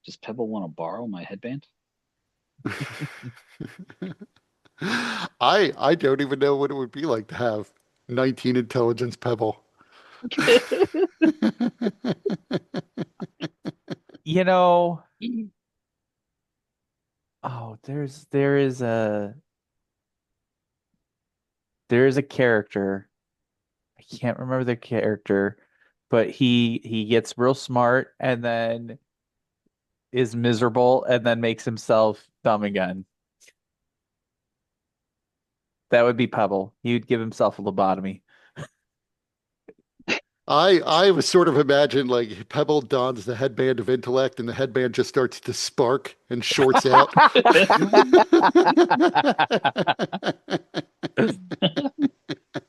Does Pebble want to borrow my headband? I don't even know what it would be like to have 19 intelligence Pebble. You know, oh, there is a character. I can't remember the character, but he gets real smart and then is miserable and then makes himself dumb again. That would be Pebble. He would give himself a lobotomy. I was sort of imagined like Pebble dons the headband of intellect and the headband just starts to spark and shorts out.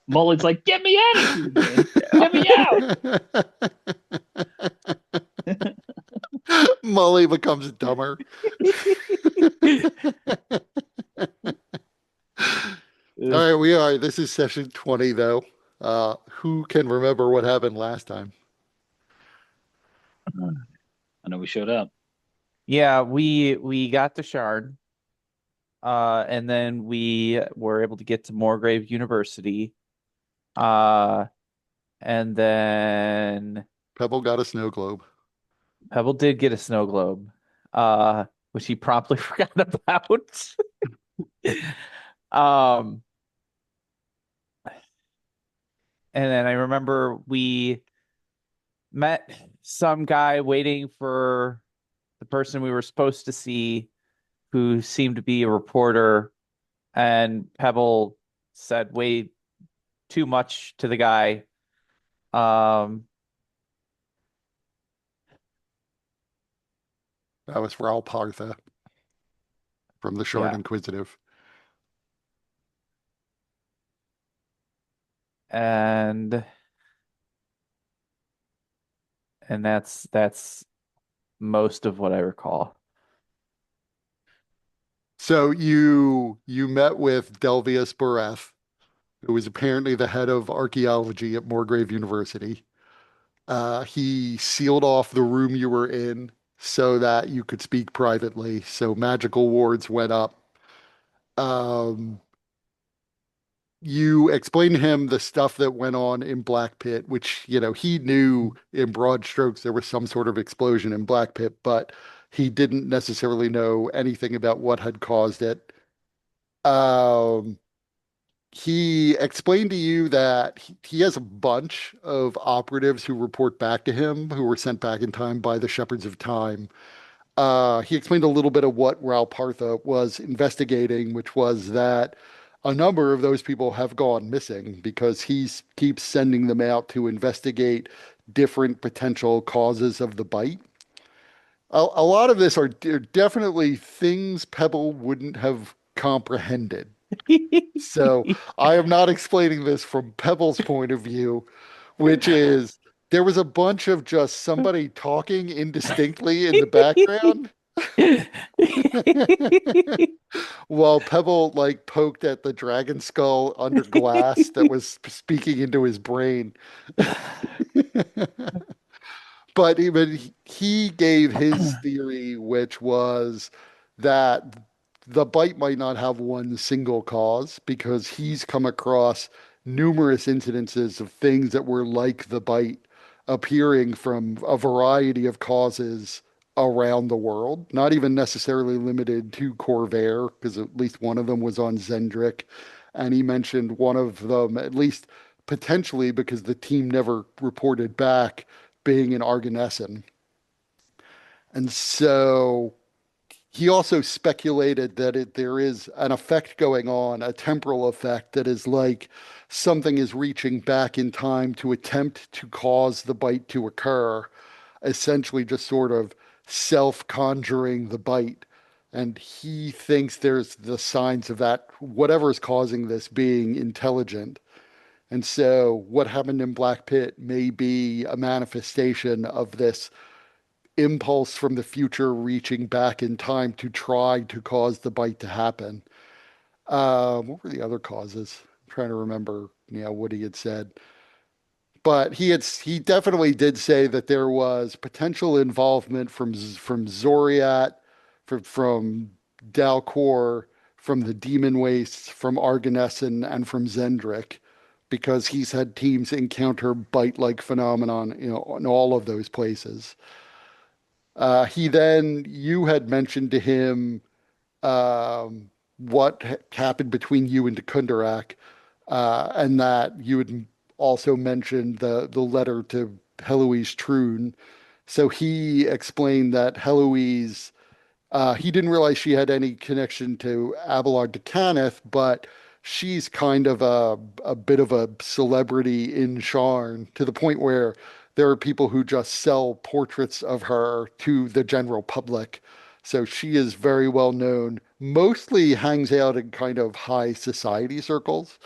Mullet's like, get me out of here, man. Get me out. Molly becomes dumber. All right, we are. This is session 20, though. Who can remember what happened last time? I know we showed up. Yeah, we got to Shard, and then we were able to get to Moorgrave University, uh, and then Pebble got a snow globe. Pebble did get a snow globe, which he promptly forgot about. Um, and then I remember we met some guy waiting for the person we were supposed to see, who seemed to be a reporter, and Pebble said way too much to the guy. Um, That was Raoul Partha from the Sharn yeah, Inquisitive. and that's most of what I recall. So you met with Delvius Bareth, who was apparently the head of archaeology at Moorgrave University. He sealed off the room you were in so that you could speak privately. So magical wards went up. Um, you explained to him the stuff that went on in Black Pit, which, he knew in broad strokes there was some sort of explosion in Black Pit, but he didn't necessarily know anything about what had caused it. Um, he explained to you that he has a bunch of operatives who report back to him who were sent back in time by the Shepherds of Time. He explained a little bit of what Raoul Partha was investigating, which was that a number of those people have gone missing because he keeps sending them out to investigate different potential causes of the bite. A lot of this are definitely things Pebble wouldn't have comprehended. So I am not explaining this from Pebble's point of view, which is there was a bunch of just somebody talking indistinctly in the background while Pebble like poked at the dragon skull under glass that was speaking into his brain. But even he gave his theory, which was that the bite might not have one single cause because he's come across numerous incidences of things that were like the bite appearing from a variety of causes around the world, not even necessarily limited to Corvair, because at least one of them was on Zendrick. And he mentioned one of them, at least potentially because the team never reported back, being an Arganessan. And so he also speculated that there is an effect going on, a temporal effect that is like something is reaching back in time to attempt to cause the bite to occur, essentially just sort of self-conjuring the bite. And he thinks there's the signs of that, whatever is causing this being intelligent. And so what happened in Black Pit may be a manifestation of this impulse from the future reaching back in time to try to cause the bite to happen. What were the other causes? I'm trying to remember, what he had said. but he definitely did say that there was potential involvement from Zoriat, from Dalcor, from the Demon Wastes, from Arganessen, and from Zendrik, because he's had teams encounter bite-like phenomenon, in all of those places. You had mentioned to him what happened between you and Kundarak, and that you had also mentioned the letter to Heloise Troon. So he explained that Heloise, he didn't realize she had any connection to Abelard de Canith, but she's kind of a bit of a celebrity in Sharn, to the point where there are people who just sell portraits of her to the general public. So she is very well known, mostly hangs out in kind of high society circles,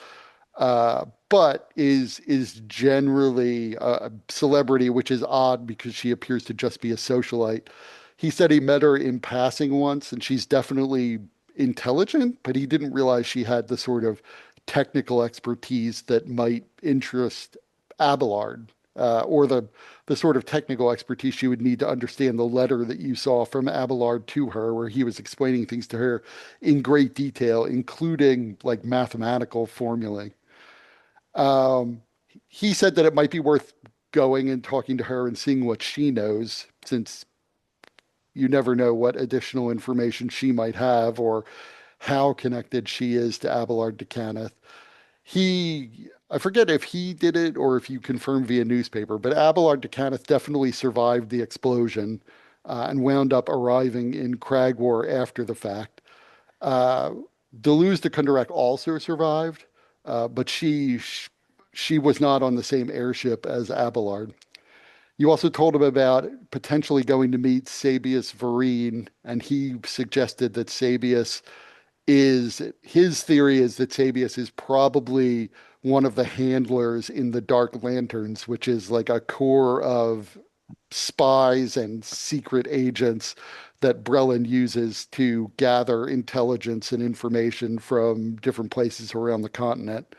but is generally a celebrity, which is odd because she appears to just be a socialite. He said he met her in passing once, and she's definitely intelligent, but he didn't realize she had the sort of technical expertise that might interest Abelard, or the sort of technical expertise she would need to understand the letter that you saw from Abelard to her, where he was explaining things to her in great detail, including like mathematical formulae. Um, he said that it might be worth going and talking to her and seeing what she knows, since you never know what additional information she might have or how connected she is to Abelard de Canith. I forget if he did it or if you confirmed via newspaper, but Abelard de Canith definitely survived the explosion, and wound up arriving in Cragwar after the fact. Uh, Deleuze de Kundarak also survived, but she was not on the same airship as Abelard. You also told him about potentially going to meet Sabius Vereen, and he suggested that his theory is that Sabius is probably one of the handlers in the Dark Lanterns, which is like a core of spies and secret agents that Breland uses to gather intelligence and information from different places around the continent.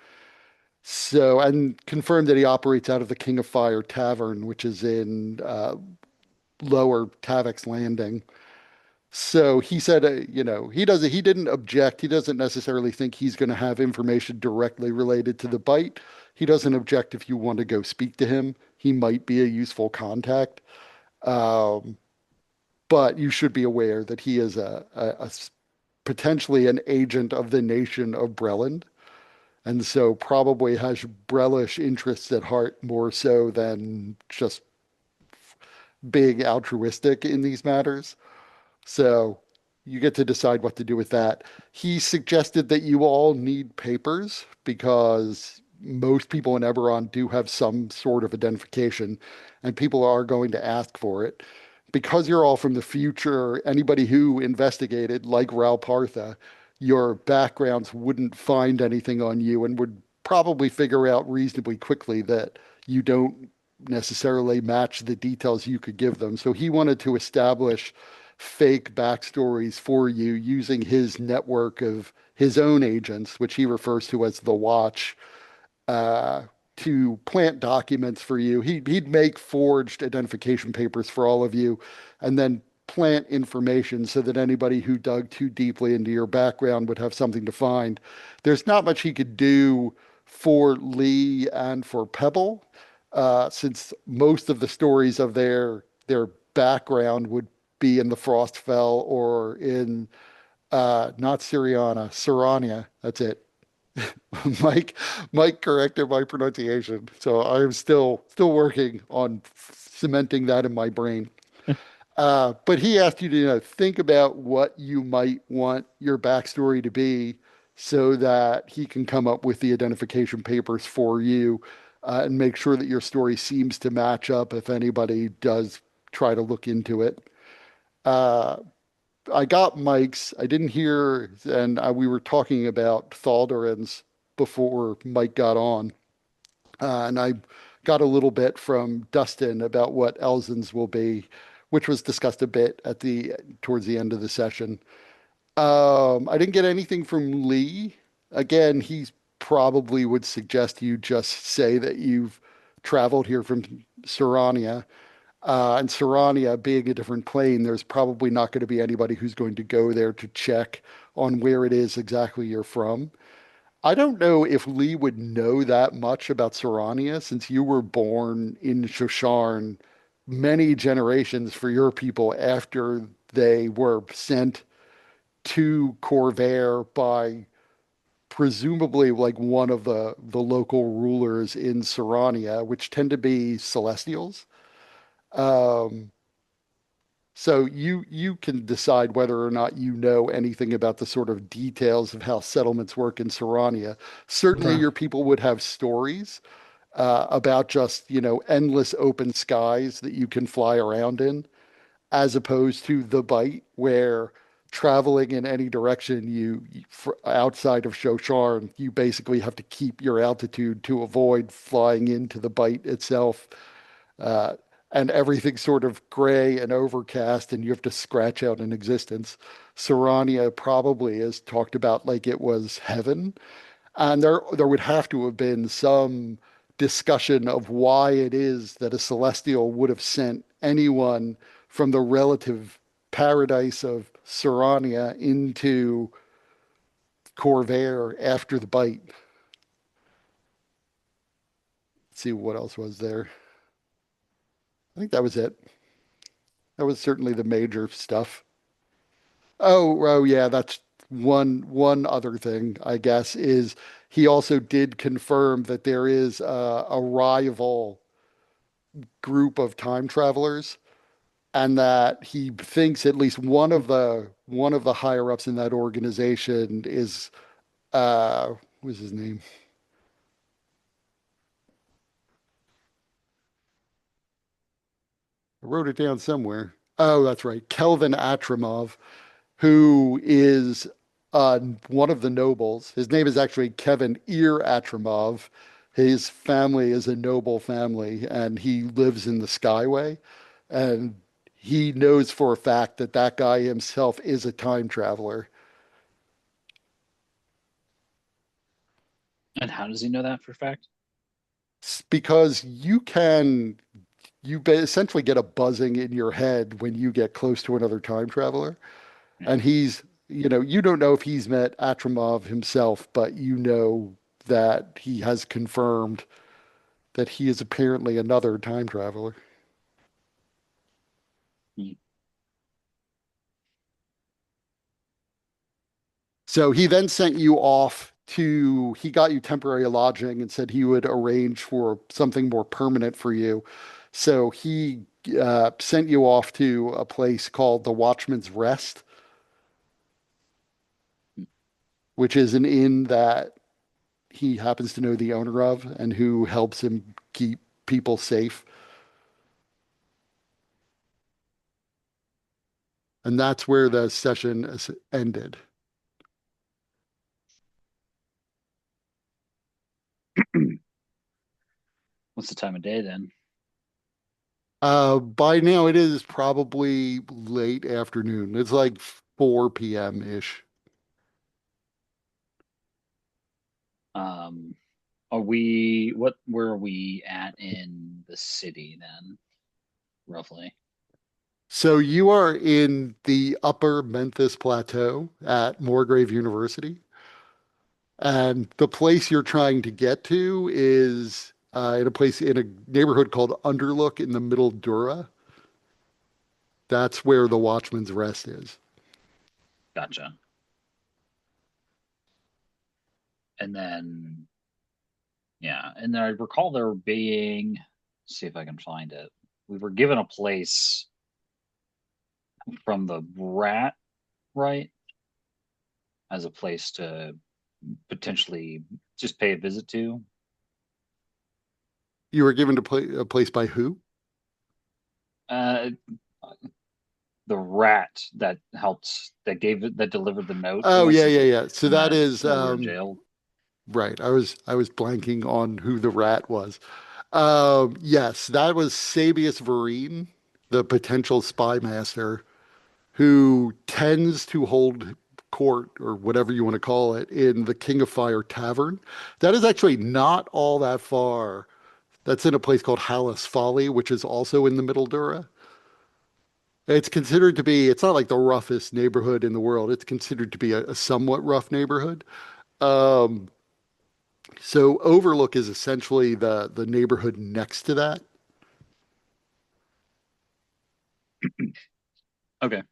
So, and confirmed that he operates out of the King of Fire Tavern, which is in Lower Tavik's Landing. So he said, he didn't object. He doesn't necessarily think he's going to have information directly related to the bite. He doesn't object if you want to go speak to him. He might be a useful contact. Um, but you should be aware that he is potentially an agent of the nation of Breland, and so probably has Brelish interests at heart more so than just being altruistic in these matters. So you get to decide what to do with that. He suggested that you all need papers because most people in Eberron do have some sort of identification, and people are going to ask for it. Because you're all from the future, anybody who investigated, like Ral Partha, your backgrounds wouldn't find anything on you and would probably figure out reasonably quickly that you don't necessarily match the details you could give them. So he wanted to establish fake backstories for you using his network of his own agents, which he refers to as the Watch, uh, to plant documents for you. He'd make forged identification papers for all of you, and then plant information so that anybody who dug too deeply into your background would have something to find. There's not much he could do for Lee and for Pebble, since most of the stories of their background would be in the Frostfell or in not Syriana, Sarania. That's it. Mike, Mike corrected my pronunciation, so I'm still working on cementing that in my brain. But he asked you to, think about what you might want your backstory to be, so that he can come up with the identification papers for you, and make sure that your story seems to match up if anybody does try to look into it. Uh, I got Mike's. I didn't hear, and we were talking about Thaldarin's before Mike got on, and I got a little bit from Dustin about what Elzin's will be, which was discussed a bit towards the end of the session. I didn't get anything from Lee. Again, he probably would suggest you just say that you've traveled here from Sarania. And Sarania being a different plane, there's probably not going to be anybody who's going to go there to check on where it is exactly you're from. I don't know if Lee would know that much about Sarania since you were born in Sharn many generations for your people after they were sent to Corvair by presumably like one of the local rulers in Sarania, which tend to be Celestials. Um, so you can decide whether or not you know anything about the sort of details of how settlements work in Sarania. Certainly, Okay. your people would have stories about just, endless open skies that you can fly around in, as opposed to the bite, where traveling in any direction outside of Shosharn, you basically have to keep your altitude to avoid flying into the bite itself. Uh, and everything's sort of gray and overcast, and you have to scratch out an existence. Sarania probably is talked about like it was heaven, and there would have to have been some discussion of why it is that a celestial would have sent anyone from the relative paradise of Sarania into Corvair after the bite. Let's see what else was there. I think that was it. That was certainly the major stuff. Oh, yeah, that's one other thing, I guess, is he also did confirm that there is a rival group of time travelers, and that he thinks at least one of the higher ups in that organization is what's his name? I wrote it down somewhere. Oh, that's right. Kelvin Atramov, who is one of the nobles. His name is actually Kevin Atramov. His family is a noble family, and he lives in the Skyway. And he knows for a fact that that guy himself is a time traveler. And how does he know that for a fact? Because you essentially get a buzzing in your head when you get close to another time traveler. Yeah. And you don't know if he's met Atramov himself, but you know that he has confirmed that he is apparently another time traveler. Hmm. So he then sent you off he got you temporary lodging and said he would arrange for something more permanent for you. So he sent you off to a place called the Watchman's Rest, which is an inn that he happens to know the owner of and who helps him keep people safe. And that's where the session ended. What's the time of day then? By now it is probably late afternoon. It's like 4 p.m. ish. Um, where are we at in the city then, roughly? So you are in the upper Memphis Plateau at Moorgrave University. And the place you're trying to get to is in a neighborhood called Underlook in the Middle Dura. That's where the Watchman's Rest is. Gotcha. And then, yeah, and then I recall there being, see if I can find it. We were given a place from the rat, right? As a place to potentially just pay a visit to. You were given a place by who? Uh, the rat that helped, that delivered the note Oh, to us yeah, yeah, yeah. So in that that is while we were in jail. right. I was blanking on who the rat was. Yes, that was Sabius Vereen, the potential spy master, who tends to hold court or whatever you want to call it in the King of Fire Tavern. That is actually not all that far. That's in a place called Hallis Folly, which is also in the Middle Dura. It's considered to be, it's not like the roughest neighborhood in the world. It's considered to be a somewhat rough neighborhood. Um, so Overlook is essentially the neighborhood next to that. Okay,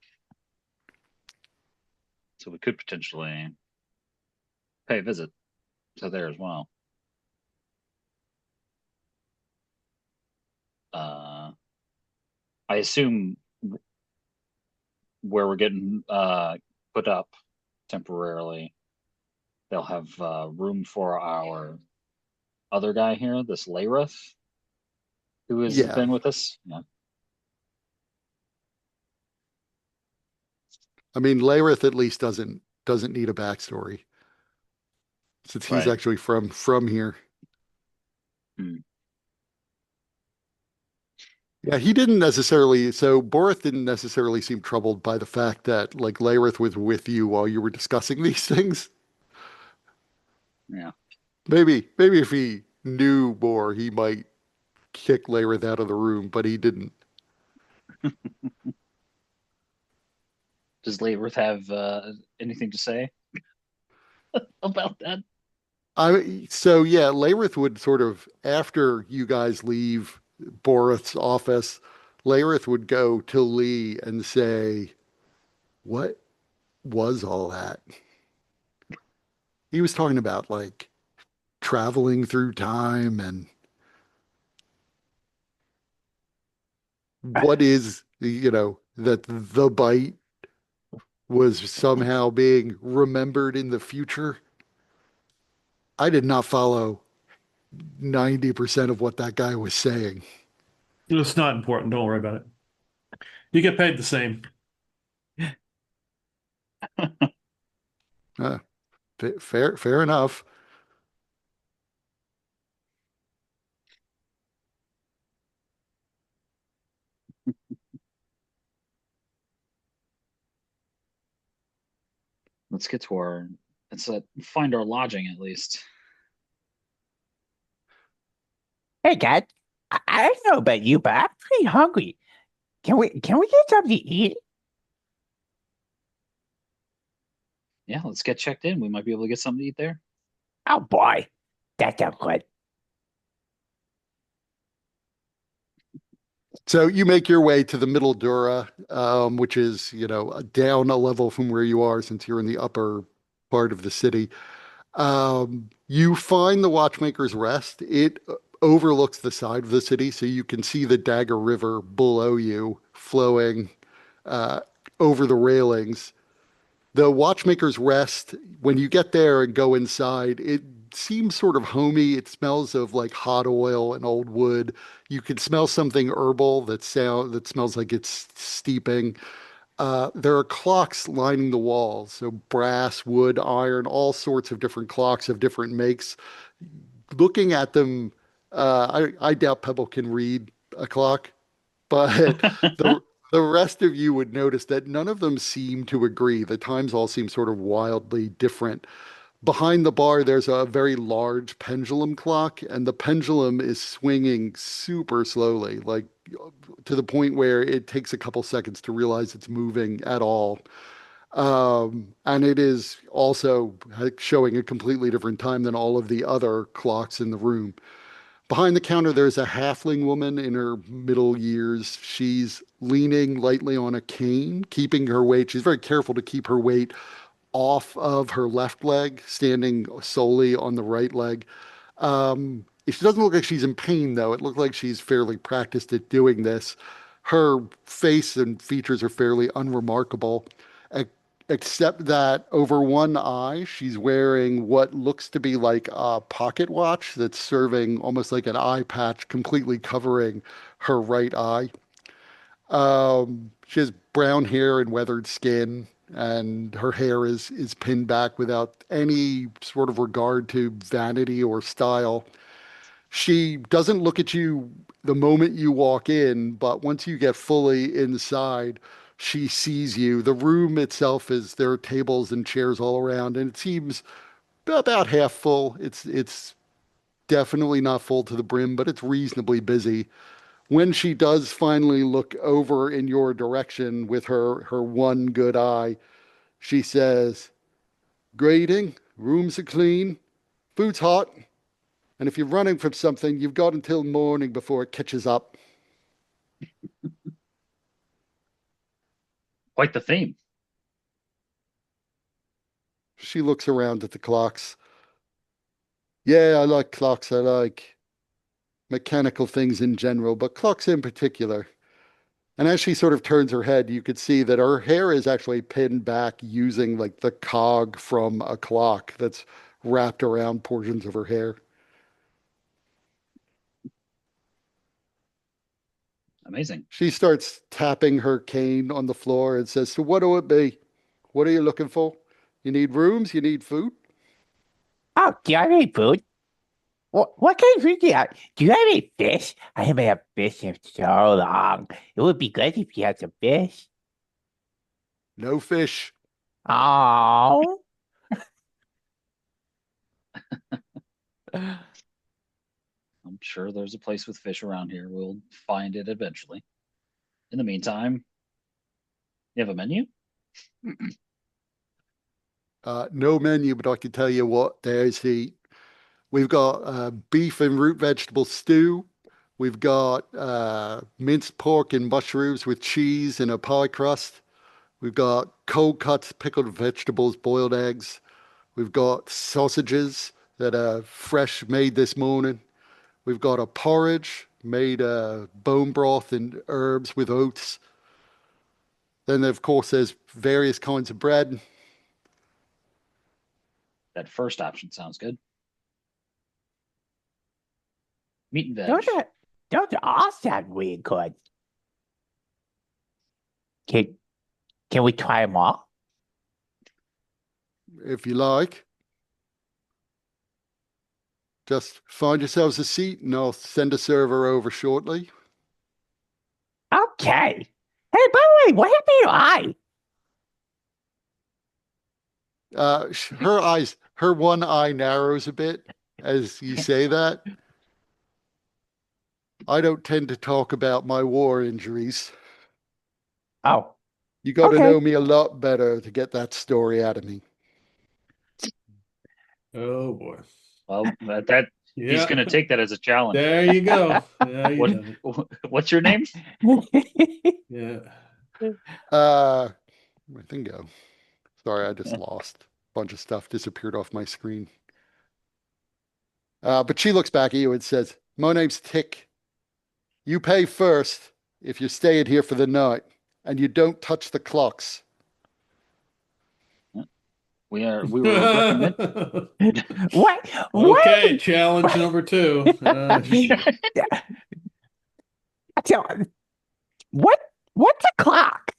so we could potentially pay a visit to there as well. Uh, I assume where we're getting put up temporarily, they'll have room for our other guy here, this Layrith, who has Yeah. been with us. Yeah, I mean, Layrith at least doesn't need a backstory since he's right. actually from here. Hmm. Yeah, he didn't necessarily. So Borith didn't necessarily seem troubled by the fact that like Layrith was with you while you were discussing these things. Yeah. Maybe if he knew more, he might kick Layrith out of the room, but he didn't. Does Layrith have anything to say about that? So yeah, Layrith would sort of after you guys leave Borith's office, Layrith would go to Lee and say, "What was all that?" He was talking about like traveling through time and what is, that the bite was somehow being remembered in the future. I did not follow 90% of what that guy was saying. It's not important. Don't worry about it. You get paid the same. Uh, fair enough. Let's get to our. Let's find our lodging at least. Hey, Dad. I don't know about you, but I'm pretty hungry. Can we get something to eat? Yeah, let's get checked in. We might be able to get something to eat there. Oh boy, that sounds good. So you make your way to the Middle Dura, which is, down a level from where you are since you're in the upper part of the city. You find the Watchmaker's Rest. It overlooks the side of the city, so you can see the Dagger River below you flowing uh, over the railings. The Watchmaker's Rest, when you get there and go inside, it seems sort of homey. It smells of like hot oil and old wood. You can smell something herbal that smells like it's steeping. There are clocks lining the walls, so brass, wood, iron, all sorts of different clocks of different makes. Looking at them, I doubt Pebble can read a clock, but the the rest of you would notice that none of them seem to agree. The times all seem sort of wildly different. Behind the bar, there's a very large pendulum clock, and the pendulum is swinging super slowly, like to the point where it takes a couple seconds to realize it's moving at all. And it is also showing a completely different time than all of the other clocks in the room. Behind the counter, there's a halfling woman in her middle years. She's leaning lightly on a cane, keeping her weight. She's very careful to keep her weight off of her left leg, standing solely on the right leg. She doesn't look like she's in pain, though. It looks like she's fairly practiced at doing this. Her face and features are fairly unremarkable, e- except that over one eye, she's wearing what looks to be like a pocket watch that's serving almost like an eye patch, completely covering her right eye. She has brown hair and weathered skin, and her hair is pinned back without any sort of regard to vanity or style. She doesn't look at you the moment you walk in, but once you get fully inside, she sees you. The room itself is there are tables and chairs all around, and it seems about half full. It's definitely not full to the brim, but it's reasonably busy. When she does finally look over in your direction with her one good eye, she says, "Grading, rooms are clean, food's hot, and if you're running from something, you've got until morning before it catches up." Quite the theme. She looks around at the clocks. Yeah, I like clocks. I like mechanical things in general, but clocks in particular. And as she sort of turns her head, you could see that her hair is actually pinned back using like the cog from a clock that's wrapped around portions of her hair. Amazing. She starts tapping her cane on the floor and says, "So what'll it be? What are you looking for? You need rooms? You need food?" Oh, do you have any food? What kind of food do you have? Do you have any fish? I haven't had fish in so long. It would be good if you had some fish. No fish. Oh, I'm sure there's a place with fish around here. We'll find it eventually. In the meantime, you have a menu? No menu, but I can tell you what there's to eat. We've got beef and root vegetable stew. We've got minced pork and mushrooms with cheese and a pie crust. We've got cold cuts, pickled vegetables, boiled eggs. We've got sausages that are fresh made this morning. We've got a porridge made bone broth and herbs with oats. Then, of course, there's various kinds of bread. That first option sounds good. Meat and veg. those are those all sound really good. Can can we try them all? If you like, just find yourselves a seat and I'll send a server over shortly. Okay. Hey, by the way, what happened to your eye? Her one eye narrows a bit as you say that. I don't tend to talk about my war injuries. Oh, You got to know okay. me a lot better to get that story out of me. Oh boy. Well, that he's Yeah. going to take that as a challenge. There you go. Yeah, you What done it. what's your name? Yeah. My thing go. Sorry, I just lost. A bunch of stuff disappeared off my screen. But she looks back at you and says, "My name's Tick. You pay first if you're staying here for the night, and you don't touch the clocks." We were recommend What? Okay, What? challenge number two. So, what? What's a clock?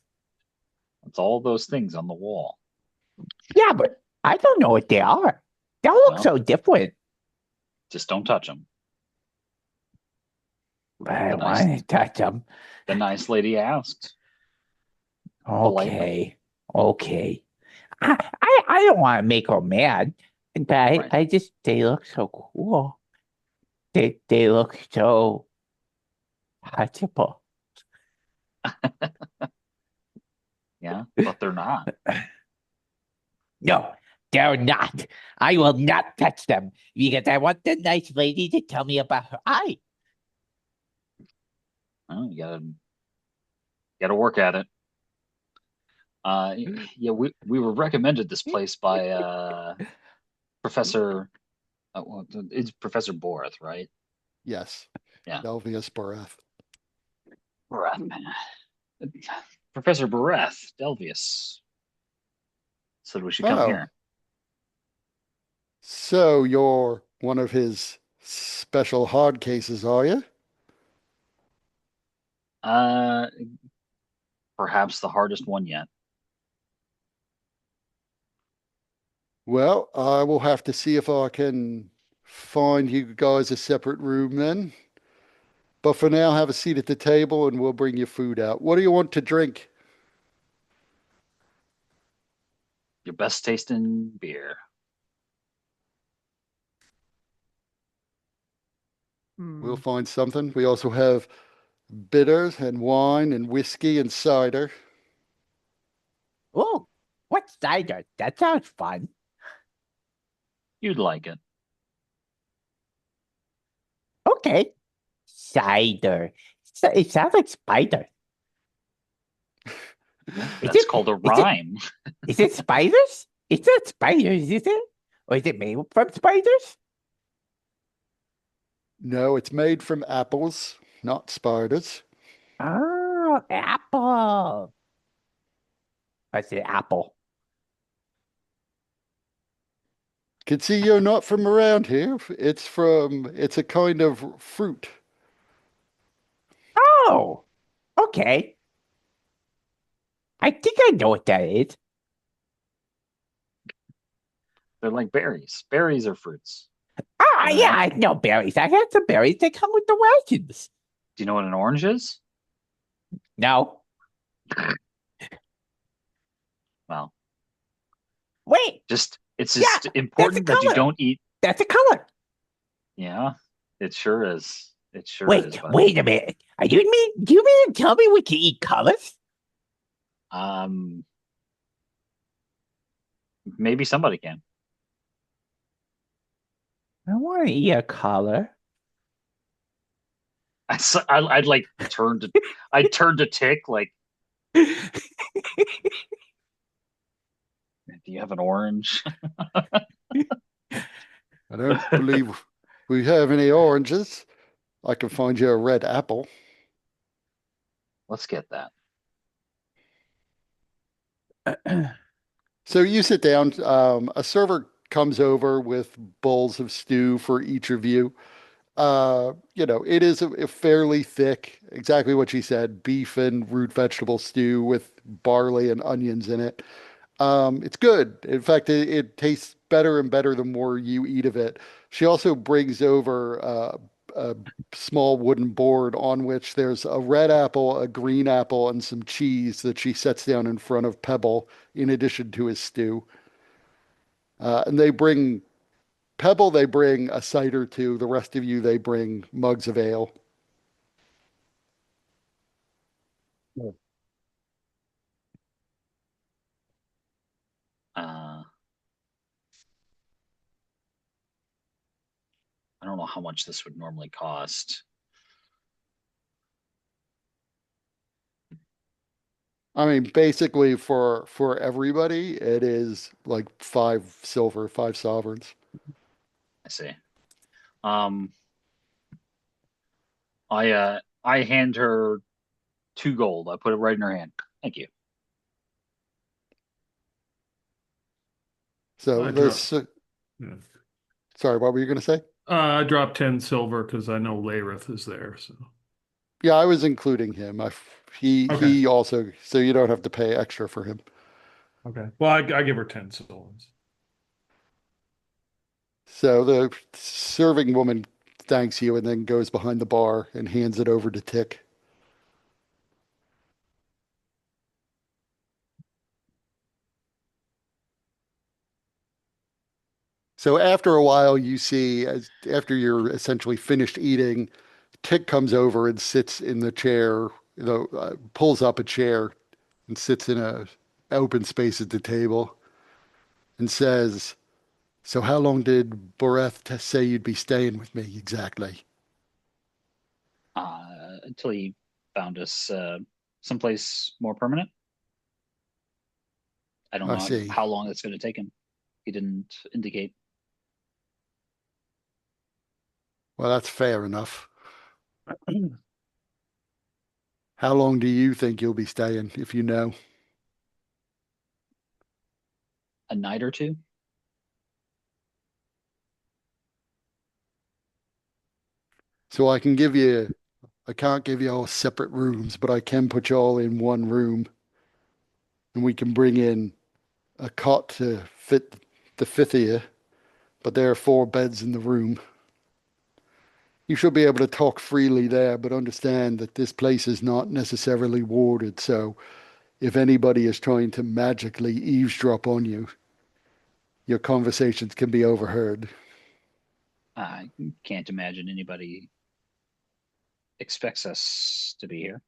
It's all those things on the wall. Yeah, but I don't know what they are. They all look Well, so different. just don't touch them. I The don't nice want to touch them. the nice lady asked politely. Okay, okay. I don't want to make her mad, but Right. I just they look so cool. They look so touchable. Yeah, but they're not. No, they're not. I will not touch them because I want the nice lady to tell me about her eye. Well, you gotta work at it. Yeah, we were recommended this place by Professor. Well, it's Professor Borth, right? Yes, Yeah, Delvius Barath. Boreth. Professor Boreth, Delvius said we should come Oh, here. so you're one of his special hard cases, are you? Uh, Perhaps the hardest one yet. Well, I will have to see if I can find you guys a separate room then. But for now, have a seat at the table and we'll bring you food out. What do you want to drink? Your best tasting beer. We'll Hmm. find something. We also have bitters and wine and whiskey and cider. Oh, what's cider? That sounds fun. You'd like it. Okay. Cider. So it sounds like spider. Yeah, Is that's it called a is it rhyme. is it spiders? It's not spiders, is it? Or is it made from spiders? No, it's made from apples, not spiders. Oh, apple. I said apple. Can see you're not from around here. It's a kind of fruit. Oh, okay. I think I know what that is. They're like berries. Berries are fruits. Ah, You know yeah, that? I know berries. I had some berries. They come with the rations. Do you know what an orange is? No. Well, Wait. it's Yeah, just that's a important that you color. don't eat. That's a color. Yeah, it sure is. It sure is, Wait, buddy. wait a minute. Do you mean to tell me we can eat colors? Um, maybe somebody can. I want to eat a color. I'd like I'd turn to Tick like, do you have an orange? I don't believe we have any oranges. I can find you a red apple. Let's get that. So you sit down. A server comes over with bowls of stew for each of you. It is a fairly thick, exactly what she said, beef and root vegetable stew with barley and onions in it. It's good. In fact, it tastes better and better the more you eat of it. She also brings over a small wooden board on which there's a red apple, a green apple, and some cheese that she sets down in front of Pebble in addition to his stew. And they bring Pebble, they bring a cider to. The rest of you, they bring mugs of ale. Uh, I don't know how much this would normally cost. I mean, basically for everybody, it is like 5 silver, 5 sovereigns. I see. Um, I hand her 2 gold. I put it right in her hand. Thank you. So I drop. this, Yeah. sorry, what were you going to say? I dropped 10 silver because I know Layrith is there. So Yeah, I was including him. okay, He also, so you don't have to pay extra for him. okay. Well, I give her 10 silvers. So the serving woman thanks you and then goes behind the bar and hands it over to Tick. So after a while, you see, as after you're essentially finished eating, Tick comes over and sits in the chair, pulls up a chair and sits in a open space at the table and says, "So how long did Boreth say you'd be staying with me exactly?" Until he found us someplace more permanent. I don't I know see. how long it's going to take him. He didn't indicate. Well, that's fair enough. How long do you think you'll be staying, if you know? A night or two. So I can't give you all separate rooms, but I can put you all in one room and we can bring in a cot to fit the fifth of you, but there are 4 beds in the room. You should be able to talk freely there, but understand that this place is not necessarily warded. So if anybody is trying to magically eavesdrop on you, your conversations can be overheard. I can't imagine anybody expects us to be here.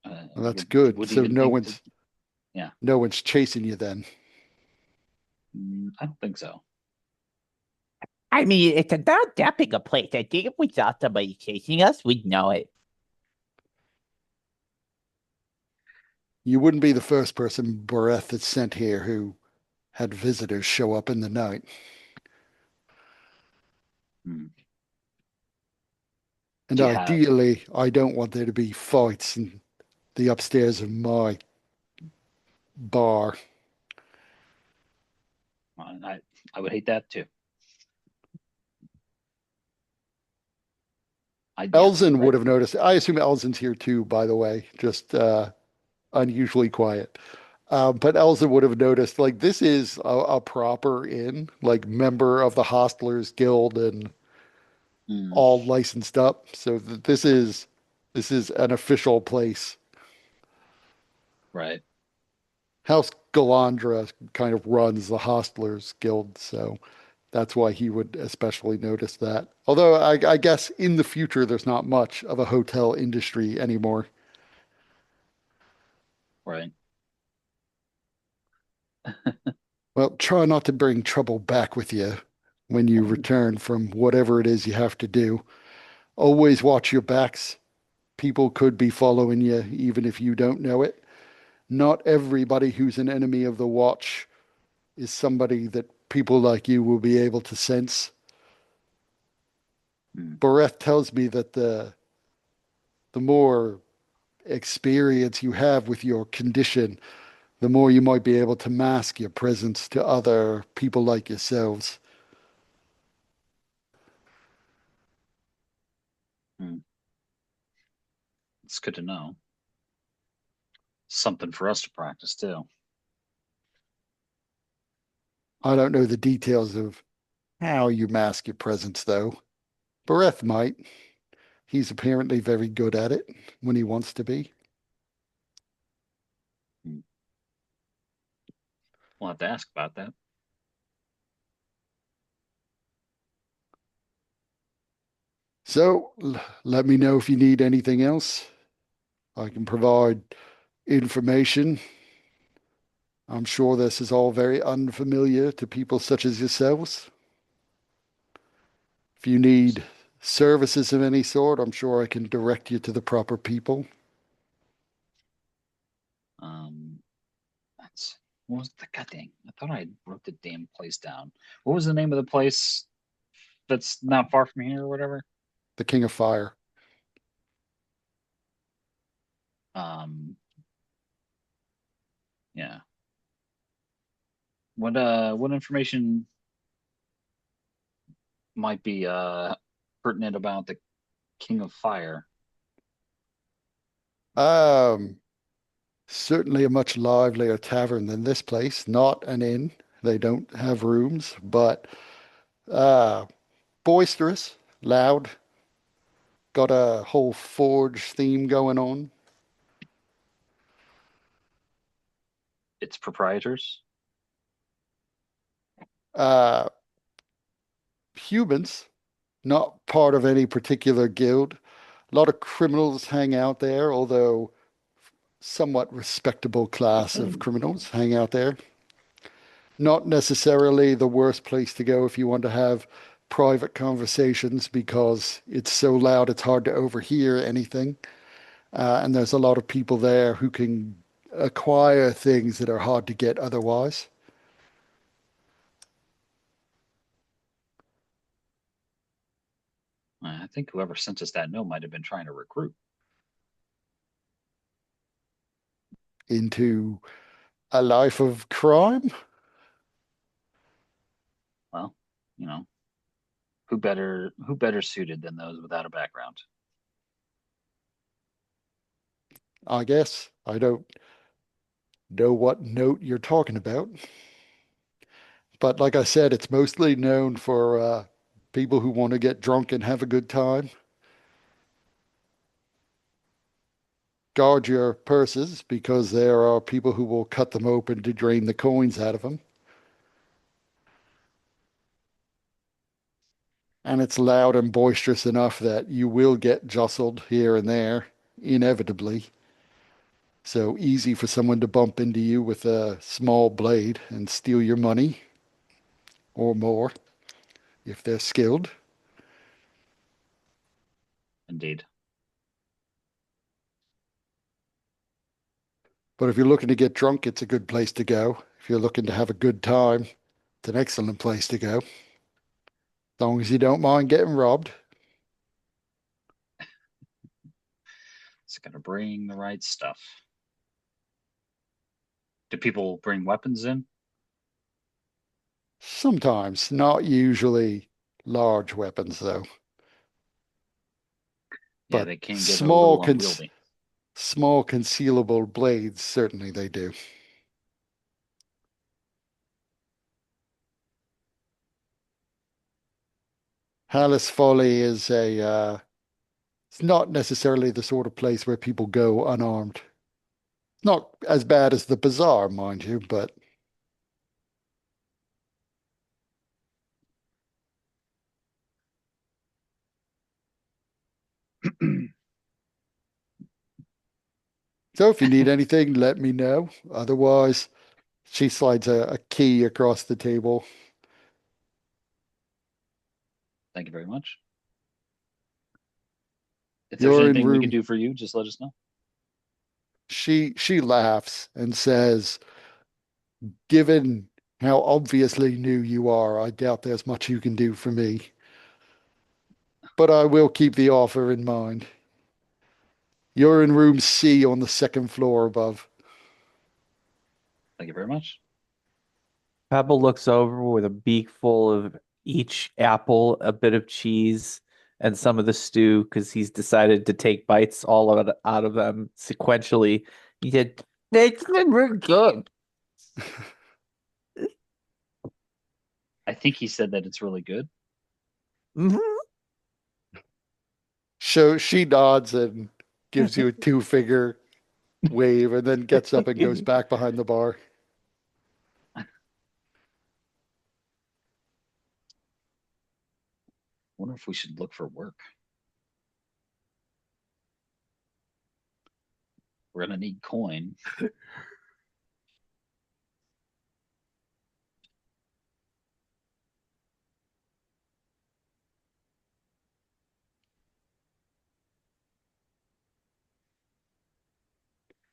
Well, that's good. Would So even think that, yeah, no one's chasing you then. I don't think so. I mean, it's about that big a place. I think if we saw somebody chasing us, we'd know it. You wouldn't be the first person Bereth has sent here who had visitors show up in the night. Hmm. And Do you have? ideally, I don't want there to be fights in the upstairs of my bar. I would hate that too. Yeah, Elzen right. would have noticed. I assume Elzen's here too, by the way, just unusually quiet. But Elzen would have noticed, like, this is a proper inn, like, member of the Hostlers Guild and Hmm. all licensed up. So this is an official place. Right. House Galandra kind of runs the Hostlers Guild, so that's why he would especially notice that. Although I guess in the future, there's not much of a hotel industry anymore. Right. Well, try not to bring trouble back with you when you return from whatever it is you have to do. Always watch your backs. People could be following you, even if you don't know it. Not everybody who's an enemy of the Watch is somebody that people like you will be able to sense. Hmm. Bareth tells me that the more experience you have with your condition, the more you might be able to mask your presence to other people like yourselves. Hmm. It's good to know. Something for us to practice too. I don't know the details of how you mask your presence, though. Bareth might. He's apparently very good at it when he wants to be. Hmm. We'll have to ask about that. So let me know if you need anything else. I can provide information. I'm sure this is all very unfamiliar to people such as yourselves. If you need services of any sort, I'm sure I can direct you to the proper people. Um, that's what was the god dang? I thought I wrote the damn place down. What was the name of the place that's not far from here or whatever? The King of Fire. Um, yeah. What information might be pertinent about the King of Fire? Um, Certainly a much livelier tavern than this place. Not an inn. They don't have rooms, but uh, boisterous, loud. Got a whole forge theme going on. Its proprietors? Uh, Humans, not part of any particular guild. A lot of criminals hang out there, although somewhat respectable class of criminals hang out there. Not necessarily the worst place to go if you want to have private conversations because it's so loud it's hard to overhear anything. And there's a lot of people there who can acquire things that are hard to get otherwise. I think whoever sent us that note might have been trying to recruit. Into a life of crime, Well, you know, who better suited than those without a background? I guess. I don't know what note you're talking about. But like I said, it's mostly known for people who want to get drunk and have a good time. Guard your purses because there are people who will cut them open to drain the coins out of them. and it's loud and boisterous enough that you will get jostled here and there, inevitably. So easy for someone to bump into you with a small blade and steal your money or more if they're skilled. Indeed. But if you're looking to get drunk, it's a good place to go. If you're looking to have a good time, it's an excellent place to go. As long as you don't mind getting robbed. It's gonna bring the right stuff. Do people bring weapons in? Sometimes, not usually large weapons, though. Yeah, But they can get a little unwieldy. small concealable blades, certainly they do. Hallis Folly is it's not necessarily the sort of place where people go unarmed. Not as bad as the bazaar, mind you, but so if you need anything, let me know. Otherwise, she slides a key across the table. Thank you very much. If there's You're in anything we can room. do for you, just let us know. She laughs and says, given how obviously new you are, I doubt there's much you can do for me. But I will keep the offer in mind. You're in room C on the second floor above. Thank you very much. Pebble looks over with a beak full of each apple, a bit of cheese, and some of the stew because he's decided to take bites all of it out of them sequentially. He said, "It's been really good." I think he said that it's really good. Mhm. So she nods and gives you a two-finger wave and then gets up and goes back behind the bar. Wonder if we should look for work. We're gonna need coin. So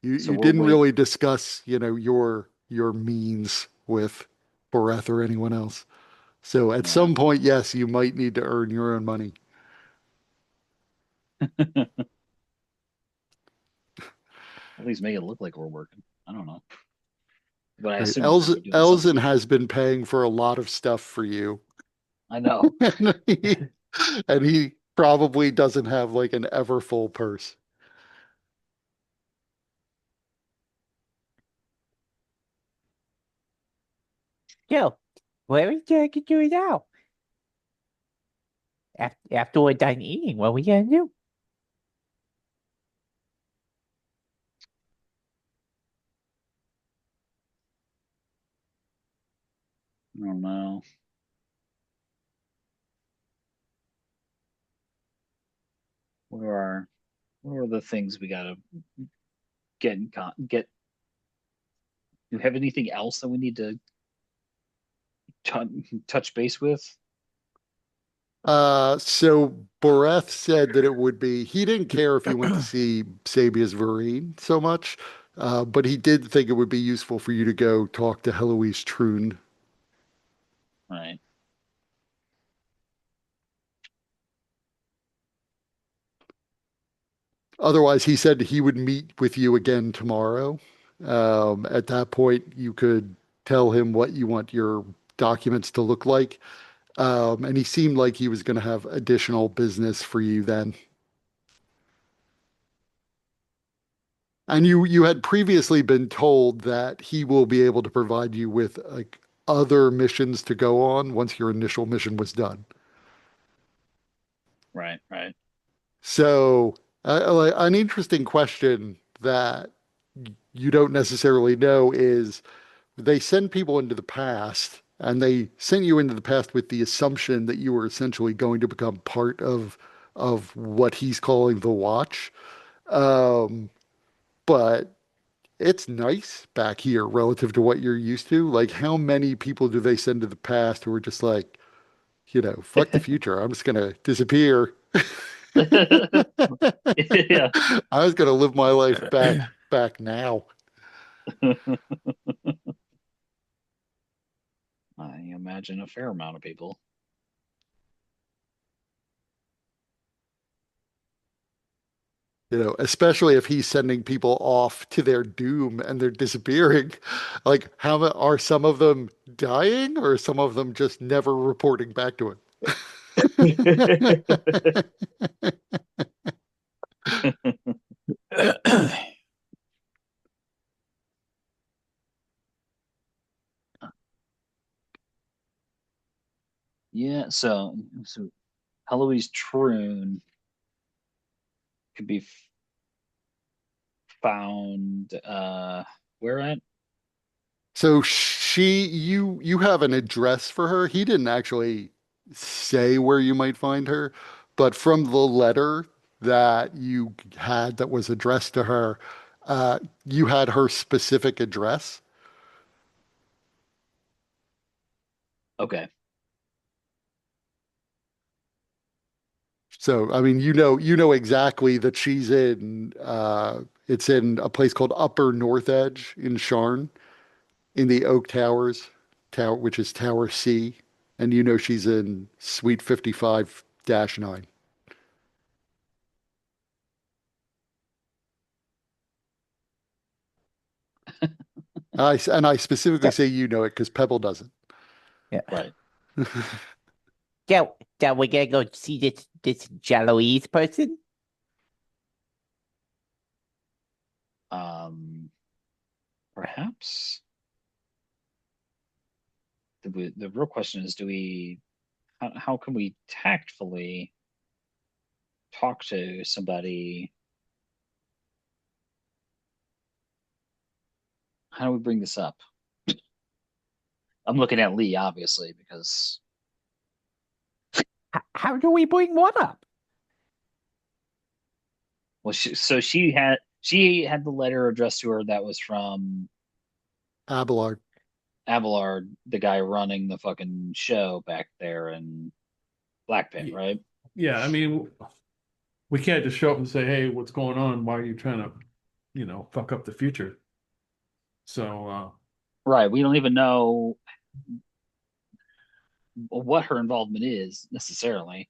You we're didn't wait. really discuss, your means with Boreth or anyone else. So at Yeah. some point, yes, you might need to earn your own money. At least make it look like we're working. I don't know, but I Right. assume we're gonna be doing Elzen something. has been paying for a lot of stuff for you. I know. And he probably doesn't have like an ever full purse. So, what are we going to do now? After we're done eating, what are we going to do? I don't know. What are our, what are the things we gotta get? Do you have anything else that we need to touch base with? So Boreth said that it would be, he didn't care if you went to see Sabia's Vereen so much, but he did think it would be useful for you to go talk to Heloise Troon. Right. Otherwise, he said he would meet with you again tomorrow. At that point, you could tell him what you want your documents to look like. And he seemed like he was going to have additional business for you then. And you had previously been told that he will be able to provide you with like other missions to go on once your initial mission was done. Right. Right. So, like, an interesting question that you don't necessarily know is they send people into the past and they sent you into the past with the assumption that you were essentially going to become part of what he's calling the Watch. Um, but it's nice back here relative to what you're used to. Like, how many people do they send to the past who are just like, fuck the future. I'm just gonna disappear. Yeah. I was gonna live my life back now. I imagine a fair amount of people. Especially if he's sending people off to their doom and they're disappearing. Like, are some of them dying or some of them just never reporting back to him? Yeah, so Heloise Troon could be found where at? So you have an address for her. He didn't actually say where you might find her, but from the letter that you had that was addressed to her, you had her specific address. Okay. So, I mean, you know exactly that she's in, it's in a place called Upper North Edge in Sharn in the Oak Towers, which is Tower C. And you know she's in Suite 55-9. And I specifically So, say you know it because Pebble doesn't. yeah. Right. So we're gonna go see this Jaloise person. Um Perhaps the real question is, how can we tactfully talk to somebody? How do we bring this up? I'm looking at Lee, obviously, because How do we bring one up? well, she had the letter addressed to her that was from Abelard. Abelard, the guy running the fucking show back there in Black Pit, Ye- right? Yeah, I mean, we can't just show up and say, "Hey, what's going on? Why are you trying to, fuck up the future?" So, Right. We don't even know what her involvement is necessarily.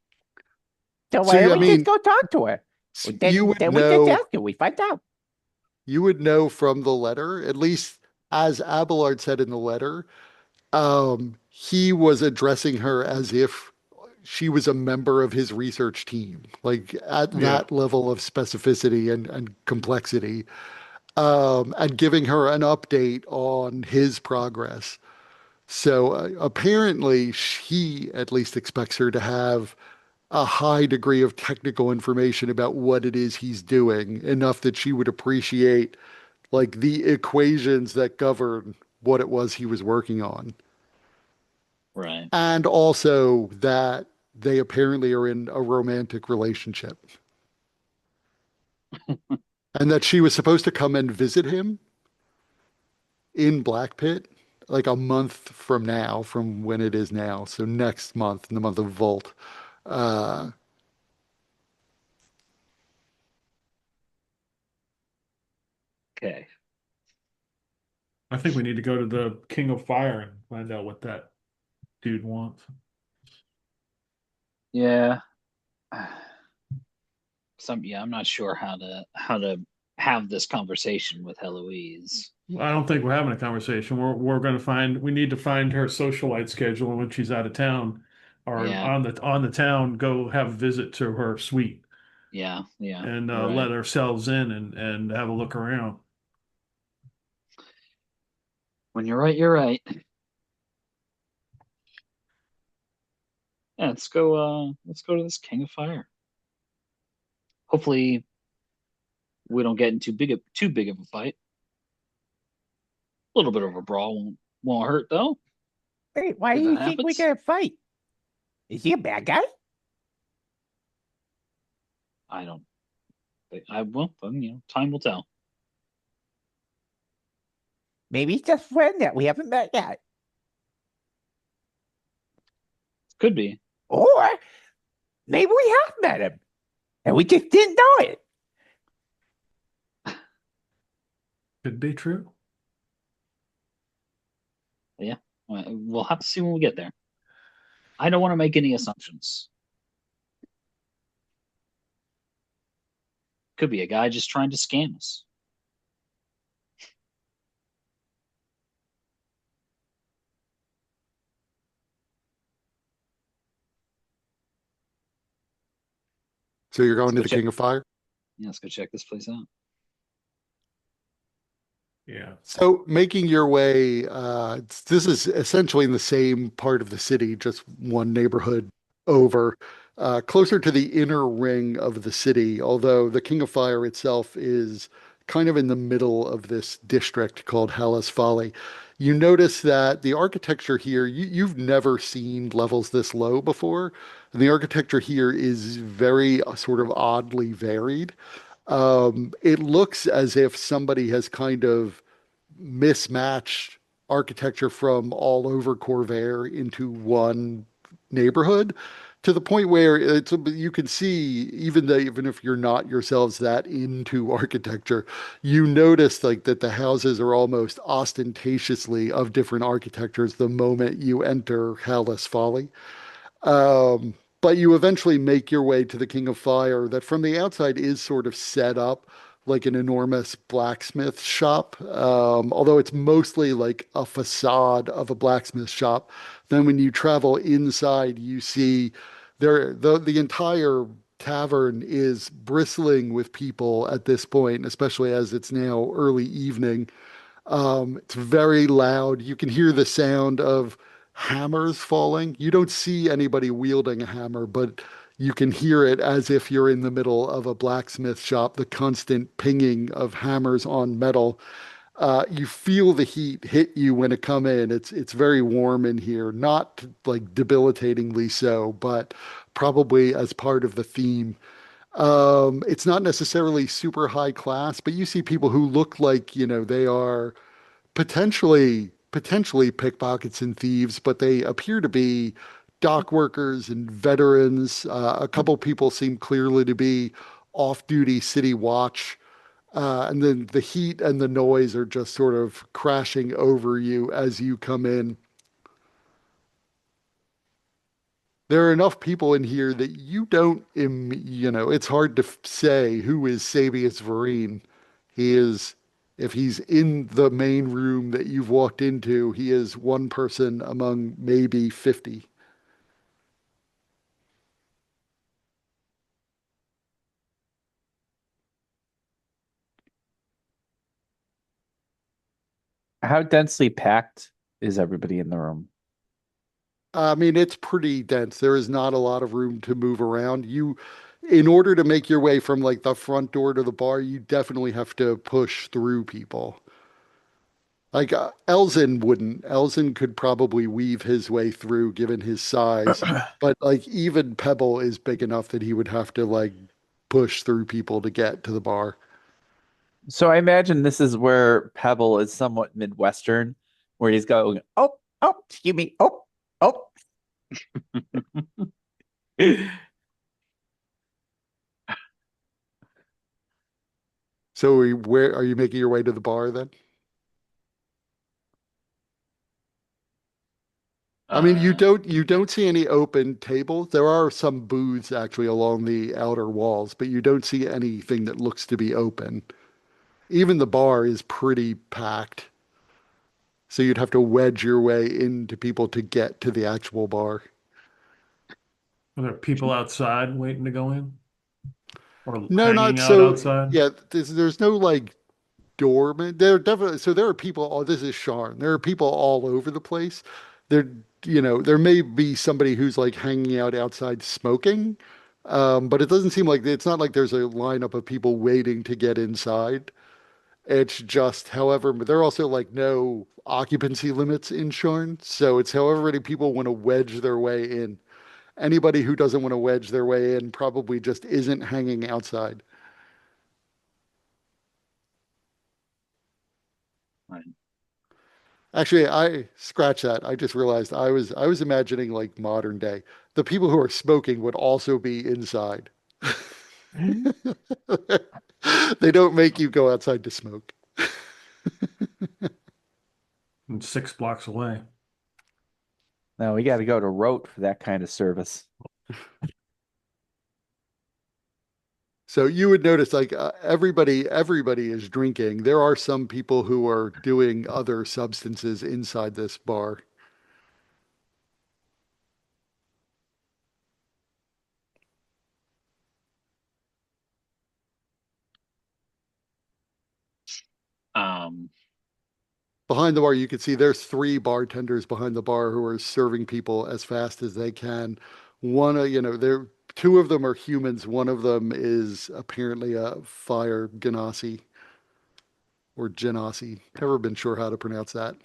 So why So, don't I we just mean, go talk to her? Well, you would then we just know ask her. We find out. from the letter, at least as Abelard said in the letter, he was addressing her as if she was a member of his research team, like at yeah, that level of specificity and complexity, and giving her an update on his progress. So apparently, he at least expects her to have a high degree of technical information about what it is he's doing, enough that she would appreciate like the equations that govern what it was he was working on. Right. And also that they apparently are in a romantic relationship. And that she was supposed to come and visit him in Black Pit like a month from now, from when it is now. So next month, in the month of Volt. Uh, Okay. I think we need to go to the King of Fire and find out what that dude wants. Yeah. I'm not sure how to have this conversation with Heloise. I don't think we're having a conversation. We're going to find. We need to find her socialite schedule and when she's out of town, or Yeah. on the town. Go have a visit to her suite Yeah. Yeah. and You're right. let ourselves in and have a look around. When you're right, you're right. Yeah, let's go to this King of Fire. Hopefully we don't get into too big of a fight. A little bit of a brawl won't hurt though. Wait, why do if you that think we're happens. gonna fight? Is he a bad guy? I don't think I will. Time will tell. Maybe he's just a friend that we haven't met yet. Could be. Or maybe we have met him and we just didn't know it. Could be true. Yeah. We'll have to see when we get there. I don't want to make any assumptions. Could be a guy just trying to scam us. So you're Let's going to go the check. King of Fire? Yeah, let's go check this place out. Yeah. So making your way, this is essentially in the same part of the city, just one neighborhood over, closer to the inner ring of the city, although the King of Fire itself is kind of in the middle of this district called Hallis Folly. You notice that the architecture here, you've never seen levels this low before. And the architecture here is very sort of oddly varied. It looks as if somebody has kind of mismatched architecture from all over Corvair into one neighborhood to the point where you can see even if you're not yourselves that into architecture, you notice like that the houses are almost ostentatiously of different architectures the moment you enter Hallis Folly. Um, but you eventually make your way to the King of Fire, that from the outside is sort of set up like an enormous blacksmith shop. Although it's mostly like a facade of a blacksmith shop. Then when you travel inside, you see the entire tavern is bristling with people at this point, especially as it's now early evening. It's very loud. You can hear the sound of hammers falling. You don't see anybody wielding a hammer, but you can hear it as if you're in the middle of a blacksmith shop, the constant pinging of hammers on metal. You feel the heat hit you when it come in. It's very warm in here, not like debilitatingly so, but probably as part of the theme. It's not necessarily super high class, but you see people who look like, they are potentially pickpockets and thieves, but they appear to be dock workers and veterans. A couple people seem clearly to be off-duty city watch. And then the heat and the noise are just sort of crashing over you as you come in. There are enough people in here that you don't, it's hard to say who is Sabius Vereen. He is, if he's in the main room that you've walked into, he is one person among maybe 50. How densely packed is everybody in the room? I mean, it's pretty dense. There is not a lot of room to move around. In order to make your way from like the front door to the bar, you definitely have to push through people. Like Elzin wouldn't. Elzin could probably weave his way through given his size, but like even Pebble is big enough that he would have to like push through people to get to the bar. So I imagine this is where Pebble is somewhat Midwestern, where he's going, oh, oh, excuse me, oh, oh. So where are you making your way to the bar then? I mean, you Uh, don't see any open tables. There are some booths actually along the outer walls, but you don't see anything that looks to be open. Even the bar is pretty packed. So you'd have to wedge your way into people to get to the actual bar. Are there people outside waiting to go in or No, hanging not out so. outside? Yeah, there's no like doorman. There are definitely so there are people. Oh, this is Sharn. There are people all over the place. There, there may be somebody who's like hanging out outside smoking, but it doesn't seem like it's not like there's a lineup of people waiting to get inside. It's just, however, there are also like no occupancy limits in Sharn. So it's however many people want to wedge their way in. Anybody who doesn't want to wedge their way in probably just isn't hanging outside. Right. Actually, I scratch that. I just realized I was imagining like modern day. The people who are smoking would also be inside. They don't make you go outside to smoke. And 6 blocks away. No, we got to go to Rote for that kind of service. So you would notice like everybody is drinking. There are some people who are doing other substances inside this bar. Um, Behind the bar, you can see there's three bartenders behind the bar who are serving people as fast as they can. One, there two of them are humans. One of them is apparently a fire genasi or genasi. Never been sure how to pronounce that.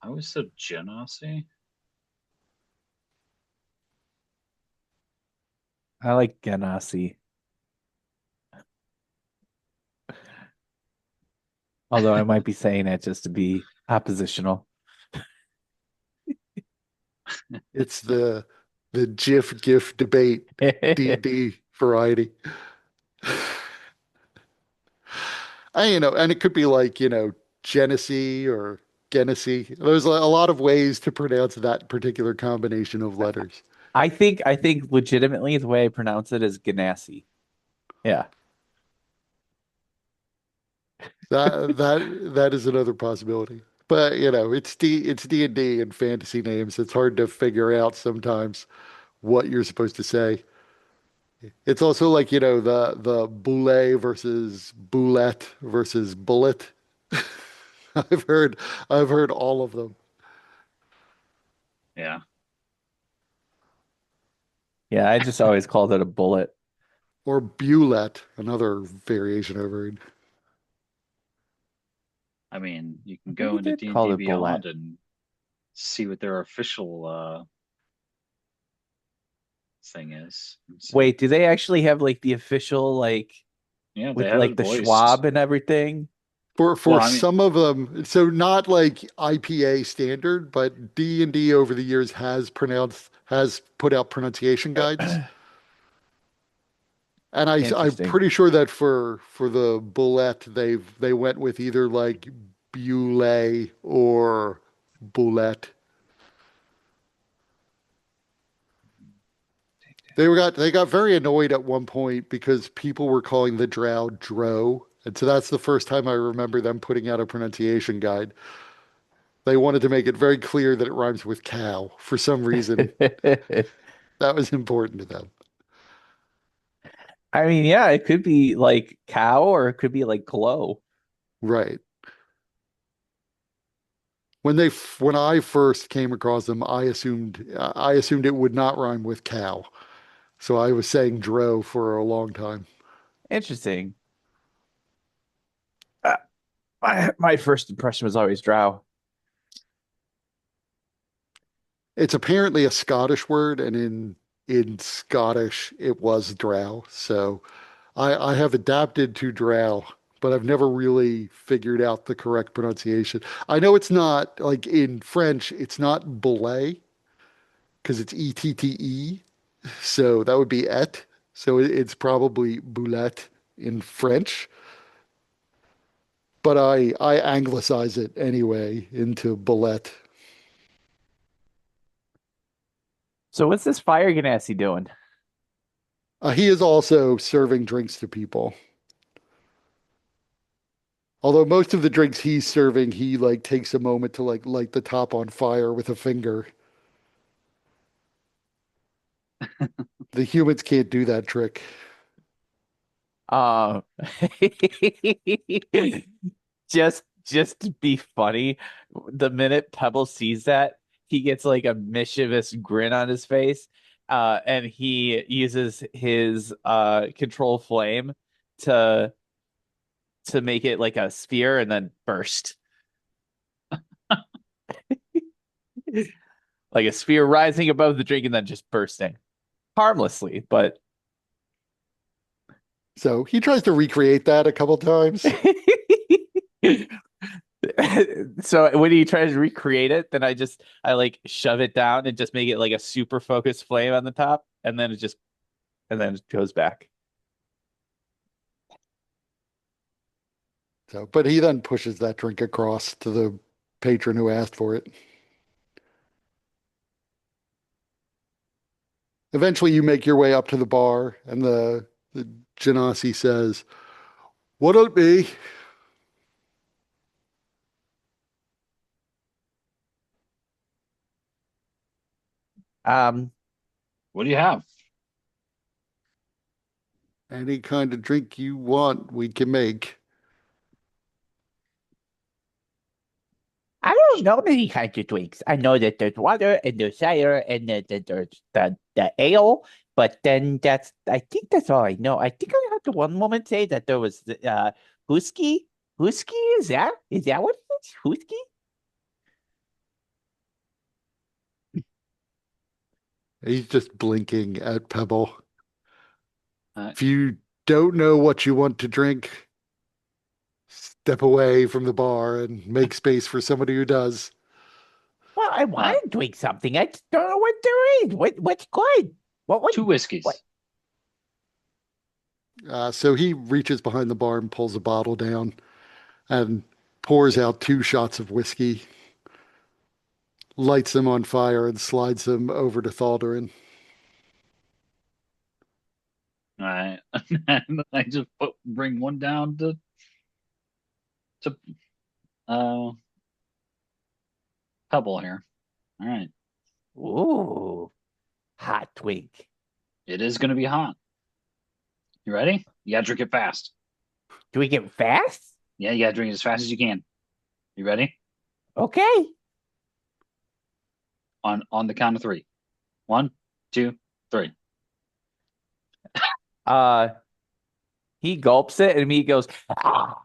I always said Genasi. I like Ganassi, although I might be saying that just to be oppositional. It's the GIF GIF debate D&D variety. And it could be like, Genesee or Genesee. There's a lot of ways to pronounce that particular combination of letters. I think legitimately the way I pronounce it is Ganassi. Yeah. That is another possibility. But it's D&D and fantasy names. It's hard to figure out sometimes what you're supposed to say. It's also like, the boulet versus boulette versus bullet. I've heard I've heard all of them. Yeah. Yeah, I just always called it a bullet. Or bulette, another variation I've heard. I mean, you I can think go he into did call D&D it bullet. Beyond and see what their official thing is. Let's see. Wait, do they actually have like the official like Yeah, they with have like it the voiced. Schwab and everything? For Well, I mean, some of them, so not like IPA standard, but D&D over the years has put out pronunciation guides. And I'm Interesting. pretty sure that for the bullet they went with either like Boulet or Boulette. They got very annoyed at one point because people were calling the drow Dro. And so that's the first time I remember them putting out a pronunciation guide. They wanted to make it very clear that it rhymes with cow. For some reason, that was important to them. I mean, yeah, it could be like cow or it could be like glow. Right. When I first came across them, I assumed it would not rhyme with cow. So I was saying Dro for a long time. Interesting. Uh, my first impression was always drow. It's apparently a Scottish word, and in Scottish it was drow. So I have adapted to drow, but I've never really figured out the correct pronunciation. I know it's not like in French, it's not belay because it's ETTE. So that would be et. So it's probably boulette in French, but I anglicize it anyway into boulette. So what's this fire ganassi doing? He is also serving drinks to people. Although most of the drinks he's serving, he like takes a moment to like light the top on fire with a finger. The humans can't do that trick. Uh, just to be funny, the minute Pebble sees that, he gets like a mischievous grin on his face, and he uses his control flame to to make it like a sphere and then burst. Like a sphere rising above the drink and then just bursting. Harmlessly, but So he tries to recreate that a couple times. so when he tries to recreate it, then I like shove it down and just make it like a super focused flame on the top, and then it goes back. So, but he then pushes that drink across to the patron who asked for it. Eventually, you make your way up to the bar, and the Genasi says, "What'll it be?" Um, What do you have? Any kind of drink you want, we can make. I don't know many kinds of drinks. I know that there's water and there's cider and there's the ale, but then I think that's all I know. I think I heard the one woman say that there was whiskey. Whiskey, is that what it is? Whiskey? He's just blinking at Pebble. Uh, If you don't know what you want to drink, step away from the bar and make space for somebody who does. Well, I want to drink something. I just don't know what there is. What's good? What? 2 whiskeys. What? So he reaches behind the bar and pulls a bottle down and pours out 2 shots of whiskey, lights them on fire, and slides them over to Thaldarin. And I just bring one down to Pebble here. All right. Ooh, hot drink. It is going to be hot. You ready? You got to drink it fast. Drink it fast? Yeah, you got to drink it as fast as you can. You ready? Okay. On the count of 3. 1, 2, 3. He gulps it and he goes, Ah.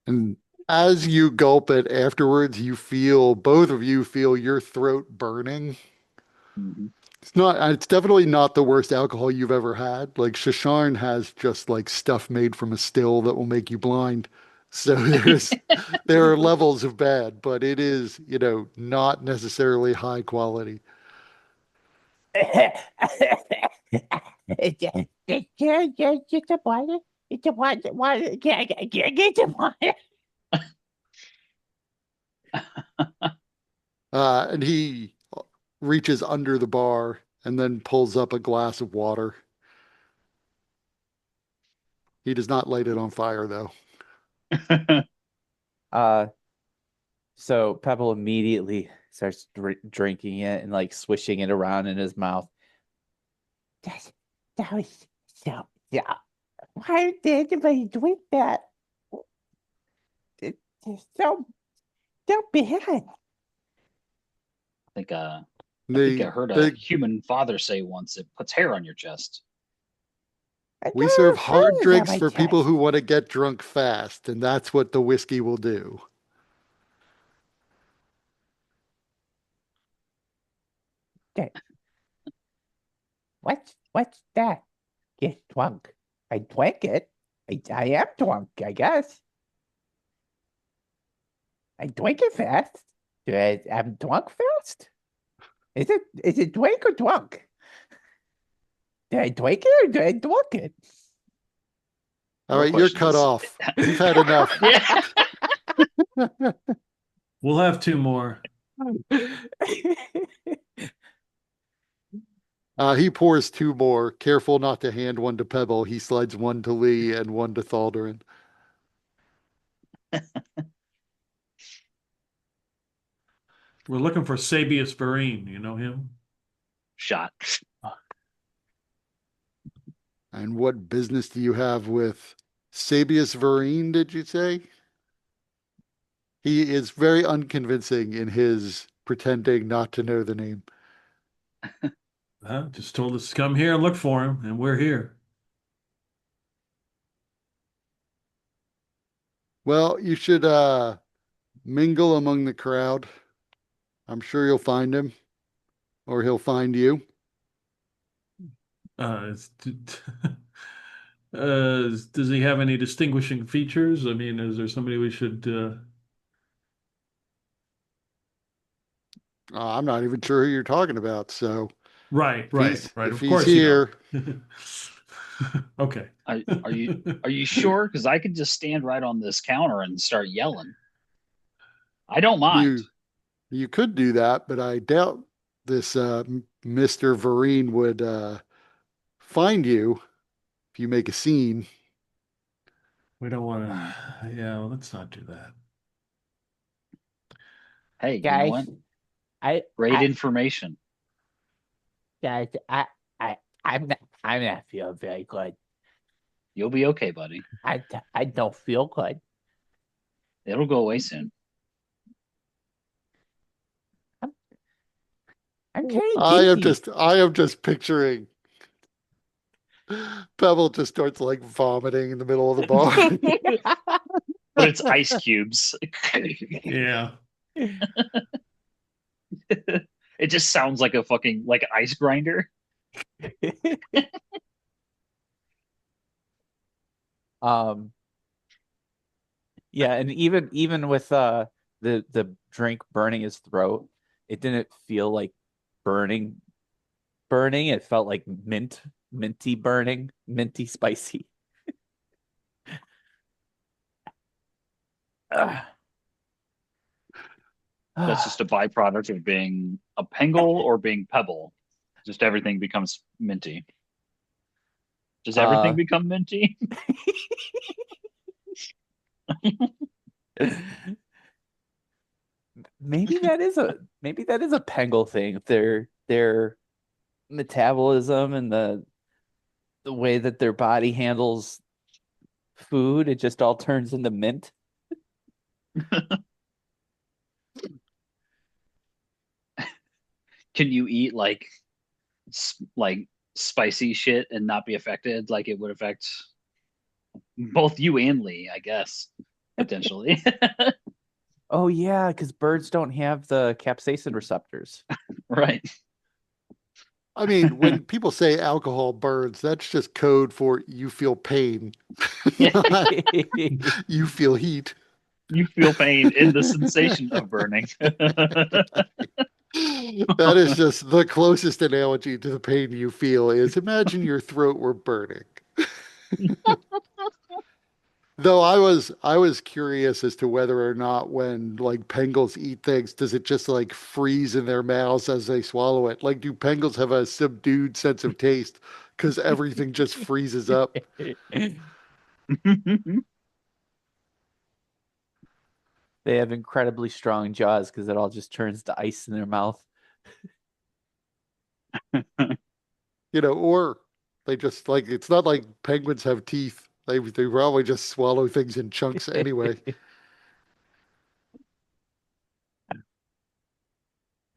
And as you gulp it afterwards, both of you feel your throat burning. Mhm. It's definitely not the worst alcohol you've ever had. Like Sharn has just like stuff made from a still that will make you blind. So there are levels of bad, but it is, not necessarily high quality. It's a water. It's a water. Can't get the water. And he reaches under the bar and then pulls up a glass of water. He does not light it on fire, though. uh, so Pebble immediately starts drinking it and like swishing it around in his mouth. That was so. Yeah. Why did anybody drink that? It's so bad. I think I The, heard a the, human father say once, it puts hair on your chest. we serve hard Feathers on drinks my for people chest. who want to get drunk fast, and that's what the whiskey will do. Okay. What's that? Get drunk. I drank it. I am drunk, I guess. I drank it fast. I'm drunk fast? Is it drink or drunk? Did I drink it or did I drunk it? All Real right, you're question cut is- off. You've had enough. Yeah. We'll have 2 more. He pours 2 more, careful not to hand one to Pebble. He slides one to Lee and one to Thaldarin. We're looking for Sabius Vereen. You know him? Shot. And what business do you have with Sabius Vereen, did you say? He is very unconvincing in his pretending not to know the name. Just told us to come here and look for him, and we're here. Well, you should mingle among the crowd. I'm sure you'll find him, or he'll find you. It's, does he have any distinguishing features? I mean, is there somebody we should? I'm not even sure who you're talking about. So Right, if right, he's right. if Of he's course you don't. here, Okay. Are you sure? Because I could just stand right on this counter and start yelling. I don't mind. you you could do that, but I doubt this Mr. Vereen would find you if you make a scene. We don't want Hmm. to. Yeah, well, let's not do that. Hey, you know what? Guys, I, Great I, information. guys, I, I'm not feeling very good. You'll be okay, buddy. I don't feel good. It'll go away soon. I'm, I'm kind of dizzy. I am just picturing Pebble just starts like vomiting in the middle of the bar. But it's ice cubes. Yeah. It just sounds like a fucking like ice grinder. Um, yeah, and even with the drink burning his throat, it didn't feel like burning burning. It felt like minty burning, minty spicy. That's just a byproduct of being a pengle or being pebble. Just everything becomes minty. Does everything uh become minty? maybe that is a Pengle thing. Their metabolism and the way that their body handles food, it just all turns into mint. Can you eat like spicy shit and not be affected like it would affect both you and Lee, I guess, potentially. Oh yeah, because birds don't have the capsaicin receptors. Right. I mean, when people say alcohol burns, that's just code for you feel pain, not you feel heat. You feel pain in the sensation of burning. That is just the closest analogy to the pain you feel is imagine your throat were burning. Though I was curious as to whether or not when like pangolins eat things, does it just like freeze in their mouths as they swallow it? Like do pangolins have a subdued sense of taste because everything just freezes up? They have incredibly strong jaws because it all just turns to ice in their mouth. Or they just like it's not like penguins have teeth. They probably just swallow things in chunks anyway.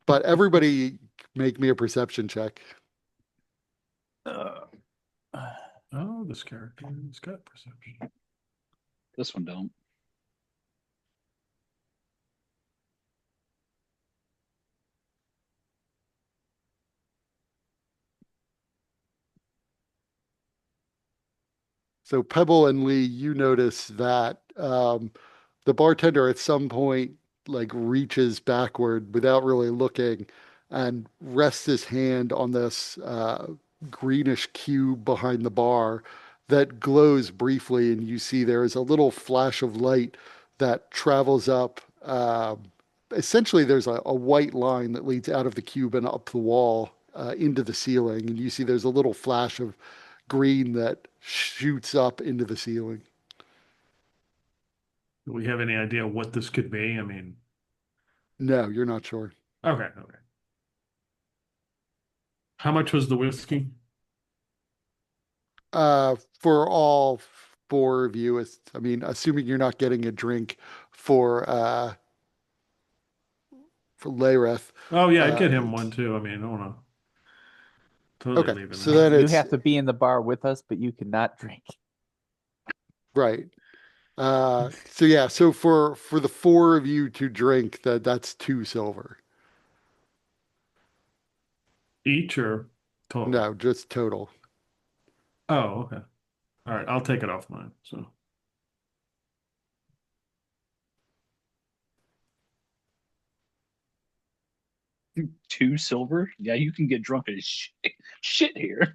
But everybody make me a perception check. Uh, Oh, this character has got perception. This one don't. So Pebble and Lee, you notice that the bartender at some point like reaches backward without really looking and rests his hand on this greenish cube behind the bar that glows briefly, and you see there is a little flash of light that travels up. Essentially, there's a white line that leads out of the cube and up the wall into the ceiling, and you see there's a little flash of green that shoots up into the ceiling. Do we have any idea what this could be? I mean, No, you're not sure. okay, okay. How much was the whiskey? For all four of you, I mean, assuming you're not getting a drink for for Lareth. Oh yeah, I'd Uh, get him one too. I mean, I don't want to totally okay, leave him so there. then You it's have to be in the bar with us, but you cannot drink. right. So yeah, so for the four of you to drink, that's 2 silver. Each or total? No, just total. Oh, okay. All right, I'll take it off mine. So, 2 silver? Yeah, you can get drunk as shit here.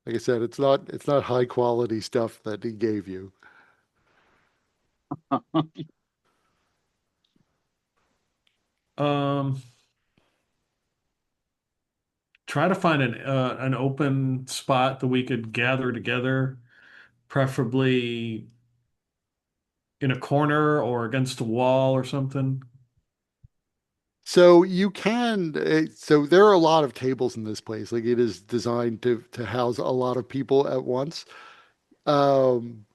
Like I said, it's not high quality stuff that he gave you. um, try to find an open spot that we could gather together, preferably in a corner or against a wall or something. So you can, so there are a lot of tables in this place. Like it is designed to house a lot of people at once. Um,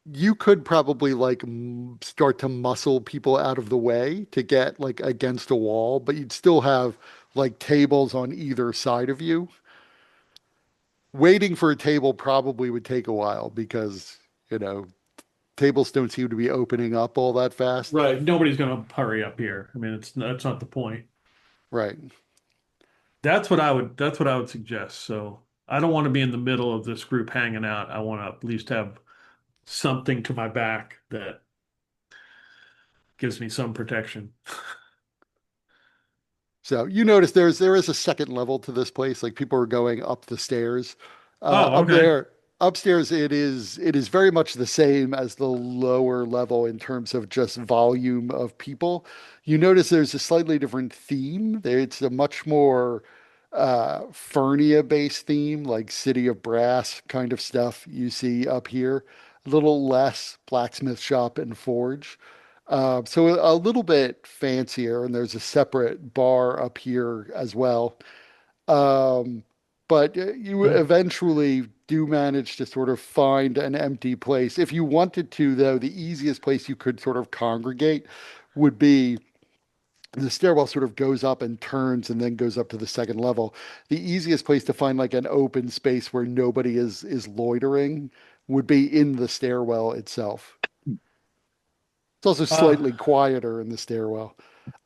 you could probably like start to muscle people out of the way to get like against a wall, but you'd still have like tables on either side of you. Waiting for a table probably would take a while because, you know, tables don't seem to be opening up all that fast. Right. Nobody's gonna hurry up here. I mean, that's not the point. Right. That's what I would suggest. So I don't want to be in the middle of this group hanging out. I want to at least have something to my back that gives me some protection. So you notice there is a second level to this place. Like people are going up the stairs. Oh, Up okay. there, upstairs, it is very much the same as the lower level in terms of just volume of people. You notice there's a slightly different theme. There, it's a much more Fernia-based theme, like City of Brass kind of stuff you see up here. A little less blacksmith shop and forge. So a little bit fancier, and there's a separate bar up here as well. Um, but you Yeah. eventually do manage to sort of find an empty place. If you wanted to, though, the easiest place you could sort of congregate would be the stairwell sort of goes up and turns and then goes up to the second level. The easiest place to find like an open space where nobody is loitering would be in the stairwell itself. It's also Uh, slightly quieter in the stairwell.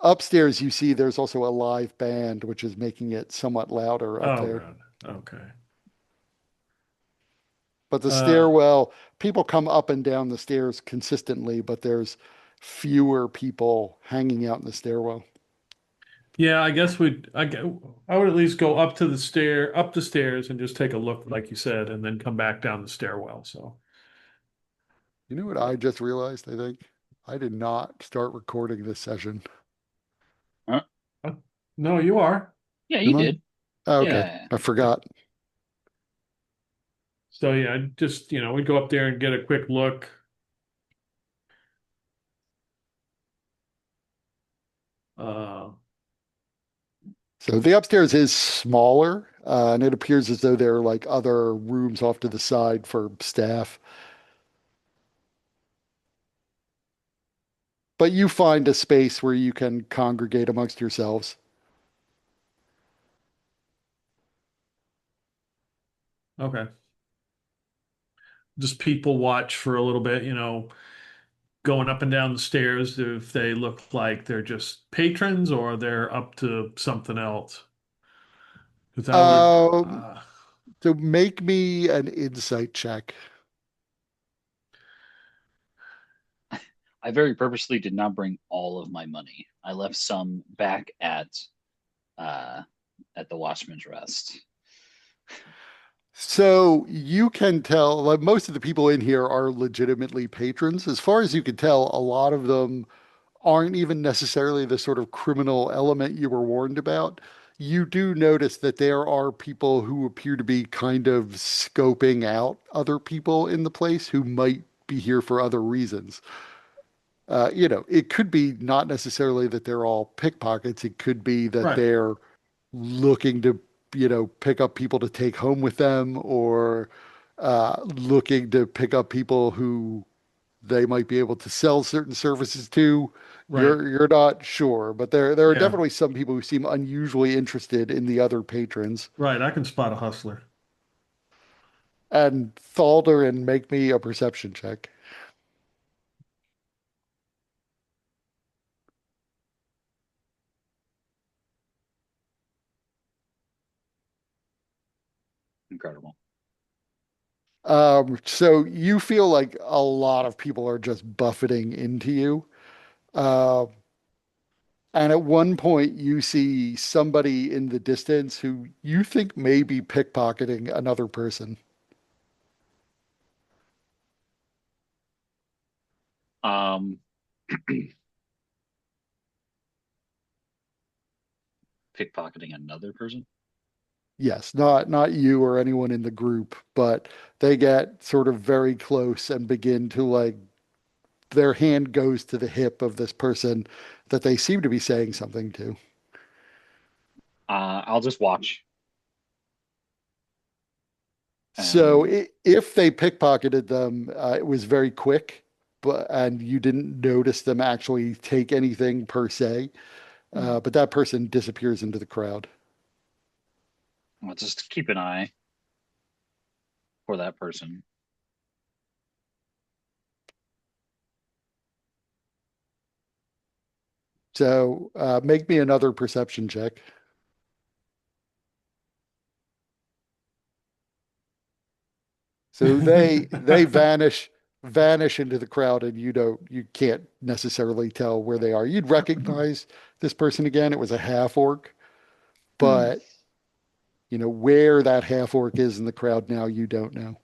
Upstairs, you see there's also a live band, which is making it somewhat louder up oh there. God. Okay. But the Uh, stairwell, people come up and down the stairs consistently, but there's fewer people hanging out in the stairwell. yeah, I guess I would at least go up the stairs and just take a look, like you said, and then come back down the stairwell. So, You know what I just realized, I think? I did not start recording this session. Huh? uh, no, you are. Yeah, you Am I? did. Oh, okay. Yeah. I forgot. So yeah, just we'd go up there and get a quick look. Uh, So the upstairs is smaller, and it appears as though there are like other rooms off to the side for staff. But you find a space where you can congregate amongst yourselves. okay. Just people watch for a little bit, going up and down the stairs if they look like they're just patrons or they're up to something else. Because I would, Um, so make me an insight check. I very purposely did not bring all of my money. I left some back uh at the Watchman's Rest. So you can tell, like most of the people in here are legitimately patrons. As far as you can tell, a lot of them aren't even necessarily the sort of criminal element you were warned about. You do notice that there are people who appear to be kind of scoping out other people in the place who might be here for other reasons. It could be not necessarily that they're all pickpockets. It could be that right, they're looking to, pick up people to take home with them or looking to pick up people who they might be able to sell certain services to. Right. You're not sure, but there are Yeah. definitely some people who seem unusually interested in the other patrons. Right. I can spot a hustler. And Thalder make me a perception check. Incredible. So you feel like a lot of people are just buffeting into you. Uh, and at one point, you see somebody in the distance who you think may be pickpocketing another person. Um, Pickpocketing another person. Yes, not you or anyone in the group, but they get sort of very close and begin to like their hand goes to the hip of this person that they seem to be saying something to. I'll just watch. So And if they pickpocketed them, it was very quick, but and you didn't notice them actually take anything per se. hmm, But that person disappears into the crowd. I'll just keep an eye for that person. So make me another perception check. So they vanish into the crowd, and you can't necessarily tell where they are. You'd recognize this person again. It was a half orc, Hmm. but where that half orc is in the crowd now, you don't know.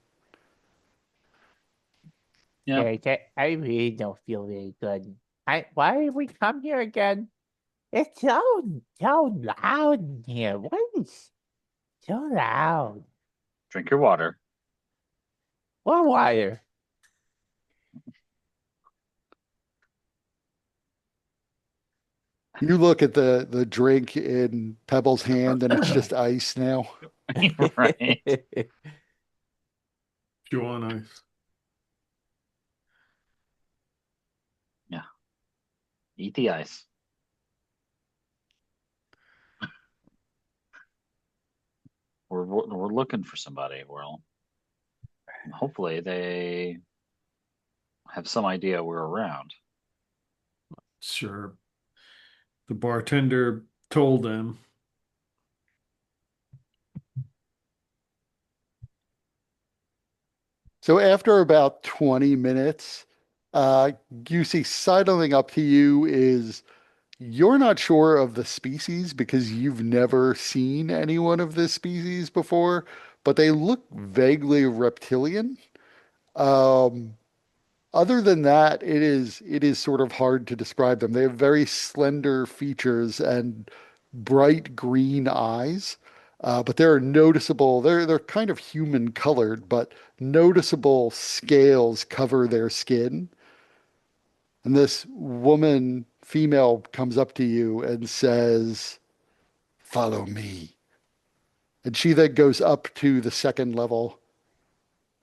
Yeah. Guys, I really don't feel very good. Why did we come here again? It's so loud in here. What is so loud? Drink your water. What wire? You look at the drink in Pebble's hand, and it's just ice now. Right. Chew on ice. Yeah. Eat the ice. We're looking for somebody. Well, hopefully they have some idea we're around. Sure. The bartender told them. So after about 20 minutes, uh, you see sidling up to you is you're not sure of the species because you've never seen anyone of this species before, but they look vaguely reptilian. Um, Other than that, it is sort of hard to describe them. They have very slender features and bright green eyes, but there are noticeable. They're kind of human colored, but noticeable scales cover their skin. And this woman, female, comes up to you and says, "Follow me." And she then goes up to the second level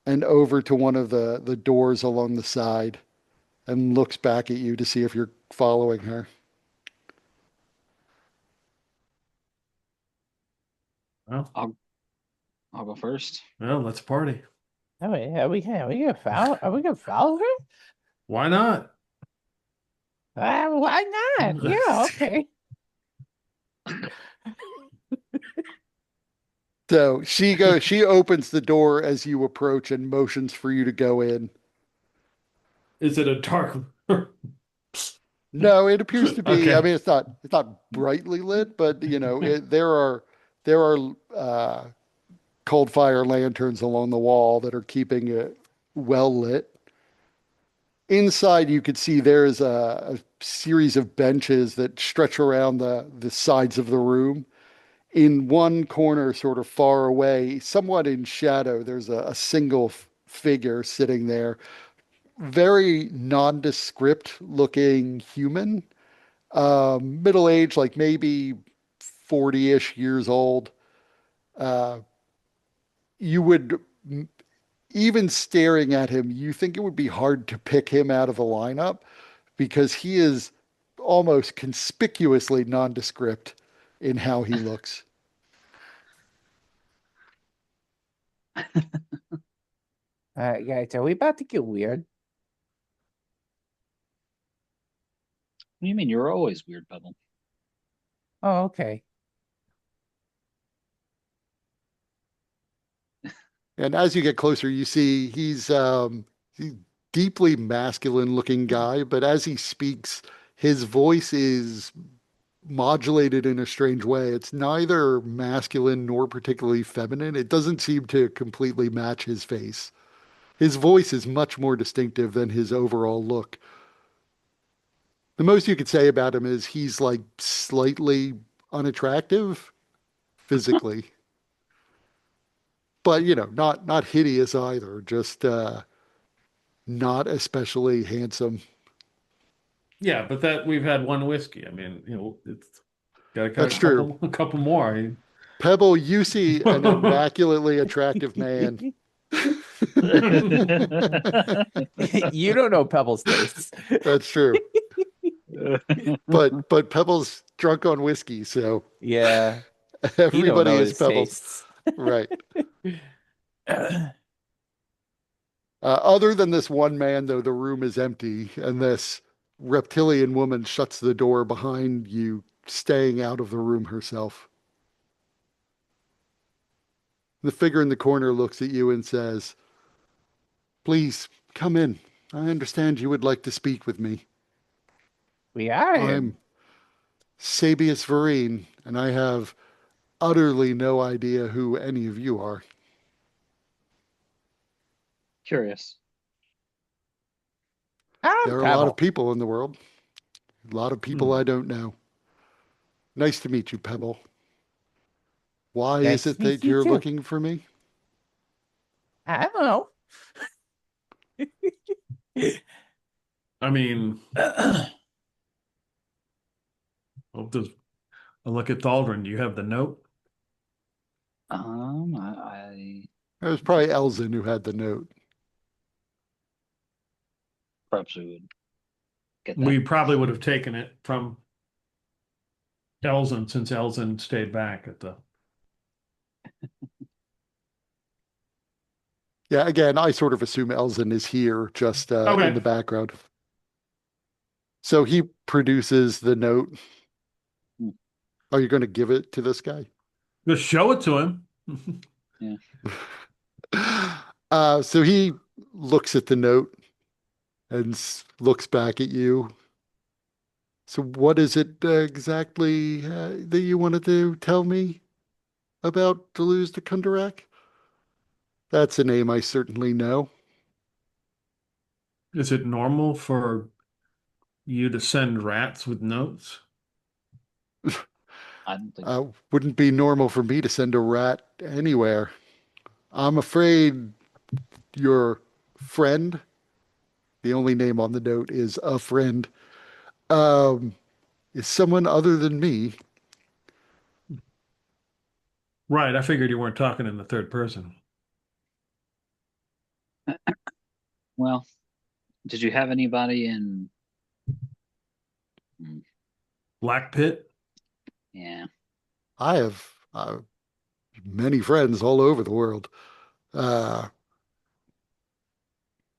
and over to one of the doors along the side and looks back at you to see if you're following her. Well, I'll I'll go first. well, let's party. Are we gonna follow her? Why not? Why not? Yeah, okay. So she opens the door as you approach and motions for you to go in. Is it a dark? No, it appears to be, I Okay. mean, it's not brightly lit, but there are cold fire lanterns along the wall that are keeping it well lit. Inside, you could see there's a series of benches that stretch around the sides of the room. In one corner, sort of far away, somewhat in shadow, there's a single figure sitting there, very nondescript looking human, middle age, like maybe 40-ish years old. Uh, you would, even staring at him, you think it would be hard to pick him out of the lineup because he is almost conspicuously nondescript in how he looks. Guys, are we about to get weird? What do you mean? You're always weird, Pebble. Oh, okay. And as you get closer, you see he's deeply masculine looking guy, but as he speaks, his voice is modulated in a strange way. It's neither masculine nor particularly feminine. It doesn't seem to completely match his face. His voice is much more distinctive than his overall look. The most you could say about him is he's like slightly unattractive physically, but not hideous either, just not especially handsome. Yeah, but that we've had one whiskey. I mean, it's got a That's true. couple more. Pebble, you see an immaculately attractive man. You don't know Pebble's tastes. That's true. But Pebble's drunk on whiskey, so Yeah, you don't everybody know is his Pebble. tastes. Right. Other than this one man, though, the room is empty, and this reptilian woman shuts the door behind you, staying out of the room herself. The figure in the corner looks at you and says, "Please come in. I understand you would like to speak with me. We are him. I'm Sabius Vereen, and I have utterly no idea who any of you are." Curious. I'm There are a lot of Pebble. people in the world, a lot of people I don't know. Nice to meet you, Pebble. Why is Nice it to meet that you you're too. looking for me? I don't know. I mean, I'll just I'll look at Thaldrin. Do you have the note? I It was probably Elzin who had the note. perhaps we would get that. We probably would have taken it from Elzin since Elzin stayed back at the. Yeah, again, I sort of assume Elzin is here just in Okay, the background. So he produces the note. Hmm. Are you going to give it to this guy? just show it to him. Yeah. So he looks at the note and looks back at you. So what is it exactly that you wanted to tell me about Deleuze de Kundarak? That's a name I certainly know. Is it normal for you to send rats with notes? I don't think so. Wouldn't be normal for me to send a rat anywhere. I'm afraid your friend, the only name on the note is a friend, um, is someone other than me. Right, I figured you weren't talking in the third person. Well, did you have anybody in? Hmm, Black Pit? yeah. I have many friends all over the world. Uh,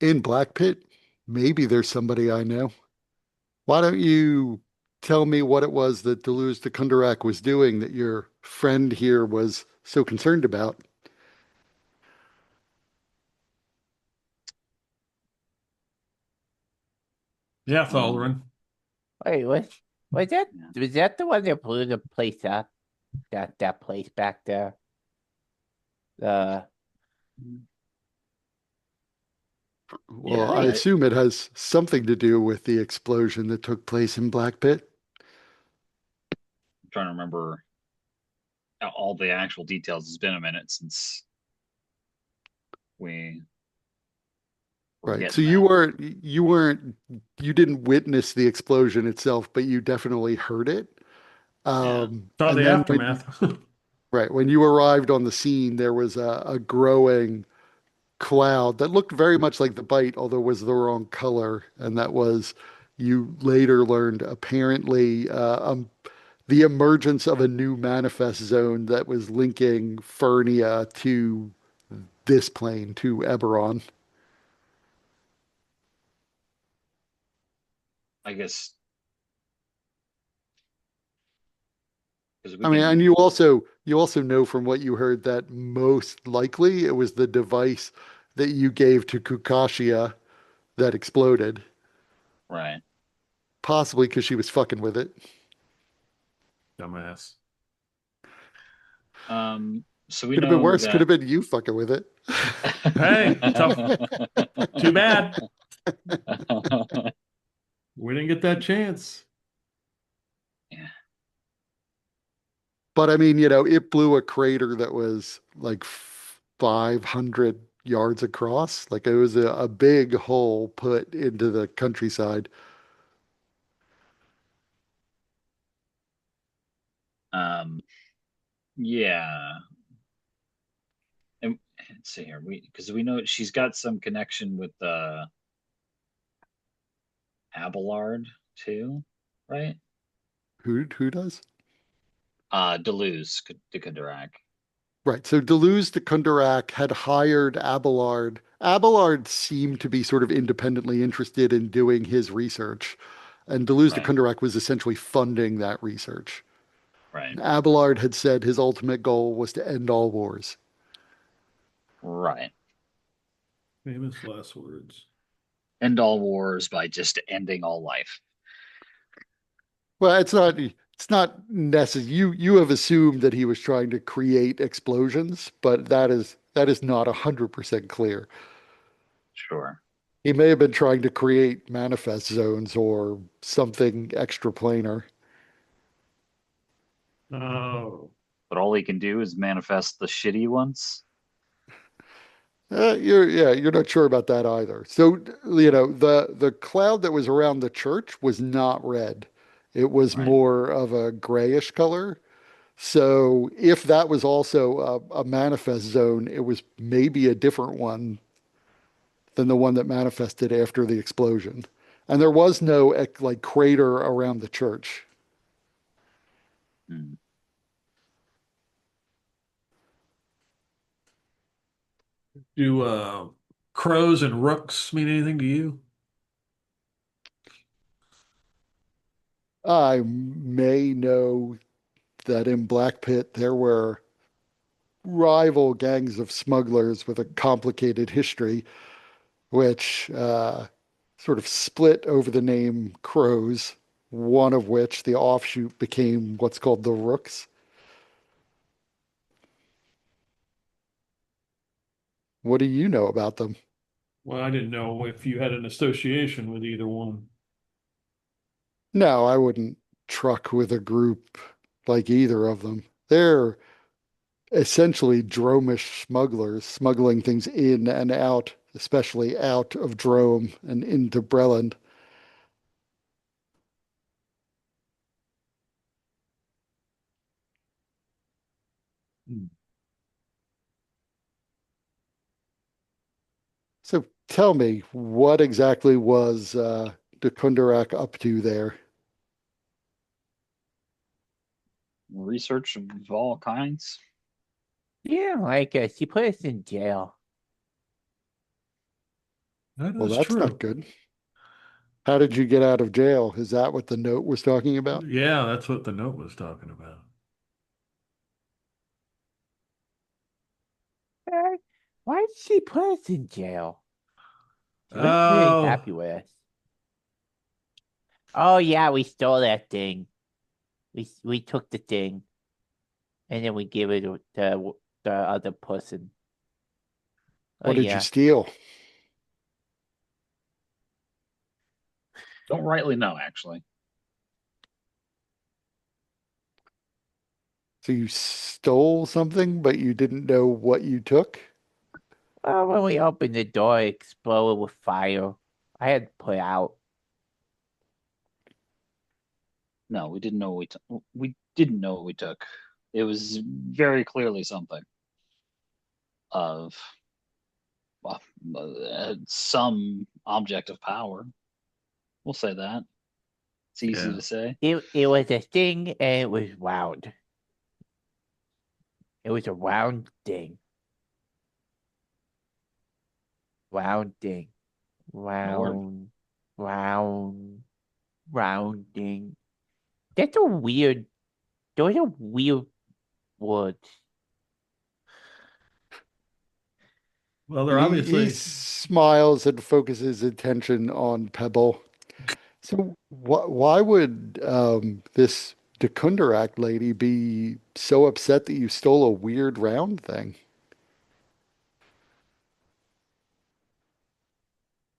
in Black Pit, maybe there's somebody I know. Why don't you tell me what it was that Deleuze de Kundarak was doing that your friend here was so concerned about? Yeah, Um. Thaldrin. Wait, was that Yeah. was that the one that blew the place up? That place back there? Uh, Well, Yeah. I wait. assume it has something to do with the explosion that took place in Black Pit. I'm trying to remember all the actual details. It's been a minute since we were Right. So getting that. you didn't witness the explosion itself, but you definitely heard it. Yeah. Saw And the then aftermath. when you arrived on the scene, there was a growing cloud that looked very much like the bite, although was the wrong color. And that was, you later learned apparently the emergence of a new manifest zone that was linking Fernia to this plane, to Eberron. I guess because we I mean, and can. you also know from what you heard that most likely it was the device that you gave to Kukashia that exploded, Right. possibly because she was fucking with it. Dumbass. So we Could have been know worse. Could that. have been you fucking with it. Hey, tough. Too bad. We didn't get that chance. Yeah. But I mean, it blew a crater that was like 500 yards across. Like it was a big hole put into the countryside. Um, yeah. And let's see here. Because we know she's got some connection with Abelard too, right? Who does? Deleuze, de Counterac. Right. So Deleuze de Kundarak had hired Abelard. Abelard seemed to be sort of independently interested in doing his research, and Deleuze de Right. Kundarak was essentially funding that research. Right. Abelard had said his ultimate goal was to end all wars. Right. Famous last words. End all wars by just ending all life. Well, it's not necessary. You have assumed that he was trying to create explosions, but that is not 100% clear. Sure. He may have been trying to create manifest zones or something extraplanar. Oh, But all he can do is manifest the shitty ones. You're not sure about that either. So, the cloud that was around the church was not red. It was Right. more of a grayish color. So, if that was also a manifest zone, it was maybe a different one than the one that manifested after the explosion. And there was no like crater around the church. Hmm. do crows and rooks mean anything to you? I may know that in Black Pit there were rival gangs of smugglers with a complicated history, which sort of split over the name Crows, one of which, the offshoot, became what's called the Rooks. What do you know about them? Well, I didn't know if you had an association with either one. No, I wouldn't truck with a group like either of them. They're essentially dromish smugglers, smuggling things in and out, especially out of Drome and into Breland. Hmm. So tell me, what exactly was de Kundarak up to there? Research of all kinds. Yeah, like she put us in jail. That Well, is that's not true. good. How did you get out of jail? Is that what the note was talking about? Yeah, that's what the note was talking about. Uh, Why did she put us in jail? She wasn't very Oh, happy with us. Oh yeah, we stole that thing. We took the thing and then we gave it to the other person. Oh What did you yeah. steal? Don't rightly know, actually. So you stole something, but you didn't know what you took? Well, when we opened the door, it exploded with fire. I had to put out. No, we didn't know what we took. We didn't know what we took. It was very clearly something of well, some object of power. We'll say that. It's easy Yeah. to say. It was a thing and it was round. It was a round thing. Round thing. Lord. Round, rounding. That's a weird, those are weird words. Well, they're He obviously. smiles and focuses attention on Pebble. So why would this Dekundarak lady be so upset that you stole a weird round thing?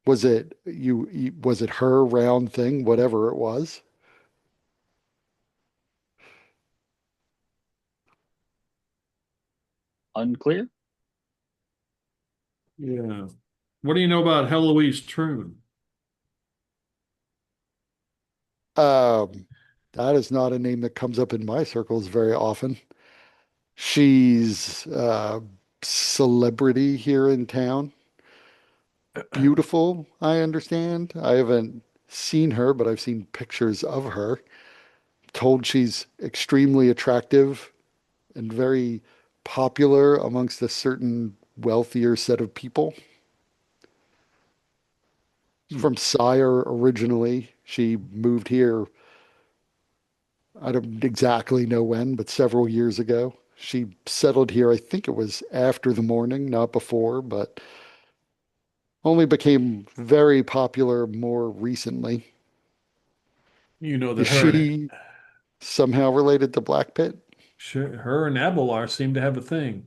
Was it her round thing, whatever it was? Unclear? Yeah. What do you know about Heloise Troon? Um, that is not a name that comes up in my circles very often. She's a celebrity here in town. Beautiful, I understand. I haven't seen her, but I've seen pictures of her. Told she's extremely attractive and very popular amongst a certain wealthier set of people. Hmm. From Sire originally. She moved here, I don't exactly know when, but several years ago. She settled here, I think it was after the morning, not before, but only became very popular more recently. You know that Is she somehow related to Black Pit? her and Abelard seem to have a thing.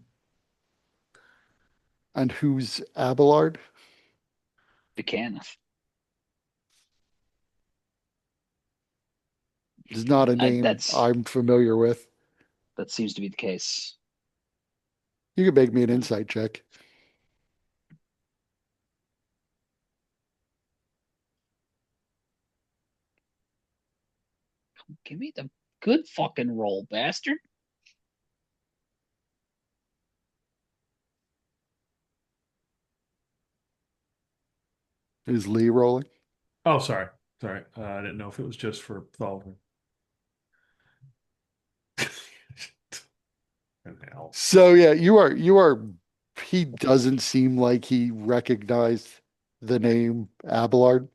And who's Abelard? Buchanan. Is not a name That's I'm familiar with. that seems to be the case. You can make me an Yeah. insight check. Give me the good fucking roll, bastard. Is Lee rolling? Oh, sorry. Sorry. I didn't know if it was just for Thalvin. And hell. So yeah, he doesn't seem like he recognized the name Abelard.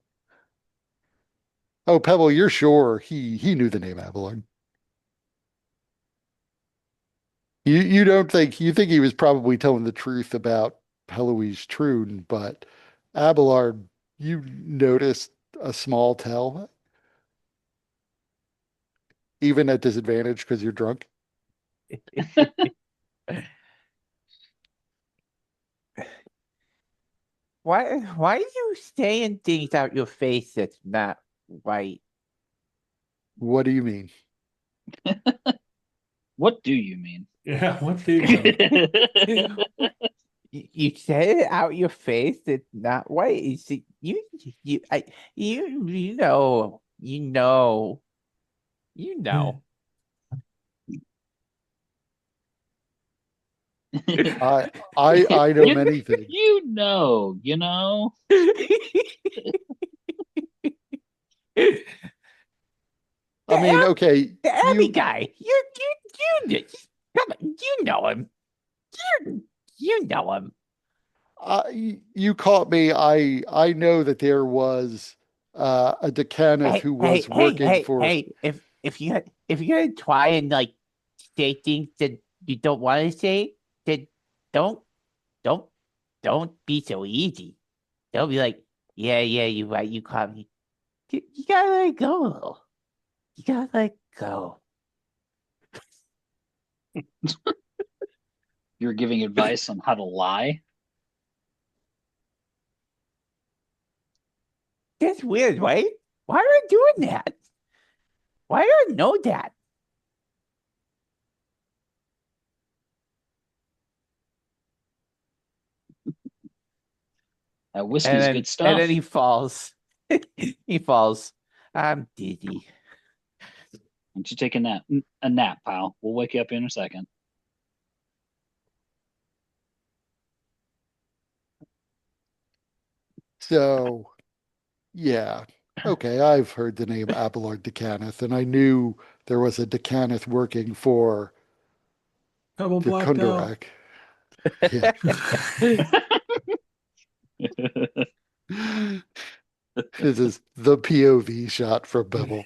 Oh, Pebble, you're sure he knew the name Abelard. You don't think you think he was probably telling the truth about Heloise Troon, but Abelard, you noticed a small tell, even at disadvantage because you're drunk. Why are you saying things out your face that's not right? What do you mean? What do you mean? Yeah, what do you mean? You said it out your face. It's not right. You see, you know, you know. I I know many things. You know, you know. I mean, The okay, the Abby you guy. Come on, you know him. You know him. you caught me. I know that there was a Decanith Hey, who hey, was hey, working hey, for. hey. If you're gonna try and like say things that you don't want to say, then don't don't don't be so easy. Don't be like, yeah, you're right. You caught me. You gotta let it go a little. You gotta let it go. You're giving advice on how to lie. That's weird, right? Why are you doing that? Why do I know that? That whiskey's good And then stuff. he falls. He falls. I'm dizzy. Why don't you take a nap, pal? We'll wake you up in a second. So yeah. Okay, I've heard the name Abelard Decaneth, and I knew there was a Decaneth working for Double the blacked out. Kundarak. Yeah. This is the POV shot from Bevel.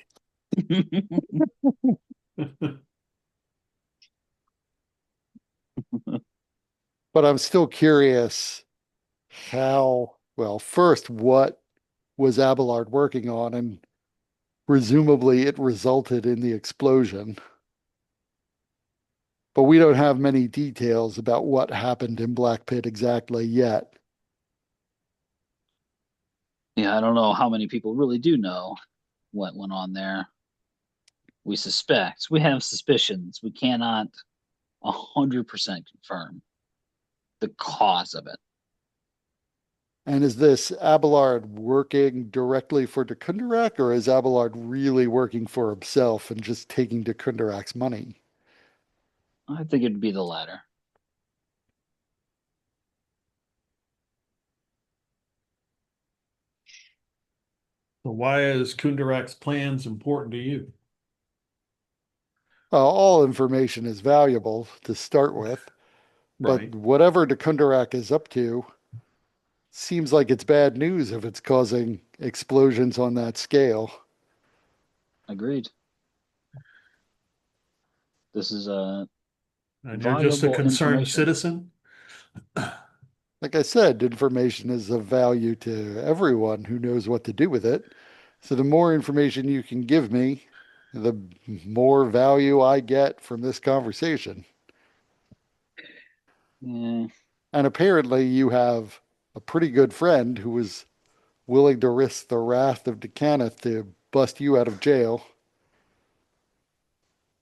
But I'm still curious how, well, first, what was Abelard working on? And presumably it resulted in the explosion. But we don't have many details about what happened in Black Pit exactly yet. Yeah, I don't know how many people really do know what went on there. We suspect. We have suspicions. We cannot 100% confirm the cause of it. And is this Abelard working directly for de Kundarak, or is Abelard really working for himself and just taking de Kundarak's money? I think it'd be the latter. So why is Kundarak's plans important to you? All information is valuable to start with, but Right. whatever de Kundarak is up to seems like it's bad news if it's causing explosions on that scale. Agreed. This is a And you're just a valuable concerned information. citizen? Like I said, information is of value to everyone who knows what to do with it. So the more information you can give me, the more value I get from this conversation. Yeah, And apparently, you have a pretty good friend who was willing to risk the wrath of Decaneth to bust you out of jail.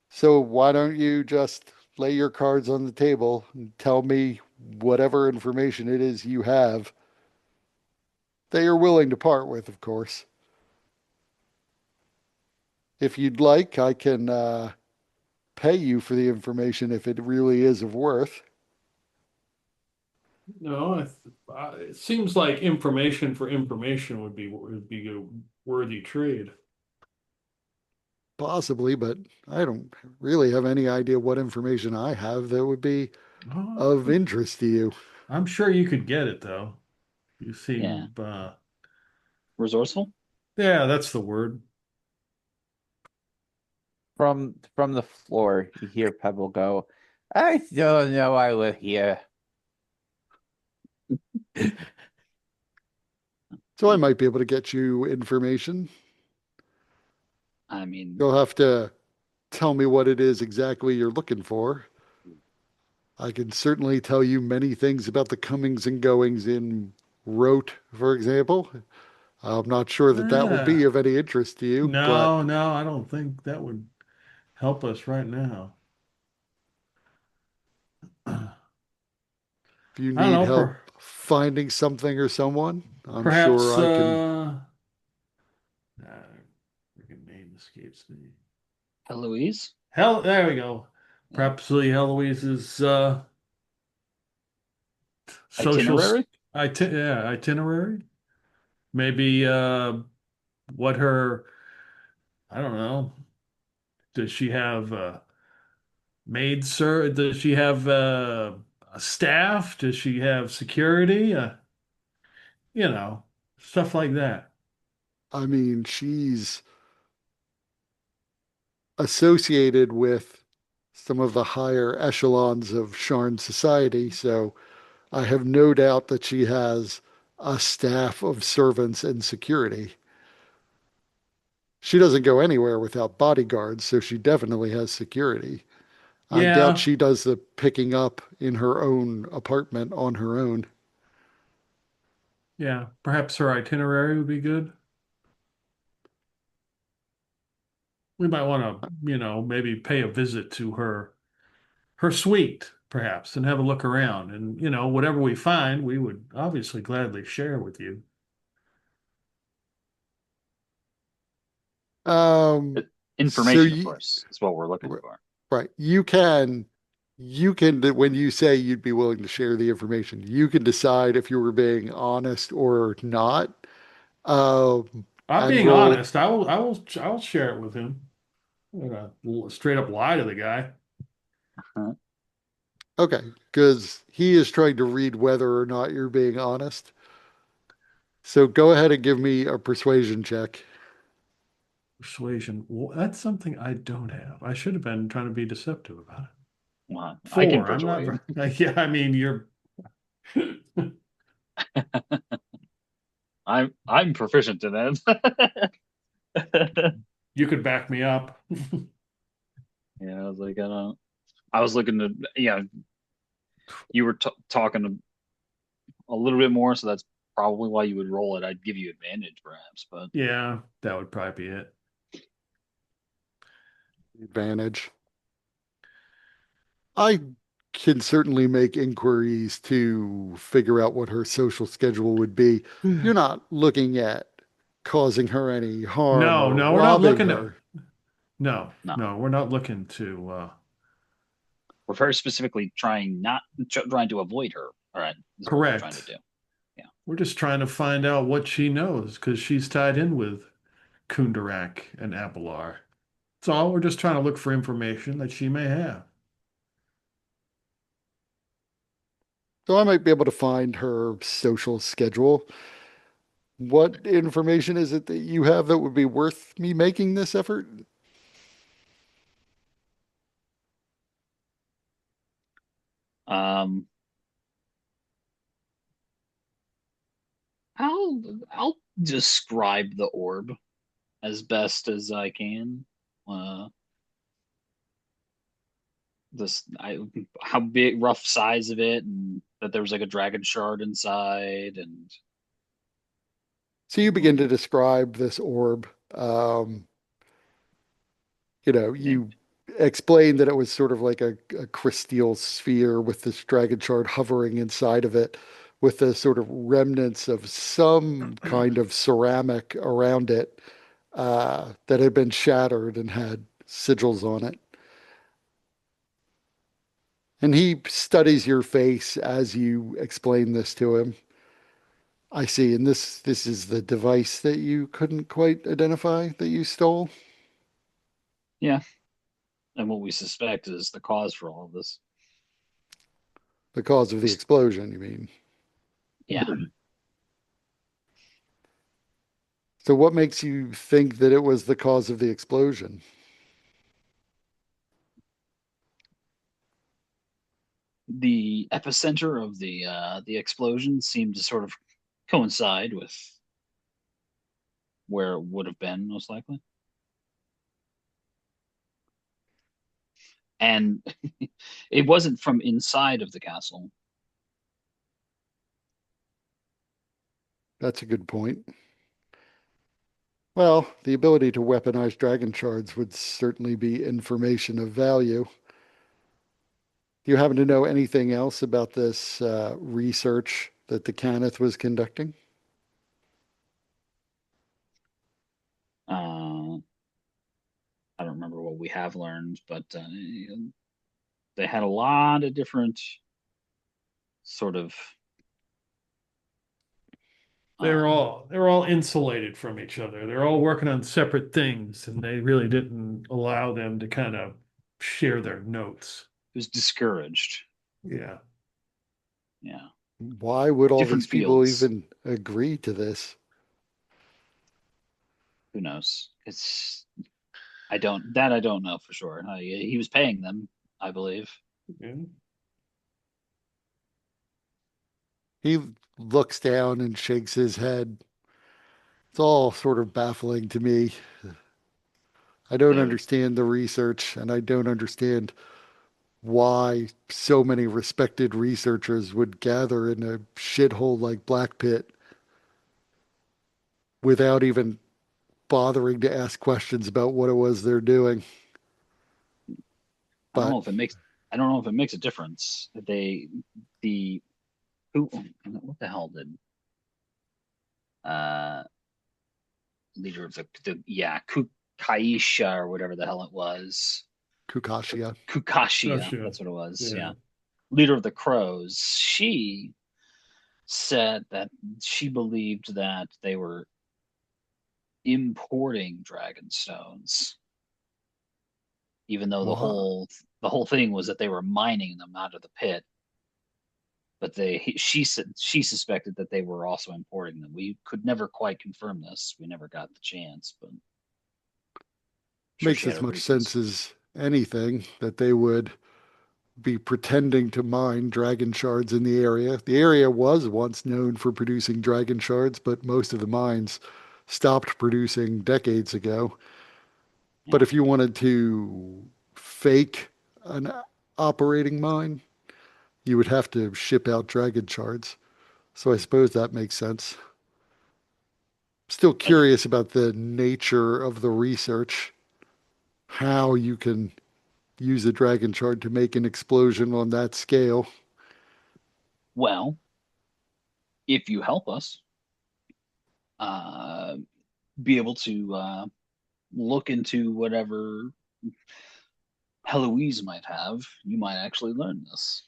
So why don't you just lay your cards on the table and tell me whatever information it is you have that you're willing to part with, of course. If you'd like, I can pay you for the information if it really is of worth. No, it seems like information for information would be a worthy trade. Possibly, but I don't really have any idea what information I have that would be of Oh, interest to you. I'm sure you could get it though. You yeah. seem, Resourceful? yeah, that's the word. From the floor, you hear Pebble go, I don't know I live here. So I might be able to get you information. I mean, You'll have to tell me what it is exactly you're looking for. I can certainly tell you many things about the comings and goings in Rote, for example. I'm not sure that that will be Yeah. of any interest to you, but No, no, I don't think that would help us right now. I if you don't need know, help finding something or someone, I'm sure perhaps I can. freaking name escapes me. Eloise? Hell, there we go. Yeah. Perhaps Lee Eloise's social Itinerary? itinerary. Maybe what her, I don't know. Does she have maids, sir? Does she have a staff? Does she have security? You know, stuff like that. I mean, she's associated with some of the higher echelons of Sharn society, so I have no doubt that she has a staff of servants and security. She doesn't go anywhere without bodyguards, so she definitely has security. I doubt Yeah, she does the picking up in her own apartment on her own. yeah. Perhaps her itinerary would be good. We might want to, maybe pay a visit to her suite, perhaps, and have a look around. And, whatever we find, we would obviously gladly share with you. Um, so Information, of you, course, is what we're looking for. right, you can, when you say you'd be willing to share the information, you can decide if you were being honest or not. Um, I'm and being roll. honest. I will share it with him. I'm gonna straight up lie to the guy. Okay, because he is trying to read whether or not you're being honest. So go ahead and give me a persuasion check. Persuasion. Well, that's something I don't have. I should have been trying to be deceptive about it. Well, I can Four. I'm not. persuade. Yeah, I mean, you're. I'm proficient in it. You could back me up. Yeah, I was like, I don't. I was looking to, yeah, you were t talking a little bit more, so that's probably why you would roll it. I'd give you advantage, perhaps, but Yeah, that would probably be it. Advantage. I can certainly make inquiries to figure out what her social schedule would be. You're not looking at causing her any harm No, or no, we're not robbing looking to. her. No, no. no, we're not looking to. We're very specifically trying to avoid her. All right, is what we're trying to Correct. do. Yeah. We're just trying to find out what she knows because she's tied in with Kundarak and Abelar. That's all. We're just trying to look for information that she may have. So I might be able to find her social schedule. What information is it that you have that would be worth me making this effort? Um, I'll describe the orb as best as I can. Uh, this how big, rough size of it, and that there was like a dragon shard inside, and So you begin to describe this orb. Um, and you explained that it was sort of like a crystal sphere with this dragon shard hovering inside of it, with the sort of remnants of some kind of ceramic around it that had been shattered and had sigils on it. And he studies your face as you explain this to him. I see. And this is the device that you couldn't quite identify that you stole. yeah, and what we suspect is the cause for all of this. The cause of We, the explosion, you mean? yeah, So what makes you think that it was the cause of the explosion? the epicenter of the explosion seemed to sort of coincide with where it would have been most likely. And it wasn't from inside of the castle. That's a good point. Well, the ability to weaponize dragon shards would certainly be information of value. Do you happen to know anything else about this research that the Caneth was conducting? Uh, I don't remember what we have learned, but they had a lot of different sort of They're um, all they're all insulated from each other. They're all working on separate things, and they really didn't allow them to kind of share their notes. it was discouraged. Yeah. Yeah, Why would all different these people fields. even agree to this? Who knows? I don't know for sure. He was paying them, I believe. Yeah. He looks down and shakes his head. It's all sort of baffling to me. I don't There, understand the research, and I don't understand why so many respected researchers would gather in a shithole like Black Pit without even bothering to ask questions about what it was they're doing. I don't know But if it makes I don't know if it makes a difference. The who what the hell did uh leader of the yeah Kukaisha or whatever the hell it was. Kukashia. Kukashia, Gotcha. that's what it was. Yeah. Yeah, leader of the crows. She said that she believed that they were importing dragon stones, even though Well, the whole thing was that they were mining them out of the pit. But she said she suspected that they were also importing them. We could never quite confirm this. We never got the chance, but I'm sure makes she had as her much sense reasons. as anything that they would be pretending to mine dragon shards in the area. The area was once known for producing dragon shards, but most of the mines stopped producing decades ago. But Yeah. if you wanted to fake an operating mine, you would have to ship out dragon shards. So I suppose that makes sense. Still Oh yeah. curious about the nature of the research, how you can use a dragon shard to make an explosion on that scale. Well, if you help us, uh, be able to look into whatever Heloise might have, you might actually learn this.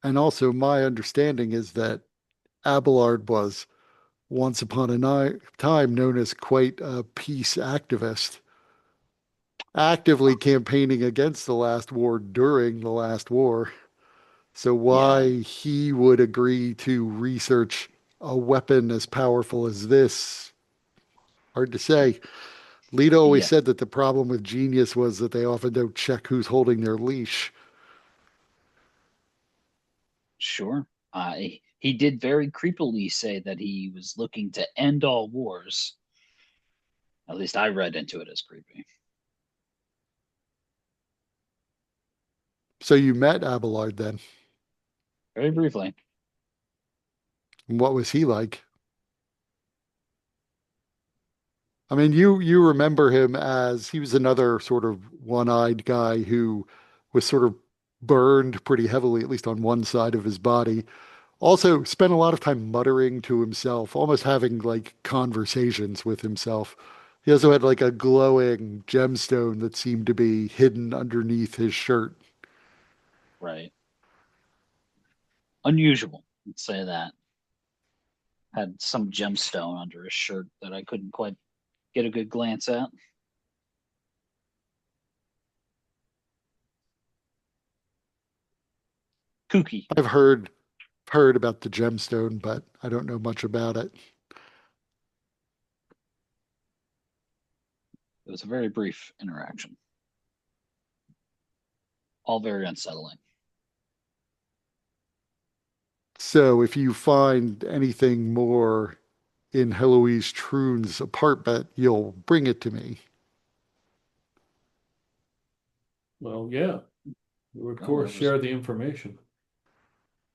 And also, my understanding is that Abelard was once upon a time known as quite a peace activist, actively campaigning against the last war during the last war. So, Yeah, why he would agree to research a weapon as powerful as this, hard to say. Lita always yeah, said that the problem with genius was that they often don't check who's holding their leash. sure. He did very creepily say that he was looking to end all wars. At least I read into it as creepy. So, you met Abelard then. Very briefly. What was he like? I mean, you remember him as he was another sort of one-eyed guy who was sort of burned pretty heavily, at least on one side of his body. Also spent a lot of time muttering to himself, almost having like conversations with himself. He also had like a glowing gemstone that seemed to be hidden underneath his shirt. Right. Unusual, let's say that. Had some gemstone under his shirt that I couldn't quite get a good glance at. Kooky. I've heard about the gemstone, but I don't know much about it. It was a very brief interaction. All very unsettling. So if you find anything more in Heloise Troon's apartment, you'll bring it to me. Well, yeah, we would of Well, course whatever's share the information.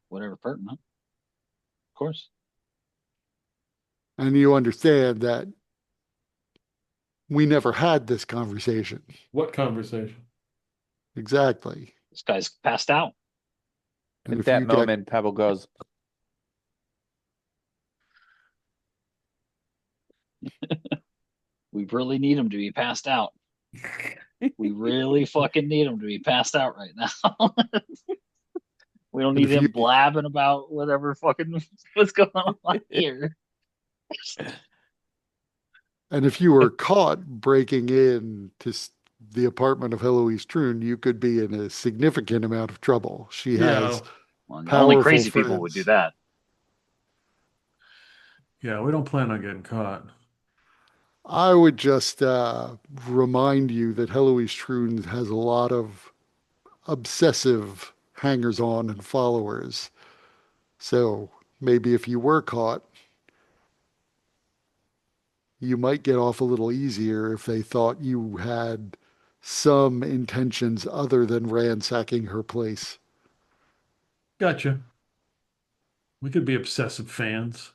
whatever pertinent, of course. And you understand that we never had this conversation. What conversation? Exactly. This guy's passed out. And At if that you get, moment, Pebble goes, We really need him to be passed out. We really fucking need him to be passed out right now. We don't and need if you, him blabbing about whatever fucking what's going on here. and if you were caught breaking in to the apartment of Heloise Troon, you could be in a significant amount of trouble. She has Yeah, Well, only powerful crazy people would do friends. that. yeah, we don't plan on getting caught. I would just remind you that Heloise Troon has a lot of obsessive hangers-on and followers. So maybe if you were caught, you might get off a little easier if they thought you had some intentions other than ransacking her place. Gotcha. We could be obsessive fans.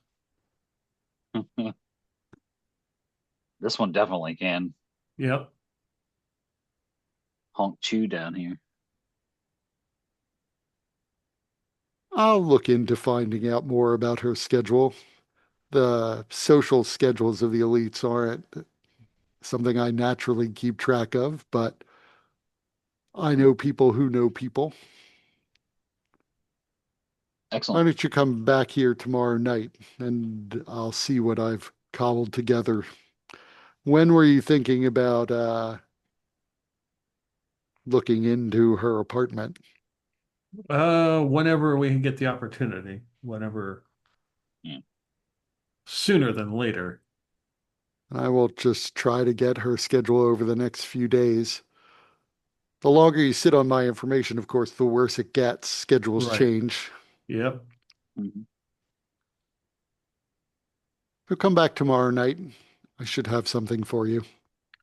This one definitely can. Yep. Honk Chew down here. I'll look into finding out more about her schedule. The social schedules of the elites aren't something I naturally keep track of, but I know people who know people. Why Excellent. don't you come back here tomorrow night and I'll see what I've cobbled together. When were you thinking about looking into her apartment? Whenever we can get the opportunity, whenever Yeah. sooner than later. I will just try to get her schedule over the next few days. The longer you sit on my information, of course, the worse it gets. Schedules Right. change. Yep. Mhm. So come back tomorrow night. I should have something for you.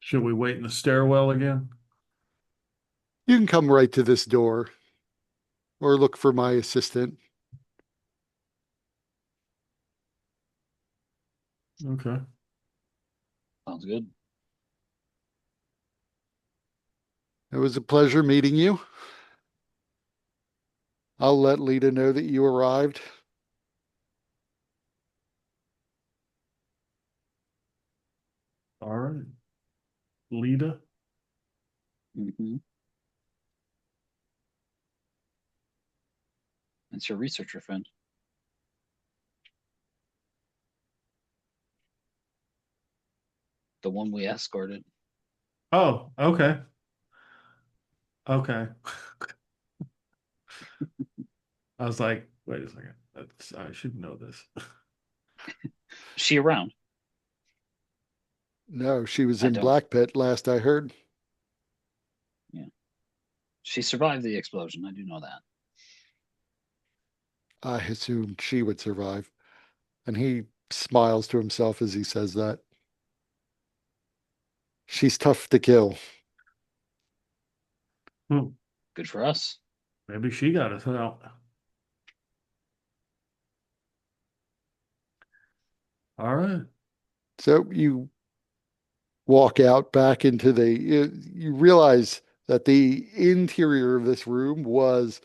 Should we wait in the stairwell again? You can come right to this door or look for my assistant. Okay. Sounds good. It was a pleasure meeting you. I'll let Lita know that you arrived. All right. Lita. Hmm. It's your researcher friend. The one we escorted. Oh, okay. Okay. I was like, wait a second. I should know this. Is she around? No, she was I in don't. Black Pit last I heard. Yeah. She survived the explosion. I do know that. I assumed she would survive. And he smiles to himself as he says that. She's tough to kill. Hmm. Good for us. Maybe she got us out. All right. So you walk out back into you realize that the interior of this room was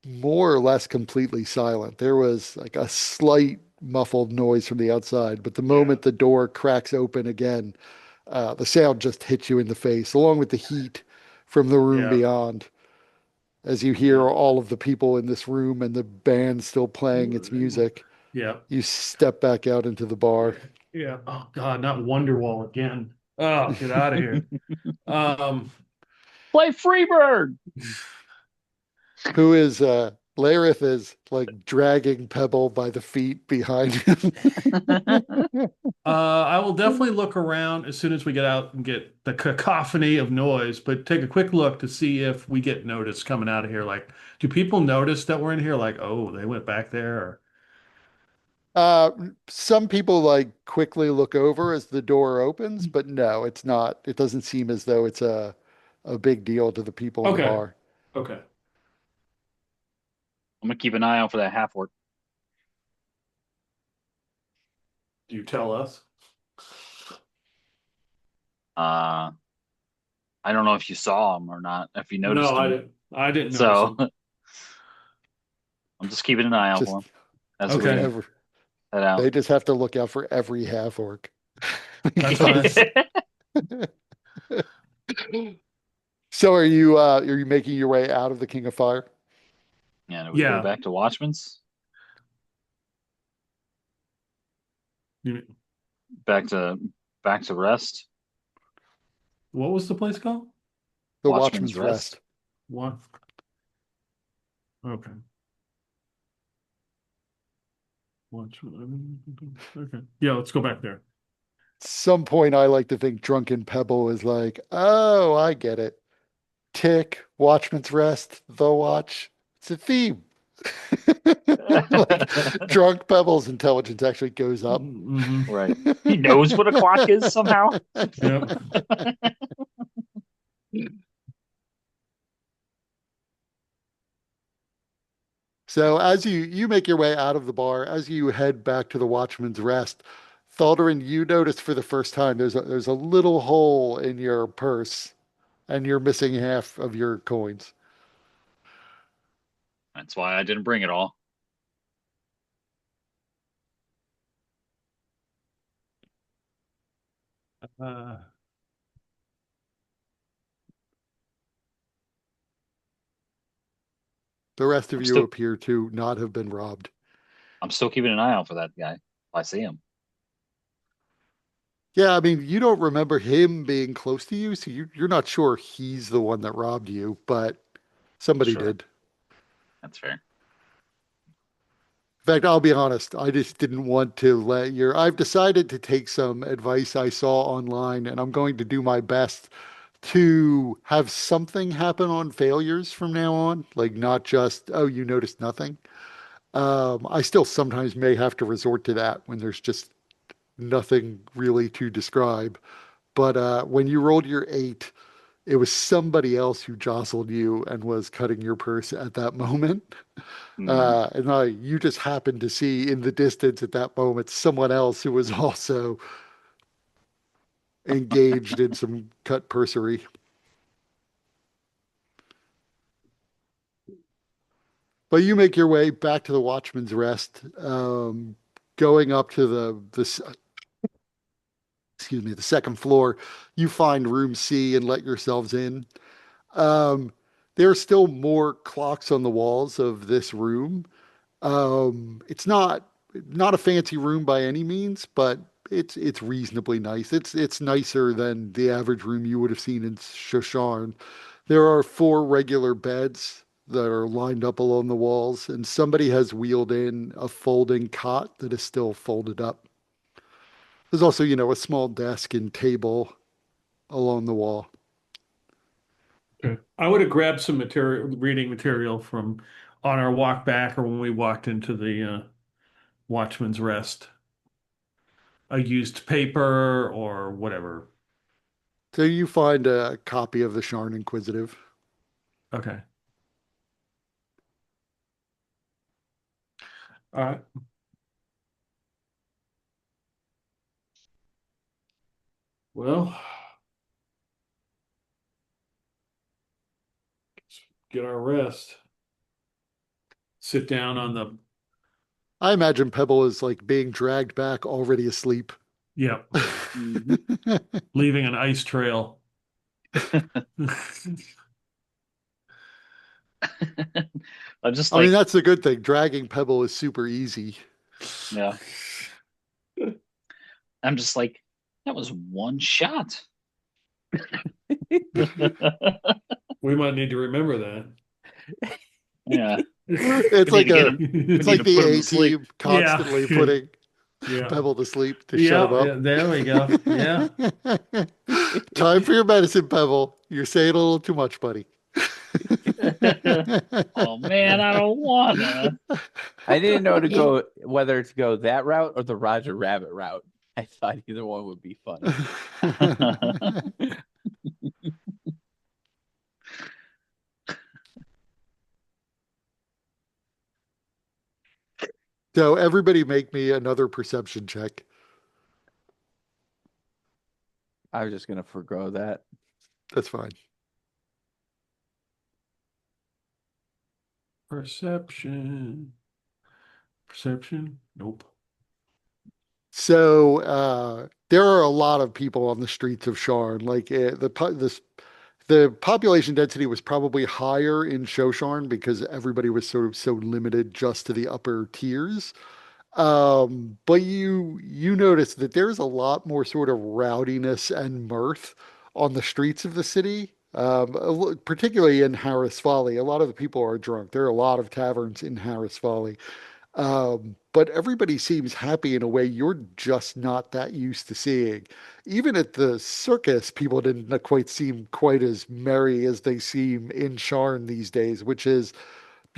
more or less completely silent. There was like a slight muffled noise from the outside, but the Yeah. moment the door cracks open again, the sound just hits you in the face, along with the heat from the room Yeah. beyond, as you hear Yeah. all of the people in this room and the band still playing its music. Yeah. You step back out into the bar. Yeah. Oh God, not Wonderwall again. Oh, get out of here. Um, Play Freebird. Who is Lareth is like dragging Pebble by the feet behind him. I will definitely look around as soon as we get out and get the cacophony of noise, but take a quick look to see if we get noticed coming out of here. Like, do people notice that we're in here? Like, oh, they went back there, or Uh, some people like quickly look over as the door opens, but no, it's not. It doesn't seem as though it's a big deal to the people in the okay, bar. okay. I'm gonna keep an eye out for that half orc. Do you tell us? Uh, I don't know if you saw him or not, if you No, noticed I him. didn't. I didn't notice So them. I'm just keeping an eye out for Just him as just Okay, we ever head out. they just have to look out for every half orc. that's fine. So are you making your way out of the King of Fire? Yeah, do we go Yeah. back to Watchman's? You- Back to back to rest? What was the place called? The Watchman's Watchman's Rest. Rest. What? Okay. Watch. Okay. Yeah, let's go back there. Some point I like to think Drunken Pebble is like, oh, I get it. Tick, Watchman's Rest, The Watch. It's a theme. Like Drunk Pebble's intelligence actually goes up. Mm-hmm. Right. He knows what a clock is somehow. Yep. So as you make your way out of the bar, as you head back to the Watchman's Rest, Thaldarin, you notice for the first time there's a little hole in your purse, and you're missing half of your coins. That's why I didn't bring it all. Uh, The rest of I'm you still appear to not have been robbed. I'm still keeping an eye out for that guy. If I see him. Yeah, I mean, you don't remember him being close to you, so you're not sure he's the one that robbed you, but somebody Sure, did. that's fair. In fact, I'll be honest, I just didn't want to let your. I've decided to take some advice I saw online, and I'm going to do my best to have something happen on failures from now on. Like, not just, oh, you noticed nothing. I still sometimes may have to resort to that when there's just nothing really to describe. But when you rolled your eight, it was somebody else who jostled you and was cutting your purse at that moment. Hmm. You just happened to see in the distance at that moment someone else who was also engaged in some cut pursery. But you make your way back to the Watchman's Rest, going up to the second floor. You find room C and let yourselves in. Um, there are still more clocks on the walls of this room. It's not a fancy room by any means, but it's reasonably nice. It's nicer than the average room you would have seen in Sharn. There are four regular beds that are lined up along the walls, and somebody has wheeled in a folding cot that is still folded up. There's also, a small desk and table along the wall. Okay. I would have grabbed some material, reading material from on our walk back or when we walked into the Watchman's Rest. A used paper or whatever. So you find a copy of the Sharn Inquisitive. Okay. All right. Well, let's get our rest. Sit down on the, I imagine Pebble is like being dragged back already asleep. yeah, Hmm. leaving an ice trail. I'm just I mean, like, that's the good thing. Dragging Pebble is super easy. yeah. I'm just like, that was one shot. We might need to remember Yeah, It's we need like to get a him. We it's need like to put the him A to sleep. team Yeah. constantly putting Yeah. Pebble to sleep to shut him Yeah. Yeah. up. There we go. Yeah. Time for your medicine, Pebble. You're saying a little too much, buddy. Oh man, I don't wanna. I didn't know to go whether to go that route or the Roger Rabbit route. I thought either one would be funny. So everybody make me another perception check. I was just gonna forgo that. That's fine. Perception. Perception. Nope. So there are a lot of people on the streets of Sharn. Like the population density was probably higher in Shosharn because everybody was sort of so limited just to the upper tiers. But you notice that there's a lot more sort of rowdiness and mirth on the streets of the city. Particularly in Harris Folly, a lot of the people are drunk. There are a lot of taverns in Harris Folly. But everybody seems happy in a way you're just not that used to seeing. Even at the circus, people didn't quite seem quite as merry as they seem in Sharn these days, which is,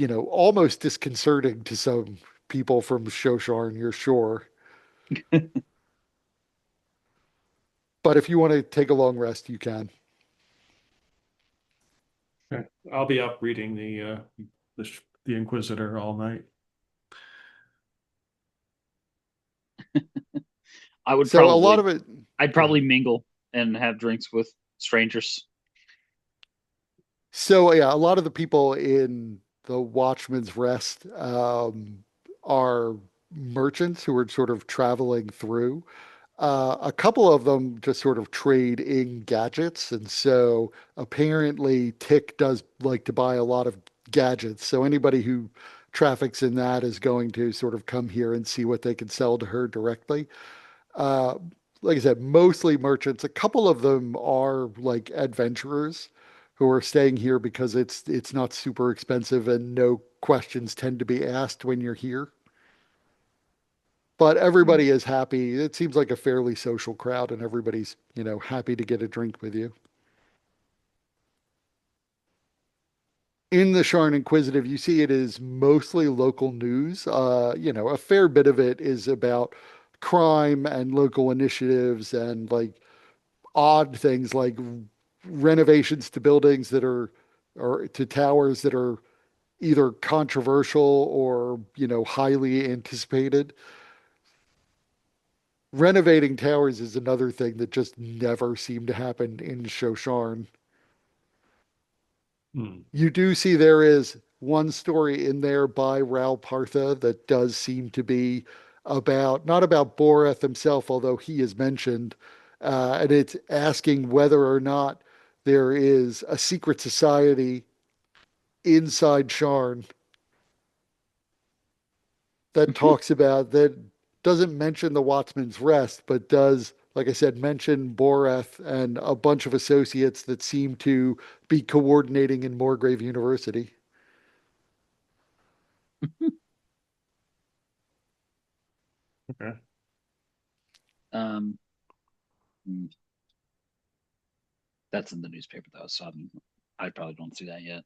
almost disconcerting to some people from Shosharn, you're sure. But if you want to take a long rest, you can. Okay. I'll be up reading the Inquisitor all night. I would So a lot probably, of it, I'd go ahead. probably mingle and have drinks with strangers. So yeah, a lot of the people in the Watchman's Rest are merchants who are sort of traveling through. A couple of them just sort of trade in gadgets, and so apparently Tick does like to buy a lot of gadgets. So anybody who traffics in that is going to sort of come here and see what they can sell to her directly. Uh, like I said, mostly merchants. A couple of them are like adventurers who are staying here because it's not super expensive and no questions tend to be asked when you're here. But everybody is happy. It seems like a fairly social crowd, and everybody's, happy to get a drink with you. In the Sharn Inquisitive, you see it is mostly local news. A fair bit of it is about crime and local initiatives and like odd things like renovations to buildings that are or to towers that are either controversial or, highly anticipated. Renovating towers is another thing that just never seemed to happen in Shosharn. Hmm. You do see there is one story in there by Raoul Partha that does seem to be not about Boreth himself, although he is mentioned, and it's asking whether or not there is a secret society inside Sharn that doesn't mention the Watchman's Rest, but does, like I said, mention Boreth and a bunch of associates that seem to be coordinating in Morgrave University. Okay. Um, hmm, that's in the newspaper though, so I probably don't see that yet.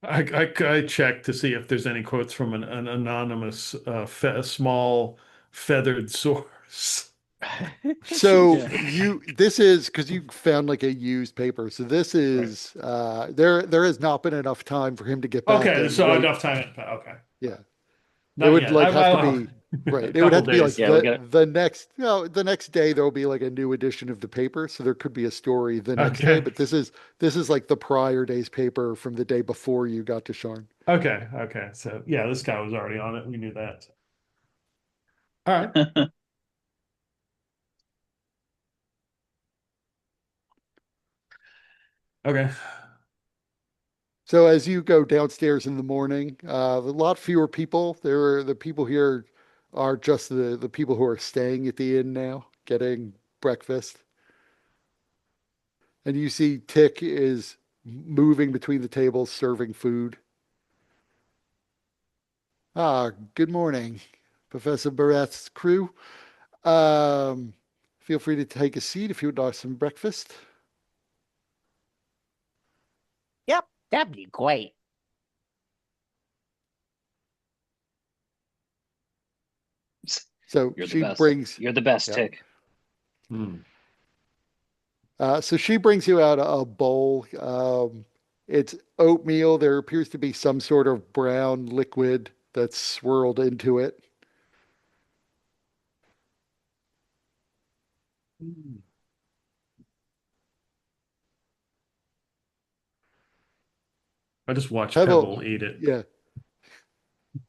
I checked to see if there's any quotes from an anonymous, small feathered source. So Yeah. this is because you found like a used paper. So this Right. is there has not been enough time for him to get back Okay, and so write. enough time. Okay, Yeah, it not would yet. like have to I be right. It would couple have to be like days. Yeah, we got it. the next day there will be like a new edition of the paper. So there could be a story the next day, Okay, but this is like the prior day's paper from the day before you got to Sharn. okay. So yeah, this guy was already on it. We knew that. All right. Okay. So as you go downstairs in the morning, a lot fewer people. The people here are just the people who are staying at the inn now, getting breakfast. And you see Tick is moving between the tables, serving food. Ah, good morning, Professor Barrett's crew. Um, Feel free to take a seat if you would like some breakfast. Yep, that'd be great. So You're the she best. brings, You're the best, yep. Tick. Hmm. So she brings you out a bowl. It's oatmeal. There appears to be some sort of brown liquid that's swirled into it. I just watch Pebble, Pebble eat it. yeah,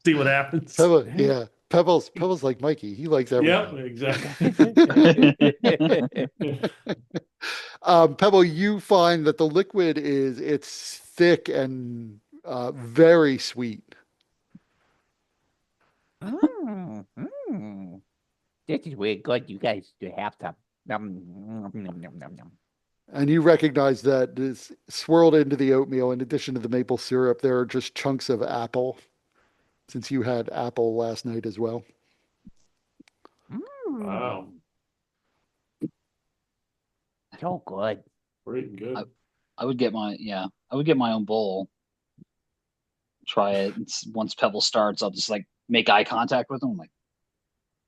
See what happens. Pebble, yeah, Pebble's like Mikey. He likes Yep, everything. exactly. Pebble, you find that the liquid it's thick and very sweet. Mm, mm. This is really good. You guys do have to. Nom, nom, nom, nom. And you recognize that this swirled into the oatmeal, in addition to the maple syrup, there are just chunks of apple, since you had apple last night as well. Wow, Mm, so good. great and I, good. I would get my own bowl. Try it. Once Pebble starts, I'll just like make eye contact with him. I'm like,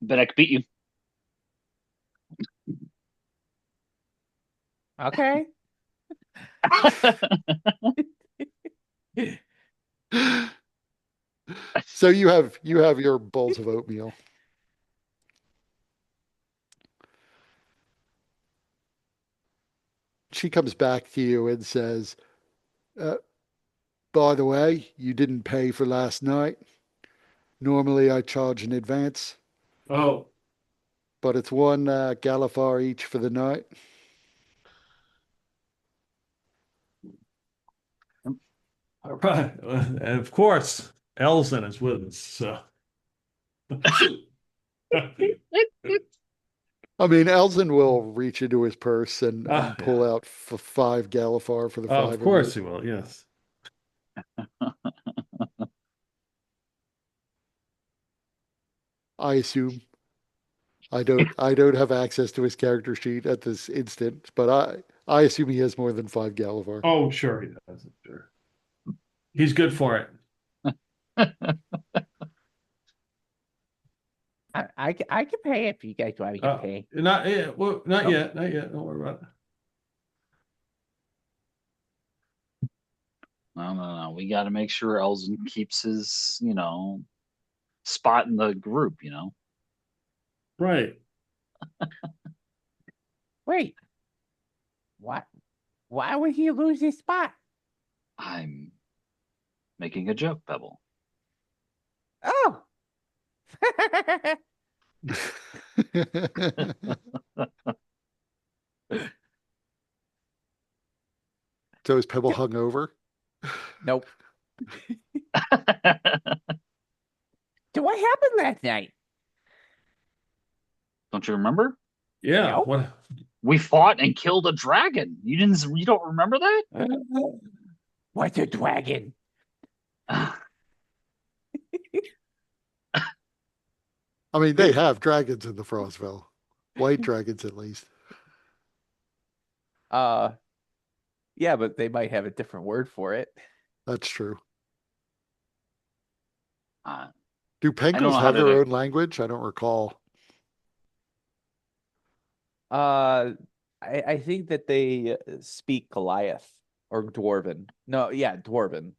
bet I could beat you. Okay. So you have your bowls of oatmeal. She comes back to you and says, uh, "By the way, you didn't pay for last night. Normally I charge in advance, Oh, but it's one Galifar each for the night." Right. And of course, Elzen is with us. So. I mean, Elzen will reach into his purse and pull Yeah. out five Galifar for the Of five of you. course he will. Yes. I assume I don't have access to his character sheet at this instant, but I assume he has more than five Galifar. Oh, sure he does. Sure. He's good for it. I can pay if you guys want me to pay. Not yet. Well, not Oh, yet. Not yet. Don't worry about it. No, no, no. We got to make sure Elzen keeps his, spot in the group, Right. wait. What? Why would he lose his spot? I'm making a joke, Pebble. Oh. So is Pebble hung over? Nope. So what happened last night? Don't you remember? Yeah. Nope. What? We fought and killed a dragon. You don't remember that? What's a dragon? I mean, they have dragons in the Frostville. White dragons, at least. Uh, yeah, but they might have a different word for it. That's true. Uh, Do I don't penguins know how have their to. own language? I don't recall. Uh, I think that they speak Goliath or Dwarven. No, yeah, Dwarven.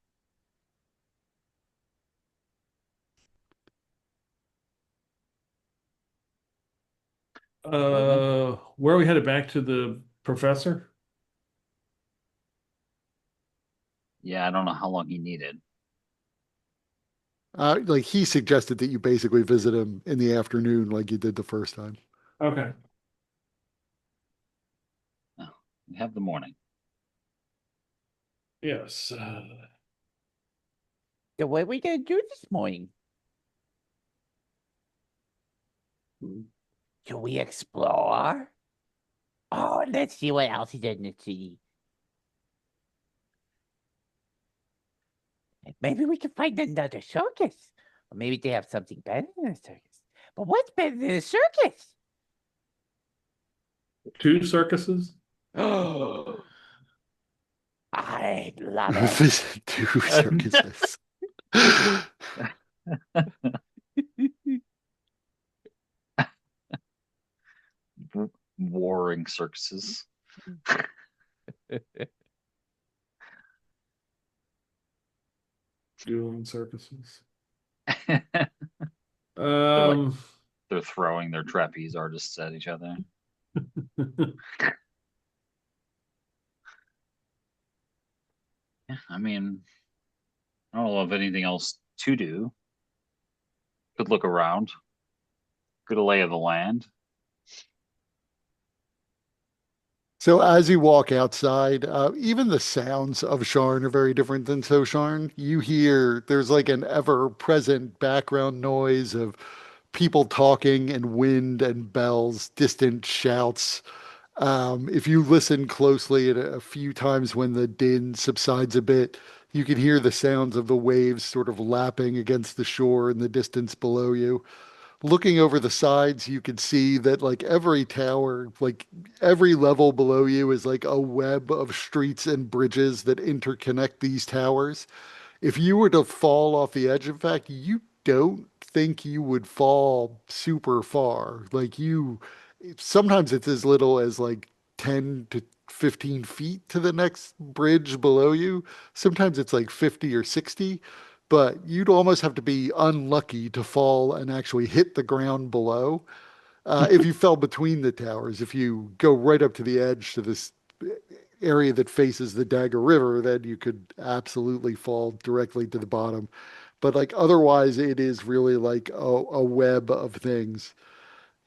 Dwarven? Where are we headed back to the professor? Yeah, I don't know how long he needed. Like he suggested that you basically visit him in the afternoon, like you did the first time. Okay. Oh, we have the morning. Yes. So what are we gonna do this morning? Should we explore? Oh, let's see what else is in the city. Maybe we can find another circus. Or maybe they have something better than a circus. But what's better than a circus? Two circuses? Oh, I love it. Visit two circuses. Warring circuses. Dueling circuses. They're like Um, they're throwing their trapeze artists at each other. Yeah, I mean, I don't know of anything else to do. Could look around. Good lay of the land. So as you walk outside, even the sounds of Sharn are very different than So Sharn. You hear there's like an ever-present background noise of people talking and wind and bells, distant shouts. If you listen closely at a few times when the din subsides a bit, you can hear the sounds of the waves sort of lapping against the shore in the distance below you. Looking over the sides, you can see that like every tower, like every level below you is like a web of streets and bridges that interconnect these towers. If you were to fall off the edge, in fact, you don't think you would fall super far. Sometimes it's as little as like 10 to 15 feet to the next bridge below you. Sometimes it's like 50 or 60, but you'd almost have to be unlucky to fall and actually hit the ground below. If you fell between the towers, if you go right up to the edge to this area that faces the Dagger River, then you could absolutely fall directly to the bottom. But like otherwise, it is really like a web of things.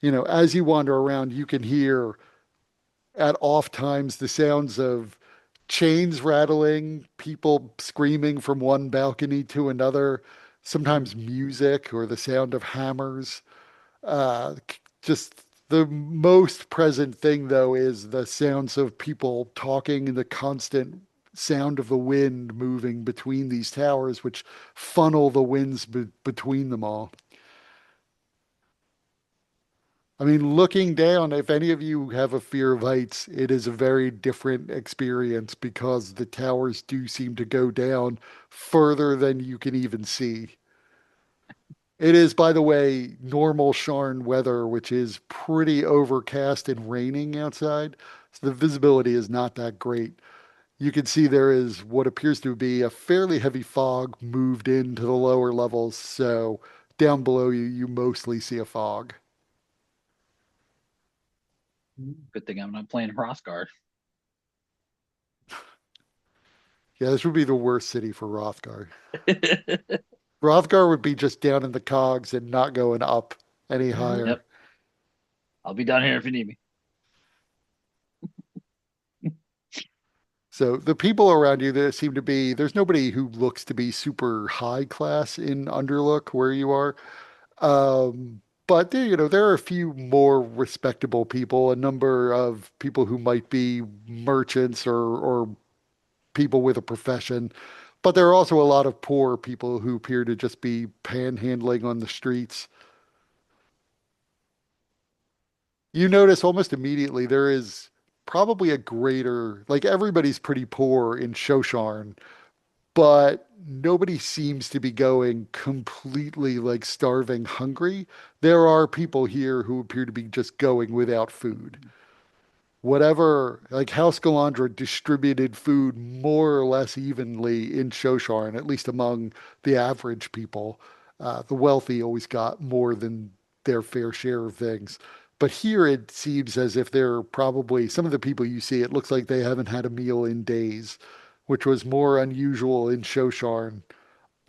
As you wander around, you can hear at off times the sounds of chains rattling, people screaming from one balcony to another, sometimes music or the sound of hammers. Just the most present thing, though, is the sounds of people talking and the constant sound of the wind moving between these towers, which funnel the winds between them all. I mean, looking down, if any of you have a fear of heights, it is a very different experience because the towers do seem to go down further than you can even see. It is, by the way, normal Sharn weather, which is pretty overcast and raining outside. So the visibility is not that great. You can see there is what appears to be a fairly heavy fog moved into the lower levels. So down below you, you mostly see a fog. Good thing I'm not playing Hrothgar. Yeah, this would be the worst city for Hrothgar. Hrothgar would be just down in the cogs and not going up any higher. Yep. I'll be down here if you need me. So the people around you, there seem to be, there's nobody who looks to be super high class in Underlook where you are. But there, there are a few more respectable people, a number of people who might be merchants or people with a profession. But there are also a lot of poor people who appear to just be panhandling on the streets. You notice almost immediately there is probably a greater, like everybody's pretty poor in Shosharn, but nobody seems to be going completely like starving hungry. There are people here who appear to be just going without food. Whatever, like House Galandra distributed food more or less evenly in Shosharn, at least among the average people. The wealthy always got more than their fair share of things. But here it seems as if they're probably some of the people you see, it looks like they haven't had a meal in days, which was more unusual in Shosharn,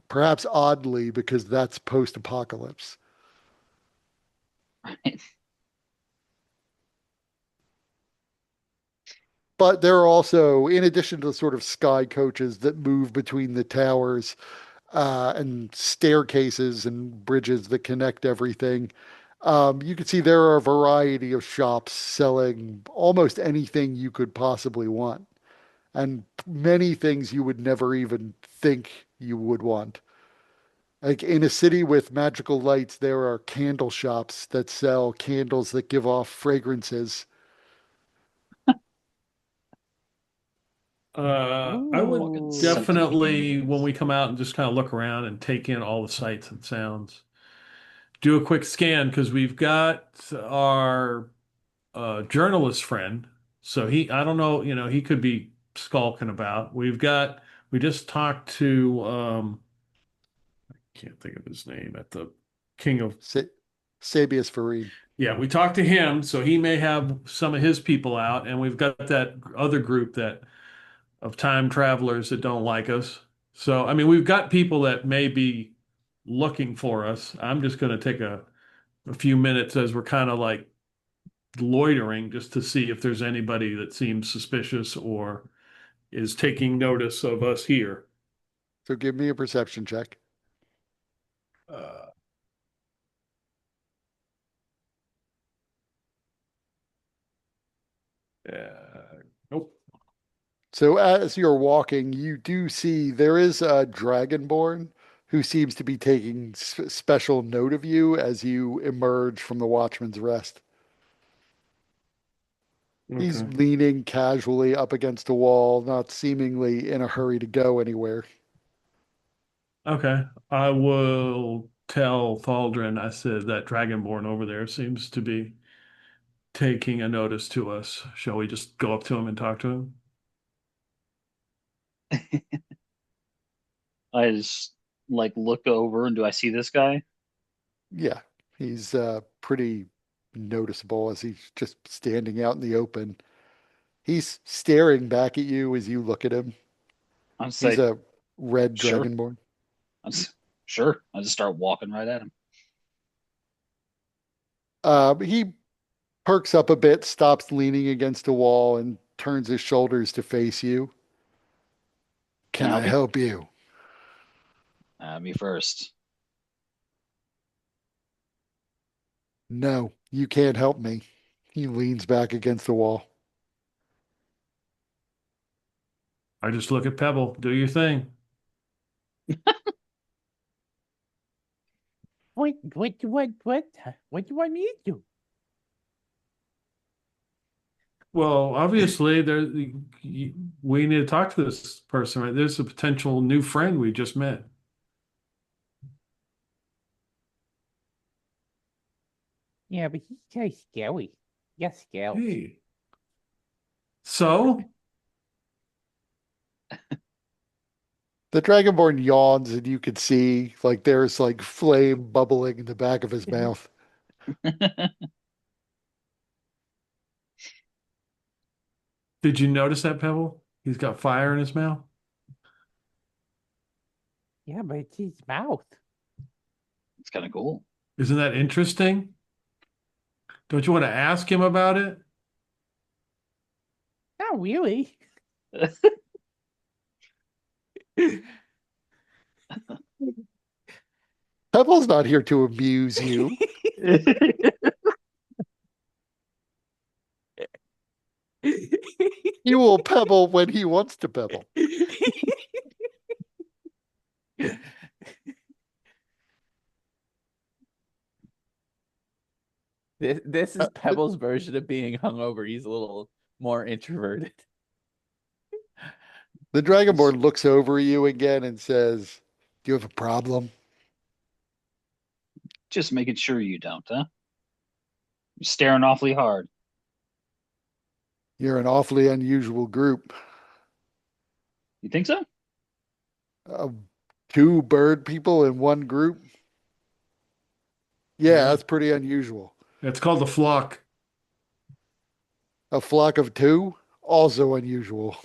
perhaps oddly because that's post-apocalypse. But there are also, in addition to the sort of sky coaches that move between the towers, and staircases and bridges that connect everything, you can see there are a variety of shops selling almost anything you could possibly want, and many things you would never even think you would want. Like in a city with magical lights, there are candle shops that sell candles that give off fragrances. I would Fucking Ooh. scented definitely, when candles. we come out and just kind of look around and take in all the sights and sounds, do a quick scan because we've got our journalist friend. So I don't know, he could be skulking about. We just talked to, can't think of his name at the King of, Sa Sabius Fareed. yeah, we talked to him. So he may have some of his people out, and we've got that other group that of time travelers that don't like us. So, I mean, we've got people that may be looking for us. I'm just going to take a few minutes as we're kind of like loitering just to see if there's anybody that seems suspicious or is taking notice of us here. So give me a perception check. Uh, nope. So as you're walking, you do see there is a dragonborn who seems to be taking special note of you as you emerge from the Watchman's Rest. He's Okay. leaning casually up against a wall, not seemingly in a hurry to go anywhere. Okay. I will tell Thaldrin, I said that Dragonborn over there seems to be taking a notice to us. Shall we just go up to him and talk to him? I just like look over and do I see this guy? Yeah, he's pretty noticeable as he's just standing out in the open. He's staring back at you as you look at him. I He's say, a red sure. dragonborn. Sure. I just start walking right at him. He perks up a bit, stops leaning against a wall, and turns his shoulders to face you. Can I help you? Me first. No, you can't help me. He leans back against the wall. I just look at Pebble. Do your thing. What do you want me to do? Well, obviously, we need to talk to this person, right? There's a potential new friend we just met. Yeah, but he's kind of scary. Yes, scales. Hey. So, The Dragonborn yawns, and you can see like there's like flame bubbling in the back of his mouth. did you notice that, Pebble? He's got fire in his mouth. Yeah, but it's his mouth. It's kind of cool. Isn't that interesting? Don't you want to ask him about it? Not really. Pebble's not here to amuse you. He will pebble when he wants to pebble. This is Pebble's version of being hungover. He's a little more introverted. The Dragonborn looks over you again and says, "Do you have a problem?" Just making sure you don't, huh? You're staring awfully hard. You're an awfully unusual group. You think so? Uh, Two bird people in one group? Yeah, Yeah. that's pretty unusual. It's called the flock. A flock of two? Also unusual.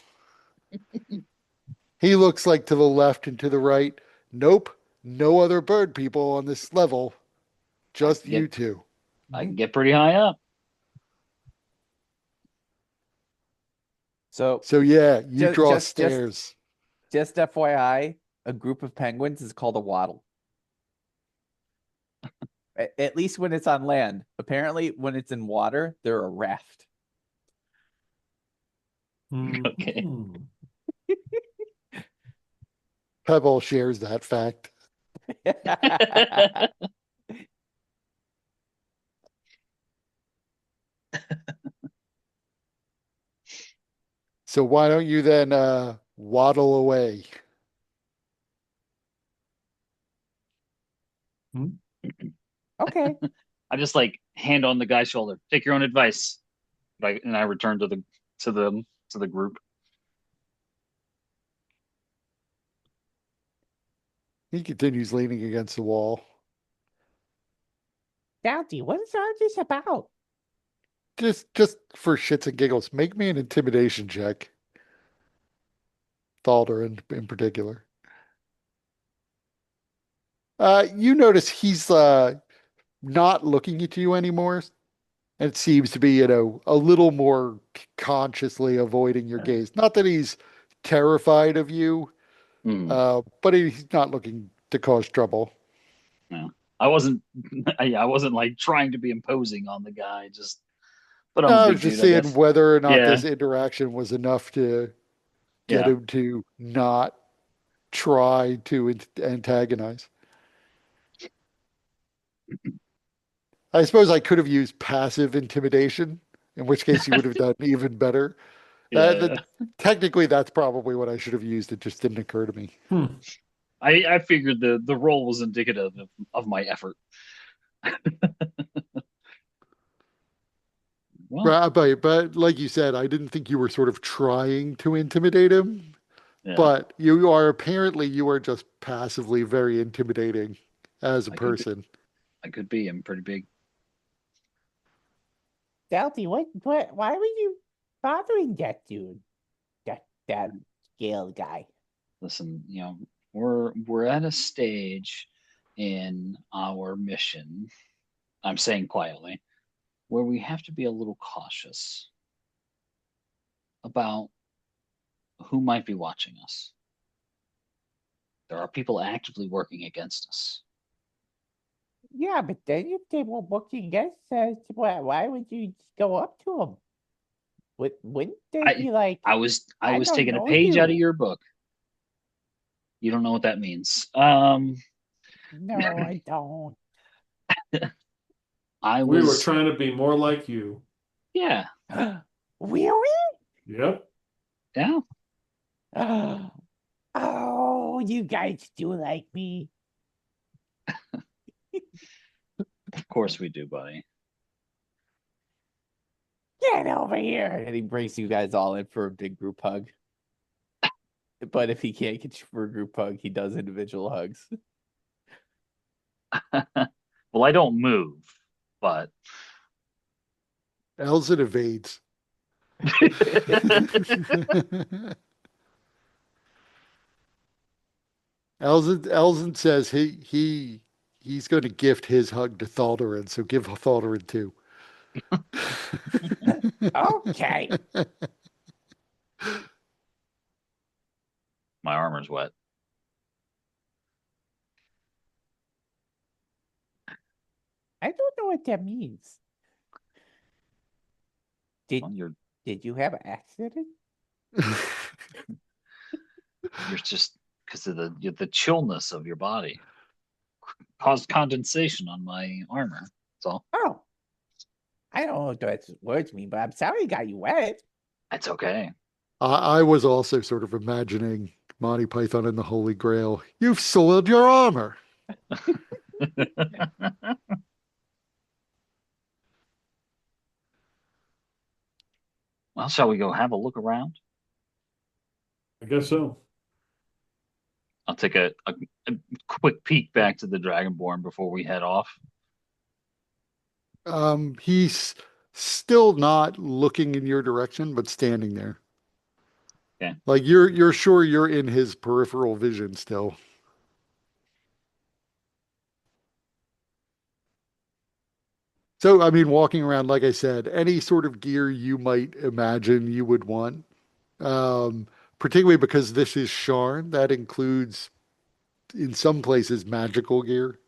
He looks like to the left and to the right. Nope, no other bird people on this level. Just I you get two. I can get pretty high up. So So yeah, you just draw just just stairs. just FYI, a group of penguins is called a waddle. At least when it's on land. Apparently, when it's in water, they're a raft. Okay. Mhm. Pebble shares that fact. So why don't you then waddle away? Okay. I just like hand on the guy's shoulder. Take your own advice. And I return to the group. He continues leaning against the wall. Bounty, what is all this about? Just for shits and giggles, make me an intimidation check. Thalder in particular. You notice he's not looking at you anymore. And it seems to be, a little more consciously avoiding your gaze. Not that he's terrified of you, Hmm. but he's not looking to cause trouble. Yeah. I wasn't I wasn't like trying to be imposing on the guy, but I'm a I was big just dude, I seeing guess. whether or not Yeah, this interaction was enough to get yeah. him to not try to antagonize. I suppose I could have used passive intimidation, in which case you would have done even better. Yeah. Technically, that's probably what I should have used. It just didn't occur to me. Hmm. I figured the role was indicative of my effort. Well, Right, but like you said, I didn't think you were sort of trying to intimidate him, yeah. but you are just passively very intimidating as a I could be person. I could be. I'm pretty big. Bounty, why were you bothering that dude? That scale guy. Listen, we're at a stage in our mission, I'm saying quietly, where we have to be a little cautious about who might be watching us. There are people actively working against us. Yeah, but then if they were working against us, why would you just go up to them? Wouldn't they I be like, I I was don't taking a know page out of you? your book. You don't know what that means. No, I don't. I We were was, trying to be more like you. yeah, Really? Yep. yeah. Oh, you guys do like me. Of course we do, buddy. Get over here. And he brings you guys all in for a big group hug. But if he can't get you for a group hug, he does individual hugs. Well, I don't move, but Elzin evades. Elzin says he's going to gift his hug to Thaldarin, so give Thaldarin two. Okay. my armor's wet. I don't know what that means. Did Well, did you have an accident? you're just because of the chillness of your body caused condensation on my armor. That's all. Oh, I don't know what those words mean, but I'm sorry I got you wet. It's okay. I was also sort of imagining Monty Python and the Holy Grail. You've soiled your armor. Well, shall we go have a look around? I guess so. I'll take a quick peek back to the Dragonborn before we head off. He's still not looking in your direction, but standing there. Okay. Like you're sure you're in his peripheral vision still. So, I mean, walking around, like I said, any sort of gear you might imagine you would want, particularly because this is Sharn, that includes, in some places, magical gear.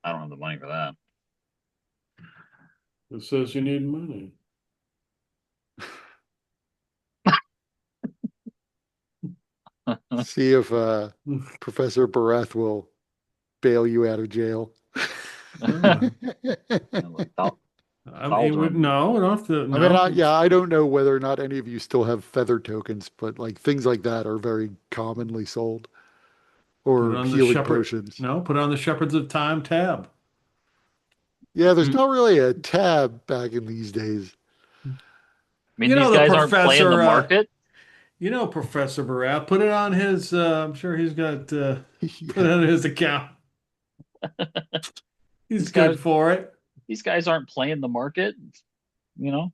I don't have the money for that. It says you need money. See if Professor Bareth will bail you out of jail. I mean, we don't have to. I mean, No. I don't know whether or not any of you still have feather tokens, but like things like that are very commonly sold. Put it Or on the healing shepherd. potions. No, put it on the Shepherds of Time tab. Yeah, there's not really a tab back in these days. I mean, You know these the guys aren't playing the professor. market. Professor Barat. Put it on his. I'm sure he's got. Put it Yeah. on his account. He's These good guys, for it. these guys aren't playing the market.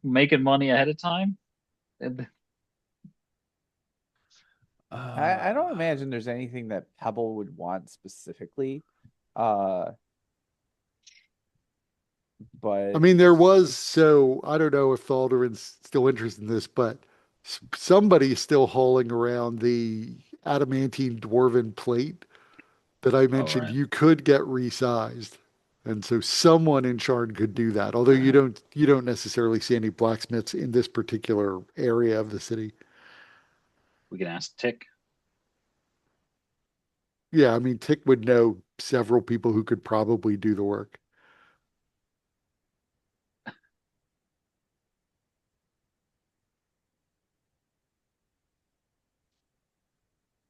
Making money ahead of time. I don't imagine there's anything that Pebble would want specifically. Uh, I but mean, there was, so I don't know if Thaldarin's still interested in this, but somebody's still hauling around the adamantine dwarven plate that I All mentioned right. you could get resized. And so someone in Sharn could do that. Although you don't necessarily see any blacksmiths in this particular area of the city. We can ask Tick. Yeah, I mean, Tick would know several people who could probably do the work.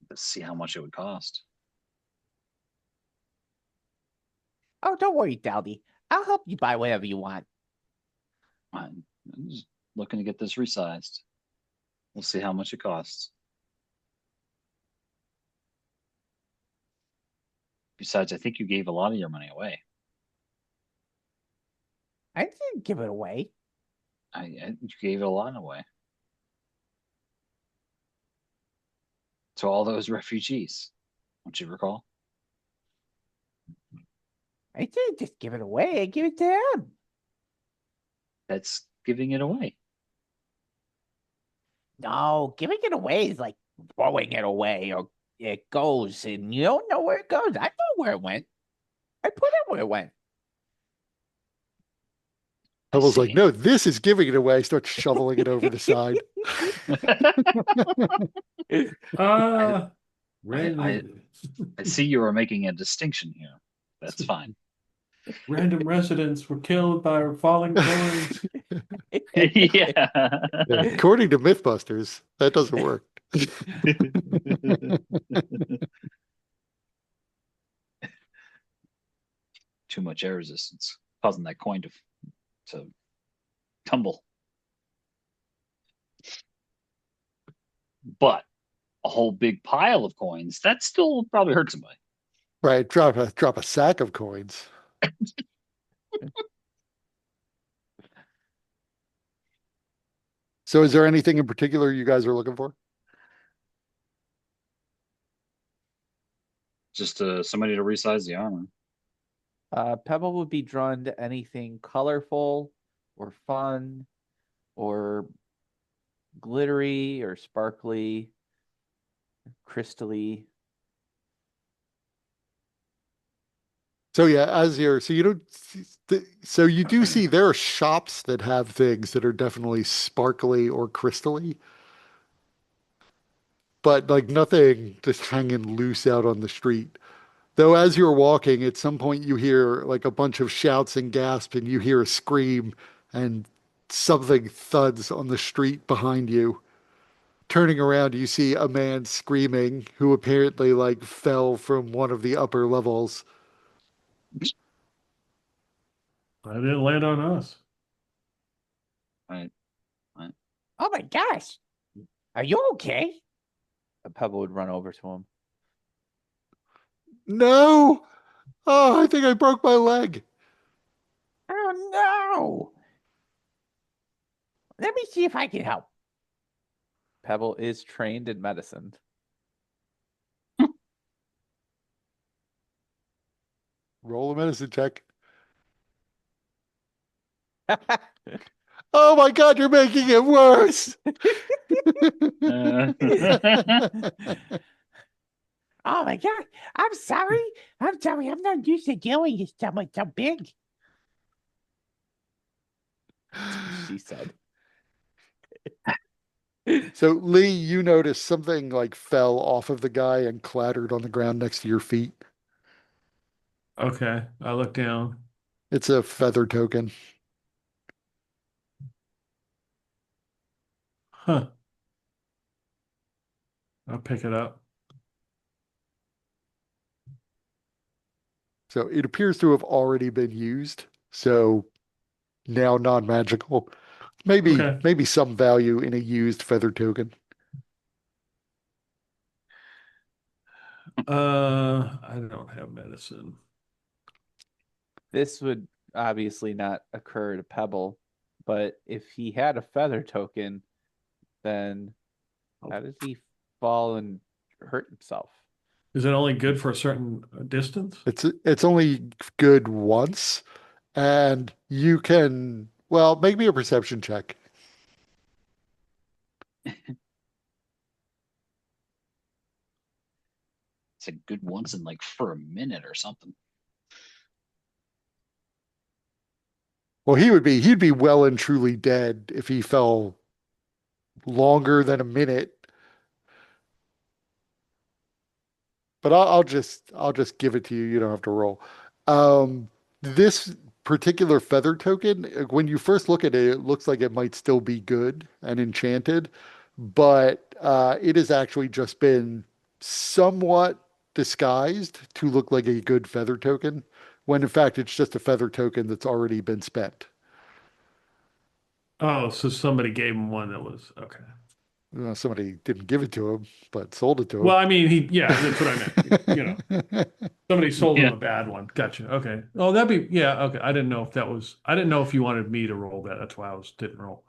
To see how much it would cost. Oh, don't worry, Dowdy. I'll help you buy whatever you want. I'm just looking to get this resized. We'll see how much it costs. Besides, I think you gave a lot of your money away. I didn't give it away. You gave a lot away to all those refugees. Don't you recall? I didn't just give it away. I gave it to him. That's giving it away. No, giving it away is like throwing it away or it goes and you don't know where it goes. I know where it went. I put it where it went. I Hubble's like, see. no, this is giving it away. Starts shoveling it over the side. Uh, I random I see you are making a distinction here. That's fine. random residents were killed by falling coins. Yeah. Yeah, according to Mythbusters, that doesn't work. Too much air resistance, causing that coin to tumble. But a whole big pile of coins, that still probably hurt somebody. Right, drop a sack of coins. So is there anything in particular you guys are looking for? Just somebody to resize the armor. Pebble would be drawn to anything colorful or fun or glittery or sparkly, crystally. So yeah, so you don't so you do see there are shops that have things that are definitely sparkly or crystally, but like nothing just hanging loose out on the street. Though as you're walking, at some point you hear like a bunch of shouts and gasps, and you hear a scream, and something thuds on the street behind you. Turning around, you see a man screaming who apparently like fell from one of the upper levels. I didn't land on us. Right. Right. Oh my gosh. Are you okay? Pebble would run over to him. No! Oh, I think I broke my leg. Oh no. Let me see if I can help. Pebble is trained in medicine. Roll a medicine check. Oh my God, you're making it worse. Uh, Oh my god. I'm sorry. I'm sorry. I'm not used to dealing with someone so big. She said. So, Lee, you noticed something like fell off of the guy and clattered on the ground next to your feet. Okay, I look down. It's a feather token. Huh. I'll pick it up. So it appears to have already been used. So now non-magical. Maybe Okay. maybe some value in a used feather token. I don't have medicine. This would obviously not occur to Pebble, but if he had a feather token, then how does he fall and hurt himself? Is it only good for a certain distance? It's only good once, and you can, well, make me a perception check. it's a good once in like for a minute or something. Well, he'd be well and truly dead if he fell longer than a minute. But I'll just give it to you. You don't have to roll. This particular feather token, when you first look at it, it looks like it might still be good and enchanted, but it has actually just been somewhat disguised to look like a good feather token, when in fact it's just a feather token that's already been spent. Oh, so somebody gave him one that was okay. Somebody didn't give it to him, but sold it Well, to I mean, yeah, that's what I meant. him. Somebody sold him Yeah. a bad one. Gotcha. Okay. Oh, yeah, okay. I didn't know if that was, I didn't know if you wanted me to roll that. That's why didn't roll.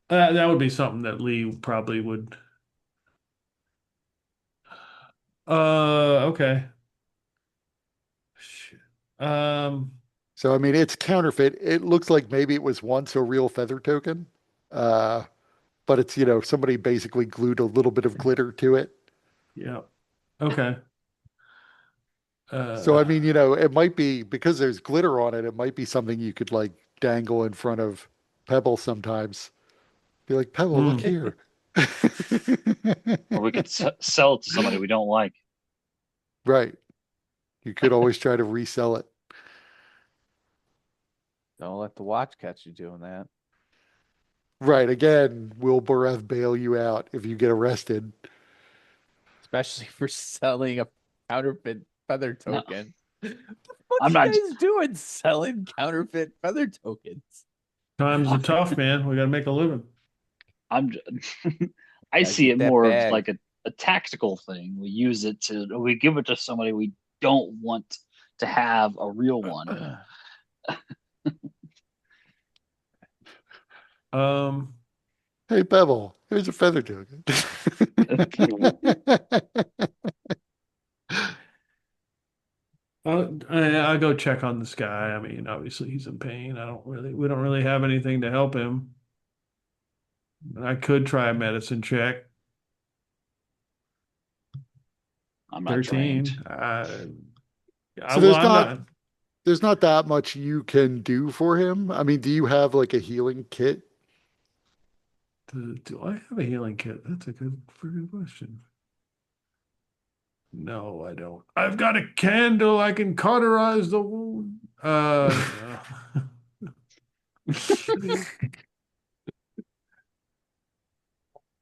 That would be something that Lee probably would. Okay. Shit. So, I mean, it's counterfeit. It looks like maybe it was once a real feather token. Uh, but it's, somebody basically glued a little bit of glitter to it. Yeah. Okay. So, Uh, I mean, it might be because there's glitter on it, it might be something you could like dangle in front of Pebble sometimes. Be like, Pebble, look hmm. here. Or we could sell it to somebody we don't like. Right. You could always try to resell it. Don't let the watch catch you doing that. Right. Again, will Boreth bail you out if you get arrested? Especially for selling a counterfeit feather No, token. I'm What you not. guys doing selling counterfeit feather tokens? Times are tough, man. We got to make a living. I'm. I Gotta see get it that more of bag. like a tactical thing. We use it to. We give it to somebody we don't want to have a real one. Um, Hey, Pebble, here's a feather token. I'll go check on this guy. I mean, obviously he's in pain. We don't really have anything to help him. I could try a medicine check. I'm not trained. 13. So Well, there's I'm not not. there's not that much you can do for him. I mean, do you have like a healing kit? Do I have a healing kit? That's a good freaking question. No, I don't. I've got a candle. I can cauterize the wound.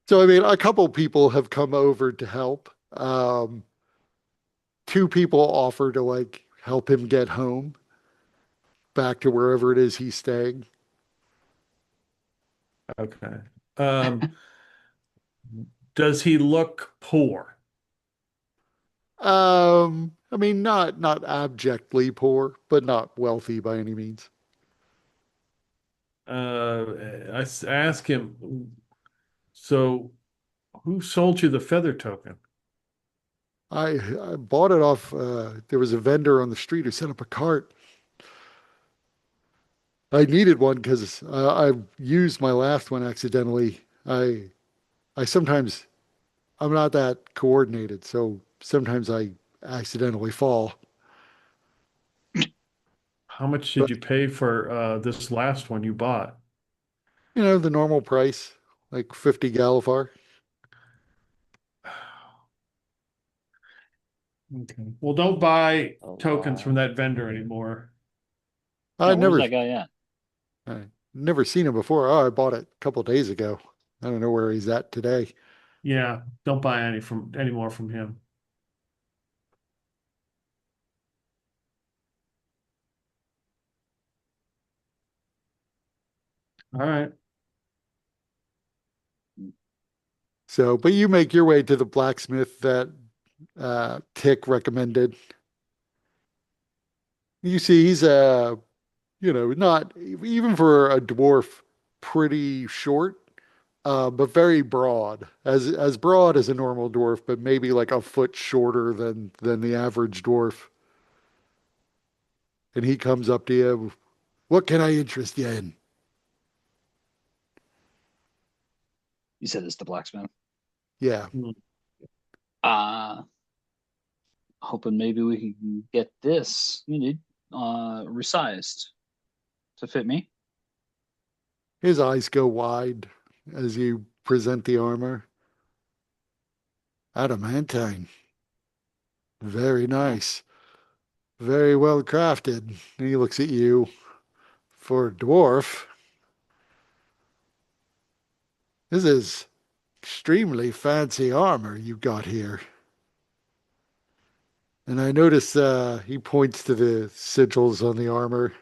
So I mean, a couple people have come over to help. Two people offer to like help him get home back to wherever it is he's staying. Okay. Um, does he look poor? I mean, not abjectly poor, but not wealthy by any means. Ask him. So, who sold you the feather token? I bought it off. There was a vendor on the street who set up a cart. I needed one because I used my last one accidentally. I sometimes I'm not that coordinated, so sometimes I accidentally fall. How much did But you pay for this last one you bought? the normal price, like 50 Galifar. Okay. Well, don't buy A tokens from lot. that vendor anymore. Yeah, I where's never that guy at? I never seen him before. Oh, I bought it a couple days ago. I don't know where he's at today. Yeah, don't buy any more from him. All right. So, but you make your way to the blacksmith that Tick recommended. You see, he's not even for a dwarf, pretty short, but very broad, as broad as a normal dwarf, but maybe like a foot shorter than the average dwarf. And he comes up to you. What can I interest you in? You said it's the blacksmith. Yeah. Hmm. Uh hoping maybe we can get this you need resized to fit me. His eyes go wide as you present the armor. Adamantine. Very Oh, nice. Very well crafted. And he looks at you. For a dwarf, this is extremely fancy armor you got here. And I notice he points to the sigils on the armor.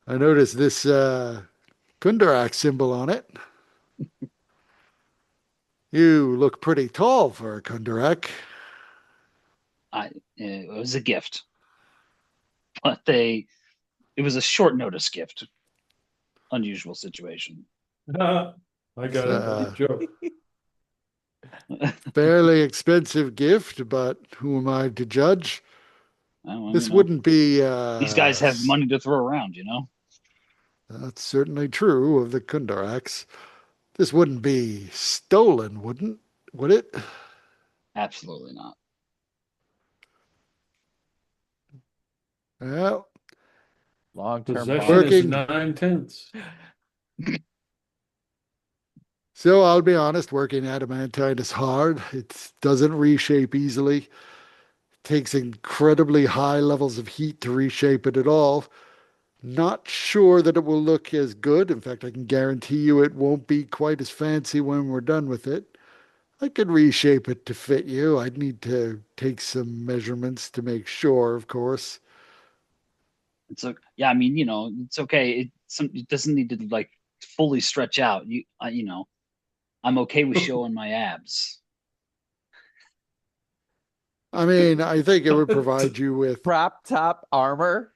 I notice this Kundarak symbol on it. You look pretty tall for a Kundarak. it was a gift, but it was a short notice gift. Unusual situation. I It's got it. a Joke. fairly expensive gift, but who am I to judge? Well, This wouldn't be these guys have money to throw around. that's certainly true of the Kundaraks. This wouldn't be stolen, would it? Absolutely not. Well, Long-term Possession bond. is working. 9/10. So I'll be honest, working adamantine is hard. It doesn't reshape easily. Takes incredibly high levels of heat to reshape it at all. Not sure that it will look as good. In fact, I can guarantee you it won't be quite as fancy when we're done with it. I could reshape it to fit you. I'd need to take some measurements to make sure, of course. Yeah, I mean, it's okay. It doesn't need to like fully stretch out. I'm okay with showing my abs. I mean, I think it would provide you with Prop top armor.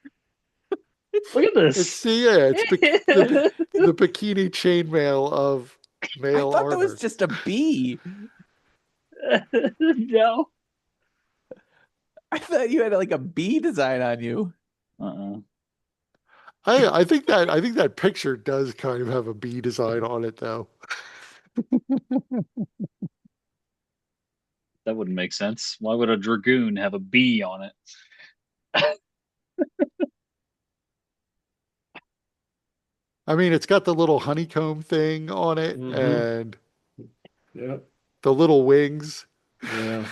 Look at it's this. the bikini chainmail of I male thought that was armor. just a bee. No. I thought you had like a bee design on you. Uh-uh. I think that picture does kind of have a bee design on it though. That wouldn't make sense. Why would a dragoon have a bee on it? I mean, it's got the little honeycomb thing on it Mm-hmm. and Yeah. the little wings. Yeah.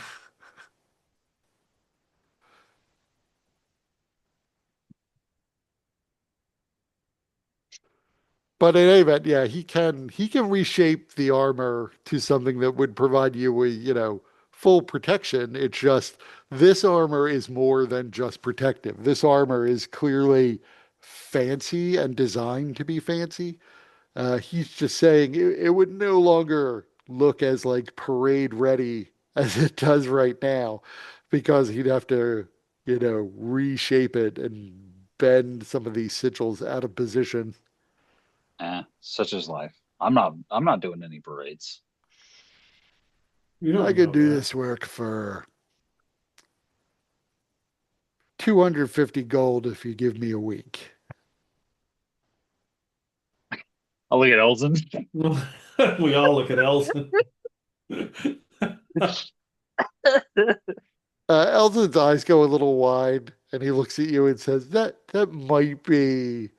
But in any event, yeah, he can reshape the armor to something that would provide you with, full protection. It's just this armor is more than just protective. This armor is clearly fancy and designed to be fancy. He's just saying it would no longer look as like parade ready as it does right now because he'd have to, reshape it and bend some of these sigils out of position. Such is life. I'm not doing any parades. You I don't could know do that. this work for 250 gold if you give me a week. I'll look at Elton. We all look at Elson. Elton's eyes go a little wide and he looks at you and says, that might be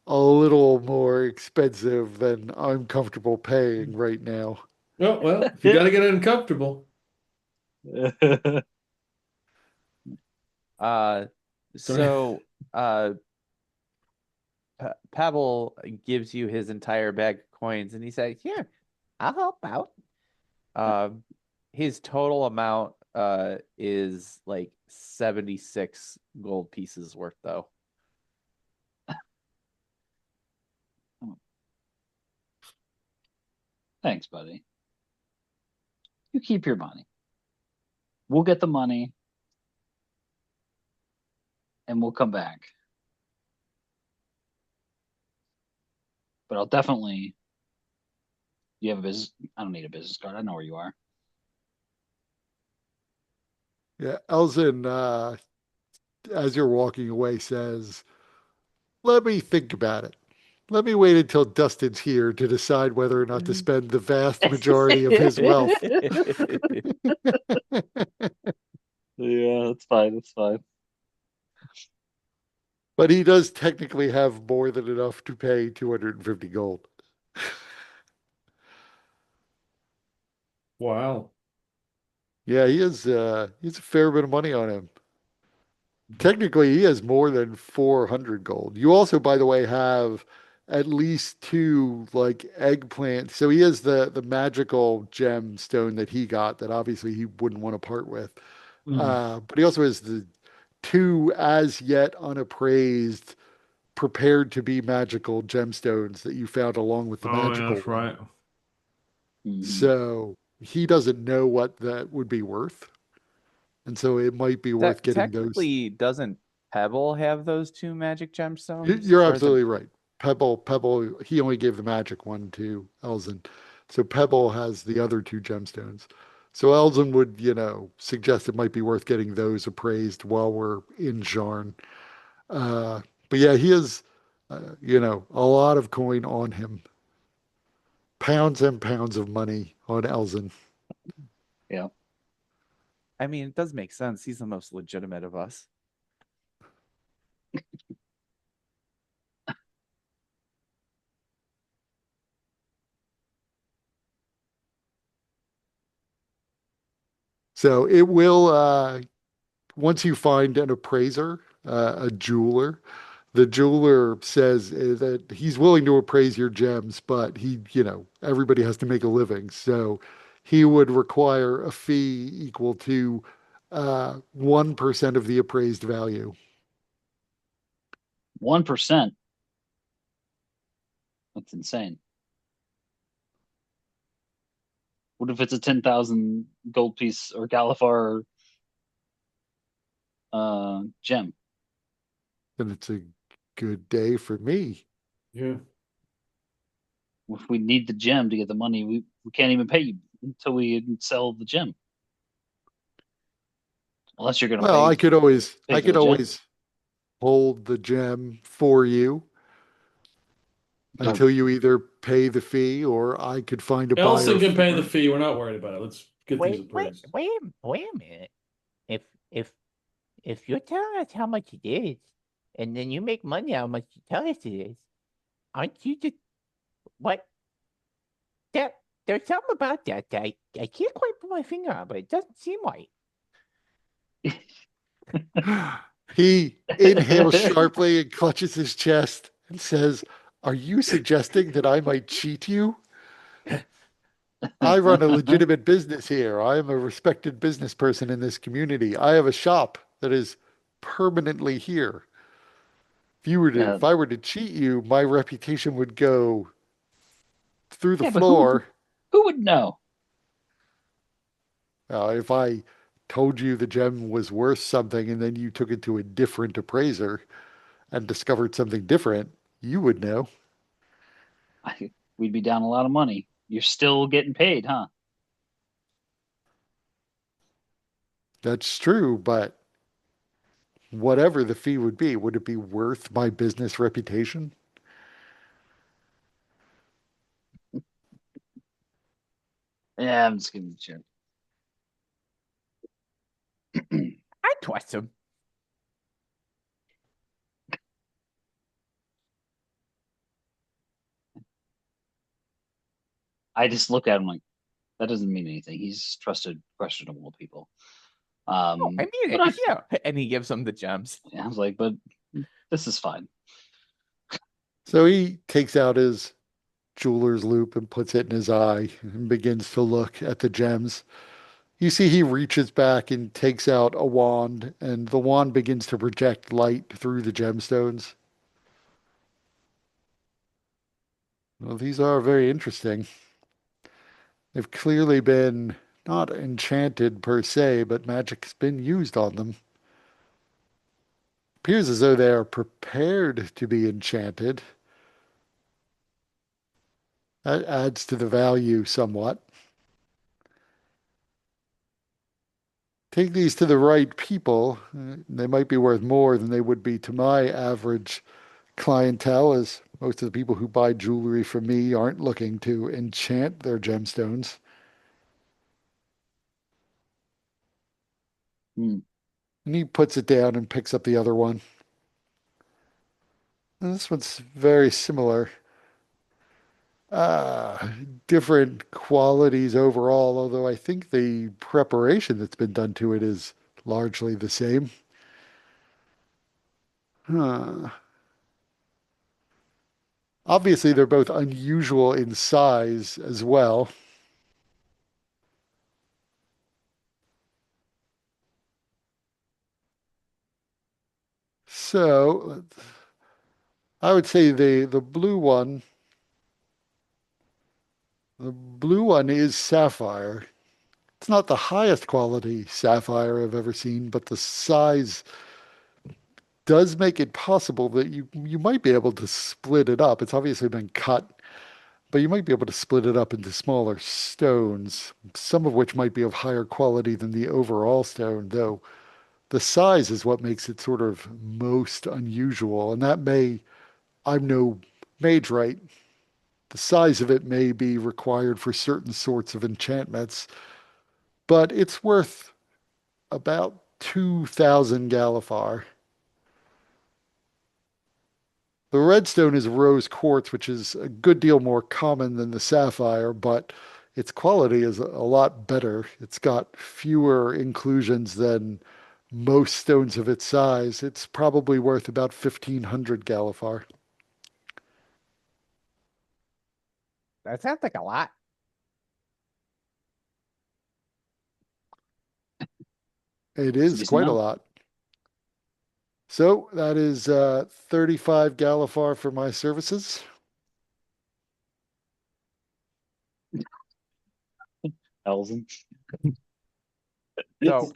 a little more expensive than I'm comfortable paying right now. Oh, well, if you got to get uncomfortable. Uh, Sorry. so uh, Pavel gives you his entire bag of coins, and he says, "Here, I'll help out." Um, his total amount is like 76 gold pieces worth, though. Thanks, buddy. You keep your money. We'll get the money and we'll come back. But I'll definitely. You have a business? I don't need a business card. I know where you are. Yeah, Elton, as you're walking away, says, let me think about it. Let me wait until Dustin's here to decide whether or not to spend the vast majority of his wealth. Yeah, that's fine. That's fine. But he does technically have more than enough to pay 250 gold. Wow. Yeah, he has a fair bit of money on him. Technically, he has more than 400 gold. You also, by the way, have at least two like eggplants. So he has the magical gemstone that he got that obviously he wouldn't want to part with. Mm. But he also has the two as yet unappraised, prepared to be magical gemstones that you found along with the Oh, yeah, magical that's one. right. Mhm. So he doesn't know what that would be worth. And so it might be worth getting those. Technically, doesn't Pebble have those two magic gemstones? You're Or is it? absolutely right. Pebble, he only gave the magic one to Elzen. So Pebble has the other two gemstones. So Elzen would, suggest it might be worth getting those appraised while we're in Sharn. But yeah, he has, a lot of coin on him. pounds and pounds of money on Elzen. Yeah. I mean, it does make sense. He's the most legitimate of us. So it will, once you find an appraiser, a jeweler, the jeweler says that he's willing to appraise your gems, but everybody has to make a living. So he would require a fee equal to 1% of the appraised value. 1%. That's insane. What if it's a 10,000 gold piece or Galifar gem? And it's a good day for me. Yeah. If we need the gem to get the money, we can't even pay you until we sell the gem. Unless you're going to Well, I could always, pay I for could the gem. always hold the gem for you until you either pay the fee or I could find a buyer Elson can pay for the it. fee. We're not worried about it. Let's get these appraised. Wait a minute. If if if you're telling us how much it is, and then you make money how much you tell us it is, aren't you just what? That there's something about that I can't quite put my finger on, but it doesn't seem right. He inhales sharply and clutches his chest and says, "Are you suggesting that I might cheat you? I run a legitimate business here. I am a respected business person in this community. I have a shop that is permanently here. Yeah, If I were to cheat you, my reputation would go through the yeah, but floor. who would know? If I told you the gem was worth something and then you took it to a different appraiser and discovered something different, you would know. We'd be down a lot of money. You're still getting paid, huh? That's true, but whatever the fee would it be worth my business reputation? Yeah, I'm just giving you a chance. I trust him. I just look at him like that doesn't mean anything. He's trusted questionable people. Oh, I mean But it. Yeah, and he gives him the gems. I was like, but this is fine. So he takes out his jeweler's loop and puts it in his eye and begins to look at the gems. You see, he reaches back and takes out a wand, and the wand begins to project light through the gemstones. Well, these are very interesting. They've clearly been not enchanted per se, but magic's been used on them. Appears as though they are prepared to be enchanted. That adds to the value somewhat. Take these to the right people. They might be worth more than they would be to my average clientele, as most of the people who buy jewelry from me aren't looking to enchant their gemstones. Hmm. And he puts it down and picks up the other one. And this one's very similar. Uh, Different qualities overall, although I think the preparation that's been done to it is largely the same. Huh. Obviously, they're both unusual in size as well. So I would say the blue one is sapphire. It's not the highest quality sapphire I've ever seen, but the size does make it possible that you might be able to split it up. It's obviously been cut, but you might be able to split it up into smaller stones, some of which might be of higher quality than the overall stone, though the size is what makes it sort of most unusual. And I'm no mage, right? The size of it may be required for certain sorts of enchantments, but it's worth about 2,000 Galifar. The redstone is rose quartz, which is a good deal more common than the sapphire, but its quality is a lot better. It's got fewer inclusions than most stones of its size. It's probably worth about 1,500 Galifar. That sounds like a lot. It It's a is decent quite a amount. lot. So that is 35 Galifar for my services. Elzen. So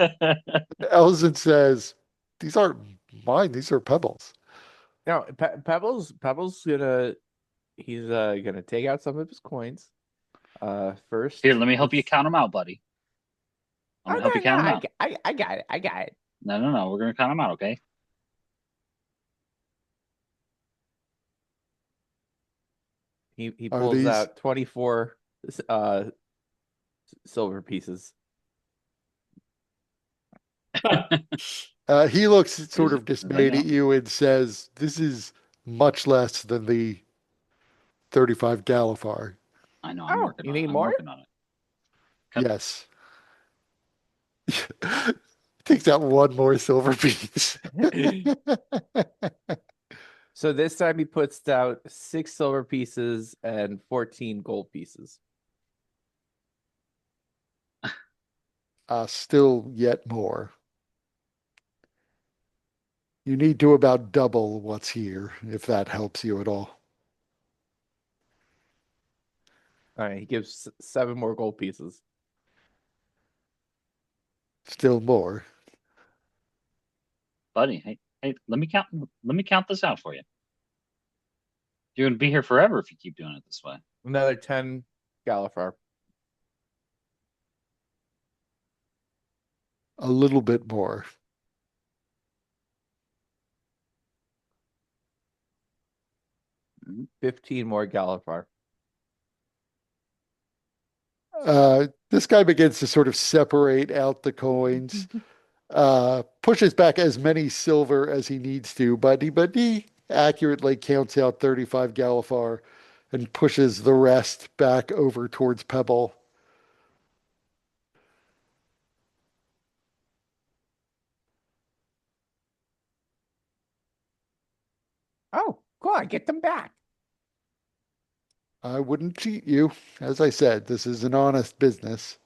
Elzen says, these aren't mine, these are pebbles. no, Pebbles he's gonna take out some of his coins. Here, First, let me help you let's. count them out, buddy. I'm Oh gonna help you no, no, count them out. I got it. I got it. No, no, no. We're gonna count them out, okay? He Are pulls these? out 24 uh silver pieces. He looks sort He's of like, dismayed yeah, at you and says, this is much less than the 35 Galifar. I know. I'm Oh, working you on it. need I'm more? working on it. Yes. Takes out one more silver piece. So this time he puts out 6 silver pieces and 14 gold pieces. Still yet more. You need to about double what's here, if that helps you at all. All right, he gives 7 more gold pieces. Still more. Buddy. Hey, hey. Let me count. Let me count this out for you. You're gonna be here forever if you keep doing it this way. Another 10 Galifar. A little bit more. 15 more Galifar. This guy begins to sort of separate out the coins, pushes back as many silver as he needs to, but he accurately counts out 35 Galifar and pushes the rest back over towards Pebble. Oh, go on, get them back. I wouldn't cheat you. As I said, this is an honest business.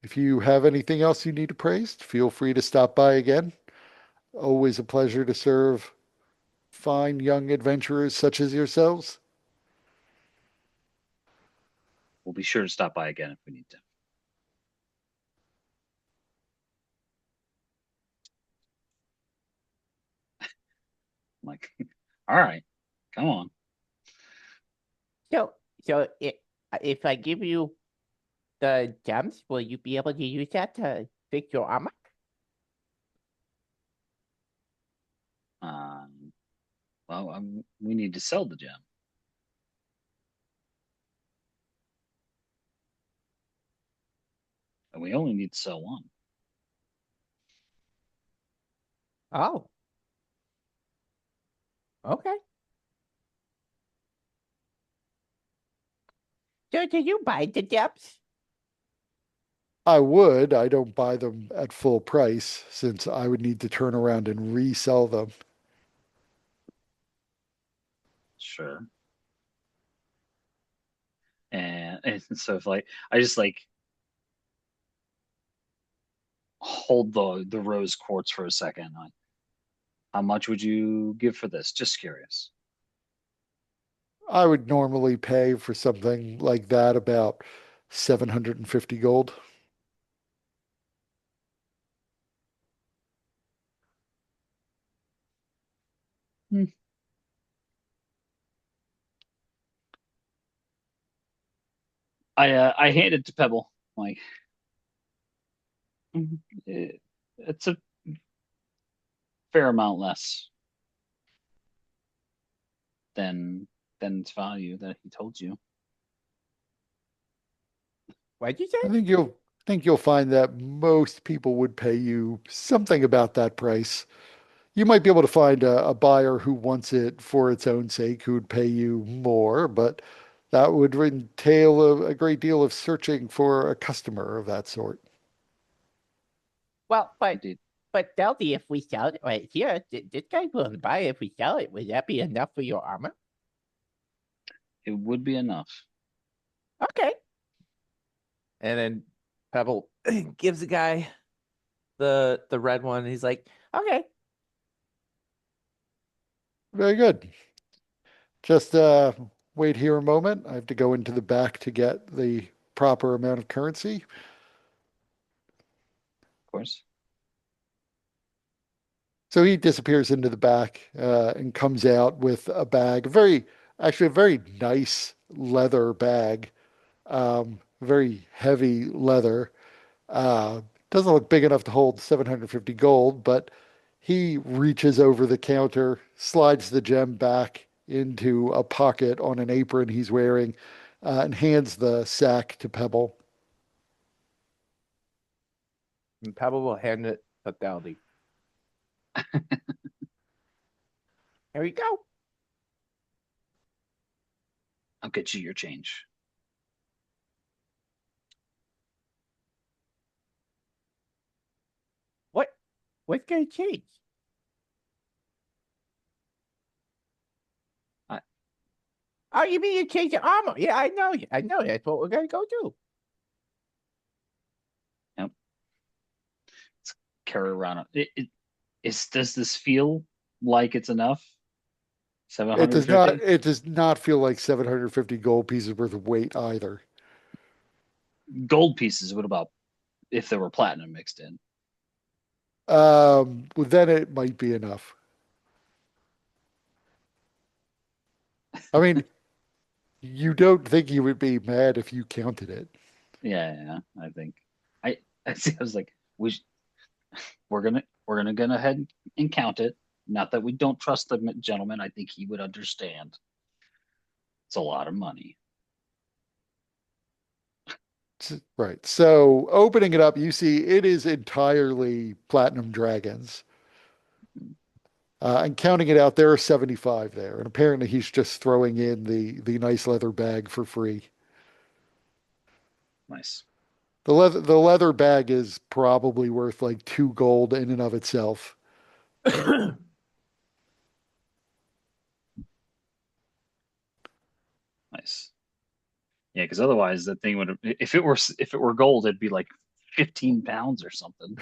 If you have anything else you need appraised, feel free to stop by again. Always a pleasure to serve fine young adventurers such as yourselves. We'll be sure to stop by again if we need to. I'm like, all right, come on. So if I give you the gems, will you be able to use that to fix your armor? Um, well, we need to sell the gem, and we only need to sell one. Oh, okay. So did you buy the gems? I would. I don't buy them at full price since I would need to turn around and resell them. Sure. And so if like I just like hold the rose quartz for a second. Like, how much would you give for this? Just curious. I would normally pay for something like that about 750 gold. Hmm. I hand it to Pebble. Like, it's a fair amount less. than its value that he told you. What'd you say? I think you'll find that most people would pay you something about that price. You might be able to find a buyer who wants it for its own sake, who would pay you more, but that would entail a great deal of searching for a customer of that sort. Well, Indeed, but Delty, if we sell it right here, this guy's willing to buy it. If we sell it, would that be enough for your armor? it would be enough. Okay. And then Pebble gives the guy the red one. He's like, Okay. Very good. Just wait here a moment. I have to go into the back to get the proper amount of currency. Of course. So he disappears into the back and comes out with a bag, actually a very nice leather bag, very heavy leather. Uh, doesn't look big enough to hold 750 gold, but he reaches over the counter, slides the gem back into a pocket on an apron he's wearing, and hands the sack to Pebble. and Pebble will hand it to Delty. Here we go. I'll get you your change. What? What's gonna change? I, Oh, you mean you change the armor? Yeah, I know. I know. That's what we're gonna go do. yep. Let's carry around. Does this feel like it's enough? It does not 750? it does not feel like 750 gold pieces worth of weight either. Gold pieces, what about if there were platinum mixed in? Well, then it might be enough. I mean, you don't think you would be mad if you counted it. Yeah, I think. I see. I was like, we're gonna go ahead and count it. Not that we don't trust the gentleman. I think he would understand. It's a lot of money. Right. So opening it up, you see it is entirely platinum dragons. And counting it out, there are 75 there. And apparently he's just throwing in the nice leather bag for free. Nice, The leather bag is probably worth like 2 gold in and of itself. nice. Yeah, because otherwise that thing would have. If it were gold, it'd be like 15 pounds or something.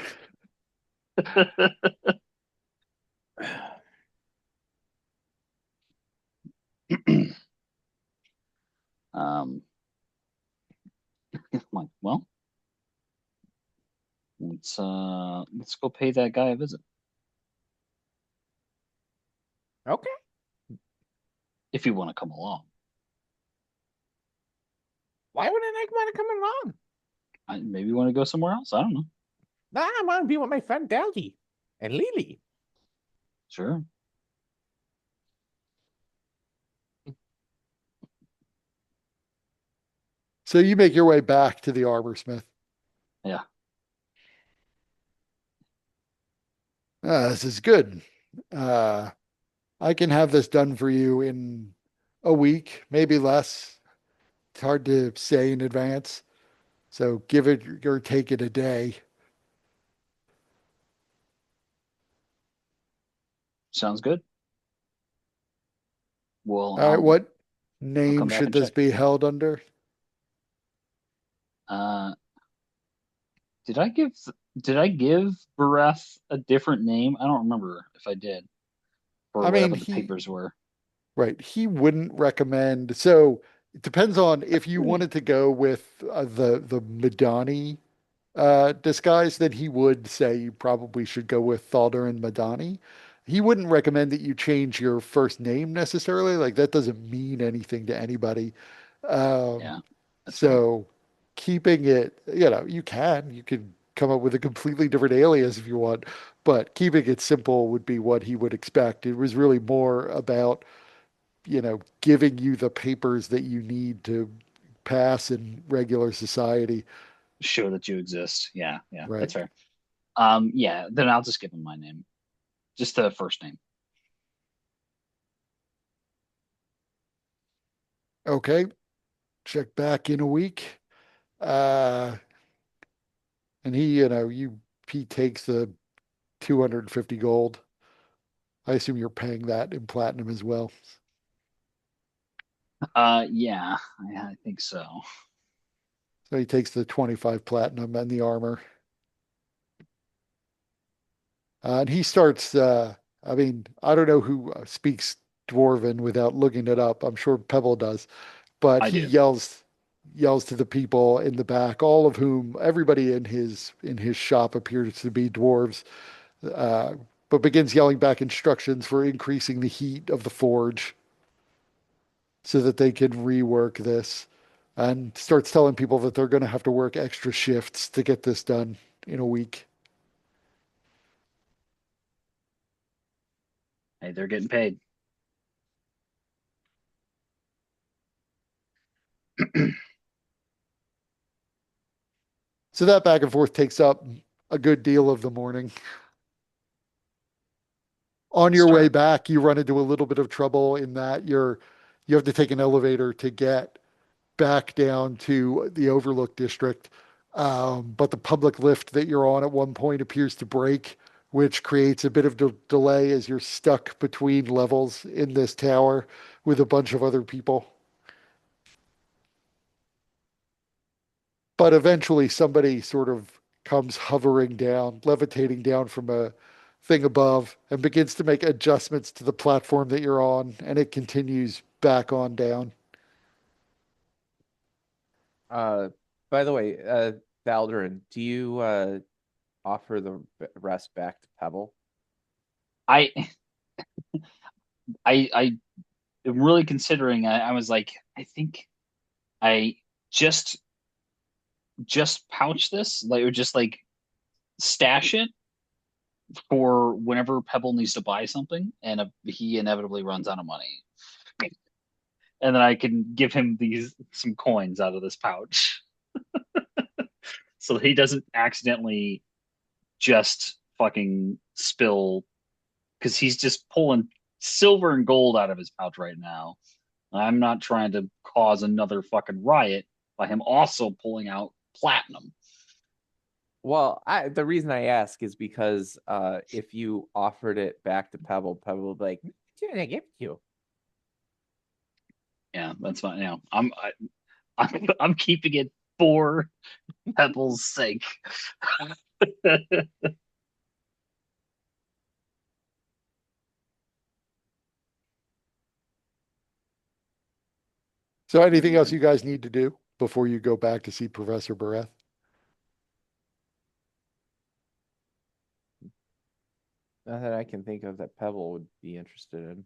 um, I'm like, well, let's go pay that guy a visit Okay. if you want to come along. Why wouldn't I want to come along? Maybe you want to go somewhere else. I don't know. Nah, I want to be with my friend Delty and Lily. Sure. So you make your way back to the armor smith. Yeah. This is good. Uh, I can have this done for you in a week, maybe less. It's hard to say in advance. So give it or take it a day. Sounds good. Well, All right, what I'll name come back should and this check. be held under? Uh, did I give did I give Bareth a different name? I don't remember if I did for I mean, whatever the papers were. right, he wouldn't recommend. So it depends on if you wanted to go with the Madani disguise, then he would say you probably should go with Thalder and Madani. He wouldn't recommend that you change your first name necessarily. Like that doesn't mean anything to anybody. Um, Yeah, that's fair. so keeping it, you could come up with a completely different alias if you want, but keeping it simple would be what he would expect. It was really more about giving you the papers that you need to pass in regular society. Show that you exist. Yeah, yeah, Right. that's fair. Yeah, then I'll just give him my name, just the first name. Okay. Check back in a week. Uh, and he takes the 250 gold. I assume you're paying that in platinum as well. Yeah, I think so. So he takes the 25 platinum and the armor. And he starts, I mean, I don't know who speaks Dwarven without looking it up. I'm sure Pebble does, but I he do. yells to the people in the back, all of whom everybody in his shop appears to be dwarves, uh, but begins yelling back instructions for increasing the heat of the forge so that they can rework this, and starts telling people that they're going to have to work extra shifts to get this done in a week. Hey, they're getting paid. So that back and forth takes up a good deal of the morning. On your way Start. back, you run into a little bit of trouble in that you have to take an elevator to get back down to the Overlook District. But the public lift that you're on at one point appears to break, which creates a bit of delay as you're stuck between levels in this tower with a bunch of other people. But eventually, somebody sort of comes hovering down, levitating down from a thing above, and begins to make adjustments to the platform that you're on, and it continues back on down. Uh, by the way, Valderin, do you offer the rest back to Pebble? I I am really considering. I was like, I think I just pouch this, like, or just like stash it for whenever Pebble needs to buy something, and he inevitably runs out of money, and then I can give him these some coins out of this pouch, so that he doesn't accidentally just fucking spill, because he's just pulling silver and gold out of his pouch right now. I'm not trying to cause another fucking riot by him also pulling out platinum. Well, the reason I ask is because if you offered it back to Pebble, Pebble would be like, "What did I give you?" Yeah, that's fine. I'm keeping it for Pebble's sake. So, anything else you guys need to do before you go back to see Professor Bareth? Not that I can think of that Pebble would be interested in.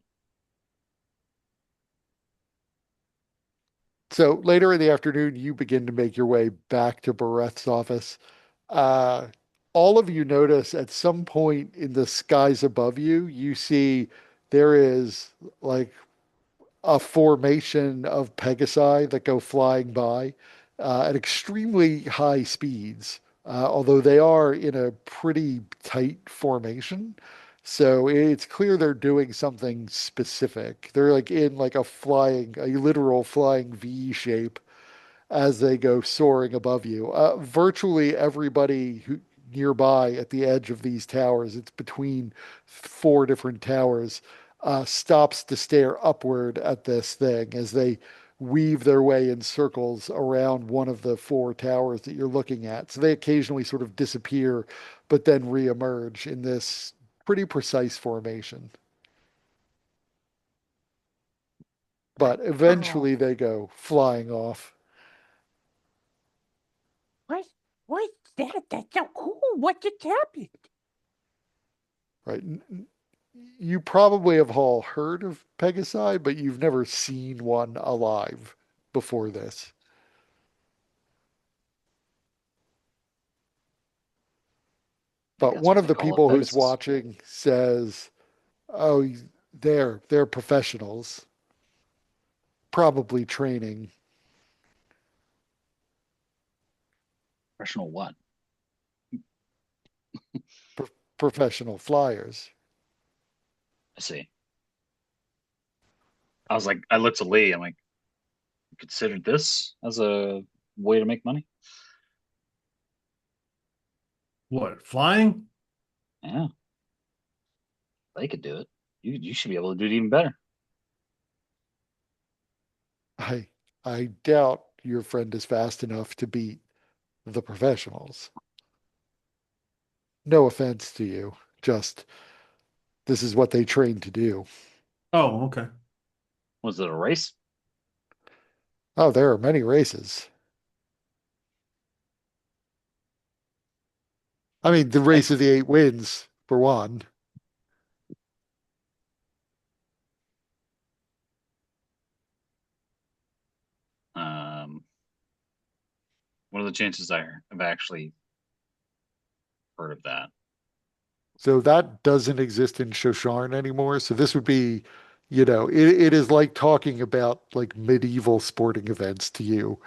So later in the afternoon, you begin to make your way back to Bareth's office. Uh, all of you notice at some point in the skies above you, you see there is like a formation of Pegasi that go flying by at extremely high speeds, although they are in a pretty tight formation. So it's clear they're doing something specific. They're like in like a literal flying V shape as they go soaring above you. Virtually everybody who nearby at the edge of these towers, it's between four different towers, stops to stare upward at this thing as they weave their way in circles around one of the four towers that you're looking at. So they occasionally sort of disappear, but then reemerge in this pretty precise formation. But Oh, eventually they go flying off. what? What's that? That's so cool. What just happened? Right. You probably have all heard of Pegasi, but you've never seen one alive before this. I think But that's one what of they the call it, people who's Pegasus. watching says, "Oh, they're professionals." probably training Professional what? pro professional flyers. I see. I was like, I looked to Lee. I'm like, you considered this as a way to make money? What, flying? Yeah, they could do it. You should be able to do it even better. I I doubt your friend is fast enough to beat the professionals. No offense to you, just this is what they train to do. Oh, okay. Was it a race? Oh, there are many races. I mean, the Hey, race of the eight wins, for one. um, what are the chances I've actually heard of that? So that doesn't exist in Shosharn anymore. So this would be, it is like talking about like medieval sporting events to you.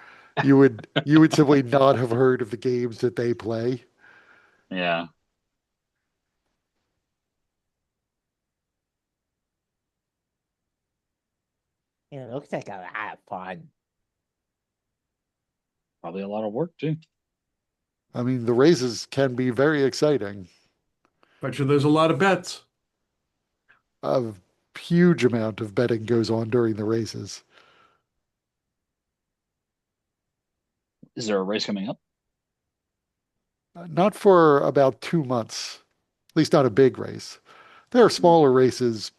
You would simply not have heard of the games that they play. Yeah, It looks like a lot of fun. probably a lot of work too. I mean, the races can be very exciting. Bet you there's a lot of bets. A huge amount of betting goes on during the races. Is there a race coming up? Not for about 2 months, at least not a big race. There are smaller races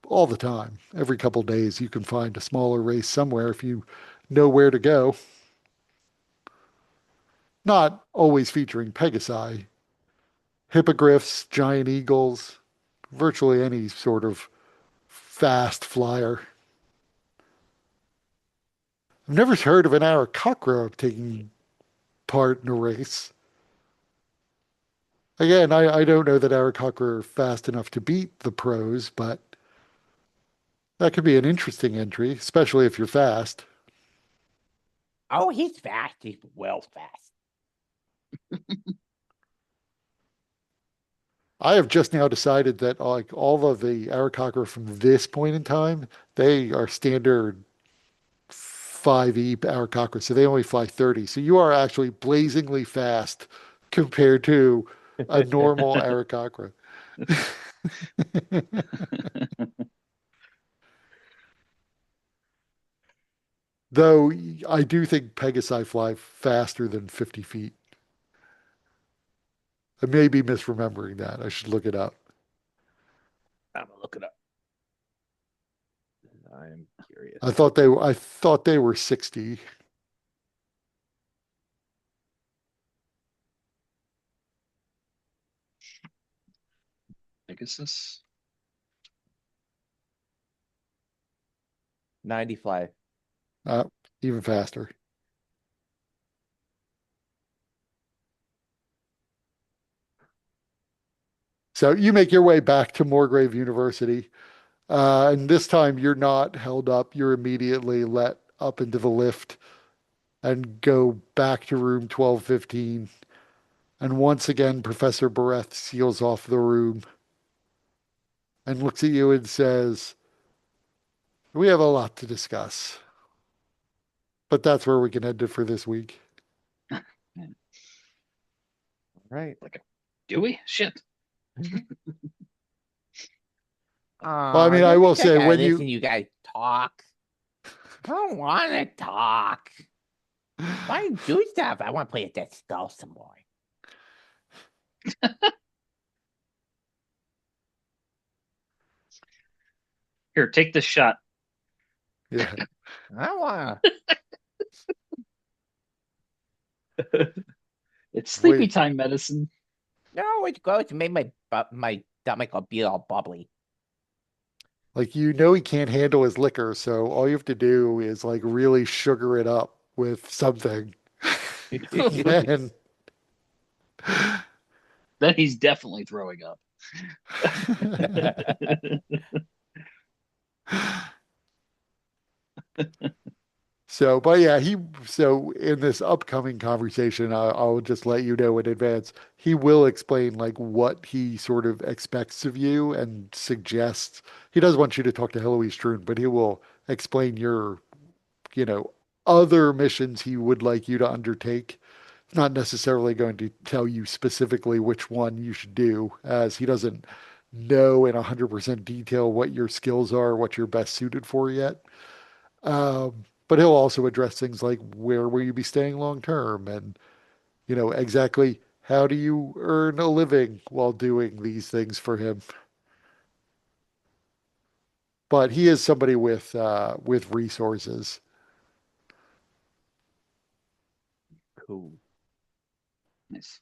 all the time. Every couple days, you can find a smaller race somewhere if you know where to go. Not always featuring Pegasi, hippogriffs, giant eagles, virtually any sort of fast flyer. I've never heard of an Aarakocra taking part in a race. Again, I don't know that Aarakocra are fast enough to beat the pros, but that could be an interesting entry, especially if you're fast. Oh, he's fast. He's well fast. I have just now decided that like all of the Aarakocra from this point in time, they are standard 5e Aarakocra, so they only fly 30. So you are actually blazingly fast compared to a normal Aarakocra. Though I do think Pegasi fly faster than 50 feet. I may be misremembering that. I should look it up. I'm gonna look it up. I'm curious. I thought they were 60. Pegasus? 95. Uh, Even faster. So you make your way back to Morgrave University, and this time you're not held up. You're immediately let up into the lift and go back to room 1215. And once again, Professor Bareth seals off the room and looks at you and says, "We have a lot to discuss, but that's where we can end it for this week." Right. Like, do we? Shit. Well, I mean, I Let me will check say out when this you and you guys talk. I don't want to talk. Why do stuff? I want to play at that skull some more. Here, take this shot. yeah, I don't want It's sleepy wait, time medicine. No, it's gross. It made my stomach be all bubbly. like he can't handle his liquor, so all you have to do is like really sugar it up with something. Then Then he's definitely throwing up. So, but yeah, so in this upcoming conversation, I'll just let you know in advance, he will explain like what he sort of expects of you and suggests. He does want you to talk to Heloise Stroon, but he will explain your, you know, other missions he would like you to undertake. Not necessarily going to tell you specifically which one you should do, as he doesn't know in 100% detail what your skills are, what you're best suited for yet. But he'll also address things like where will you be staying long term and, exactly how do you earn a living while doing these things for him. But he is somebody with resources. Cool. Nice.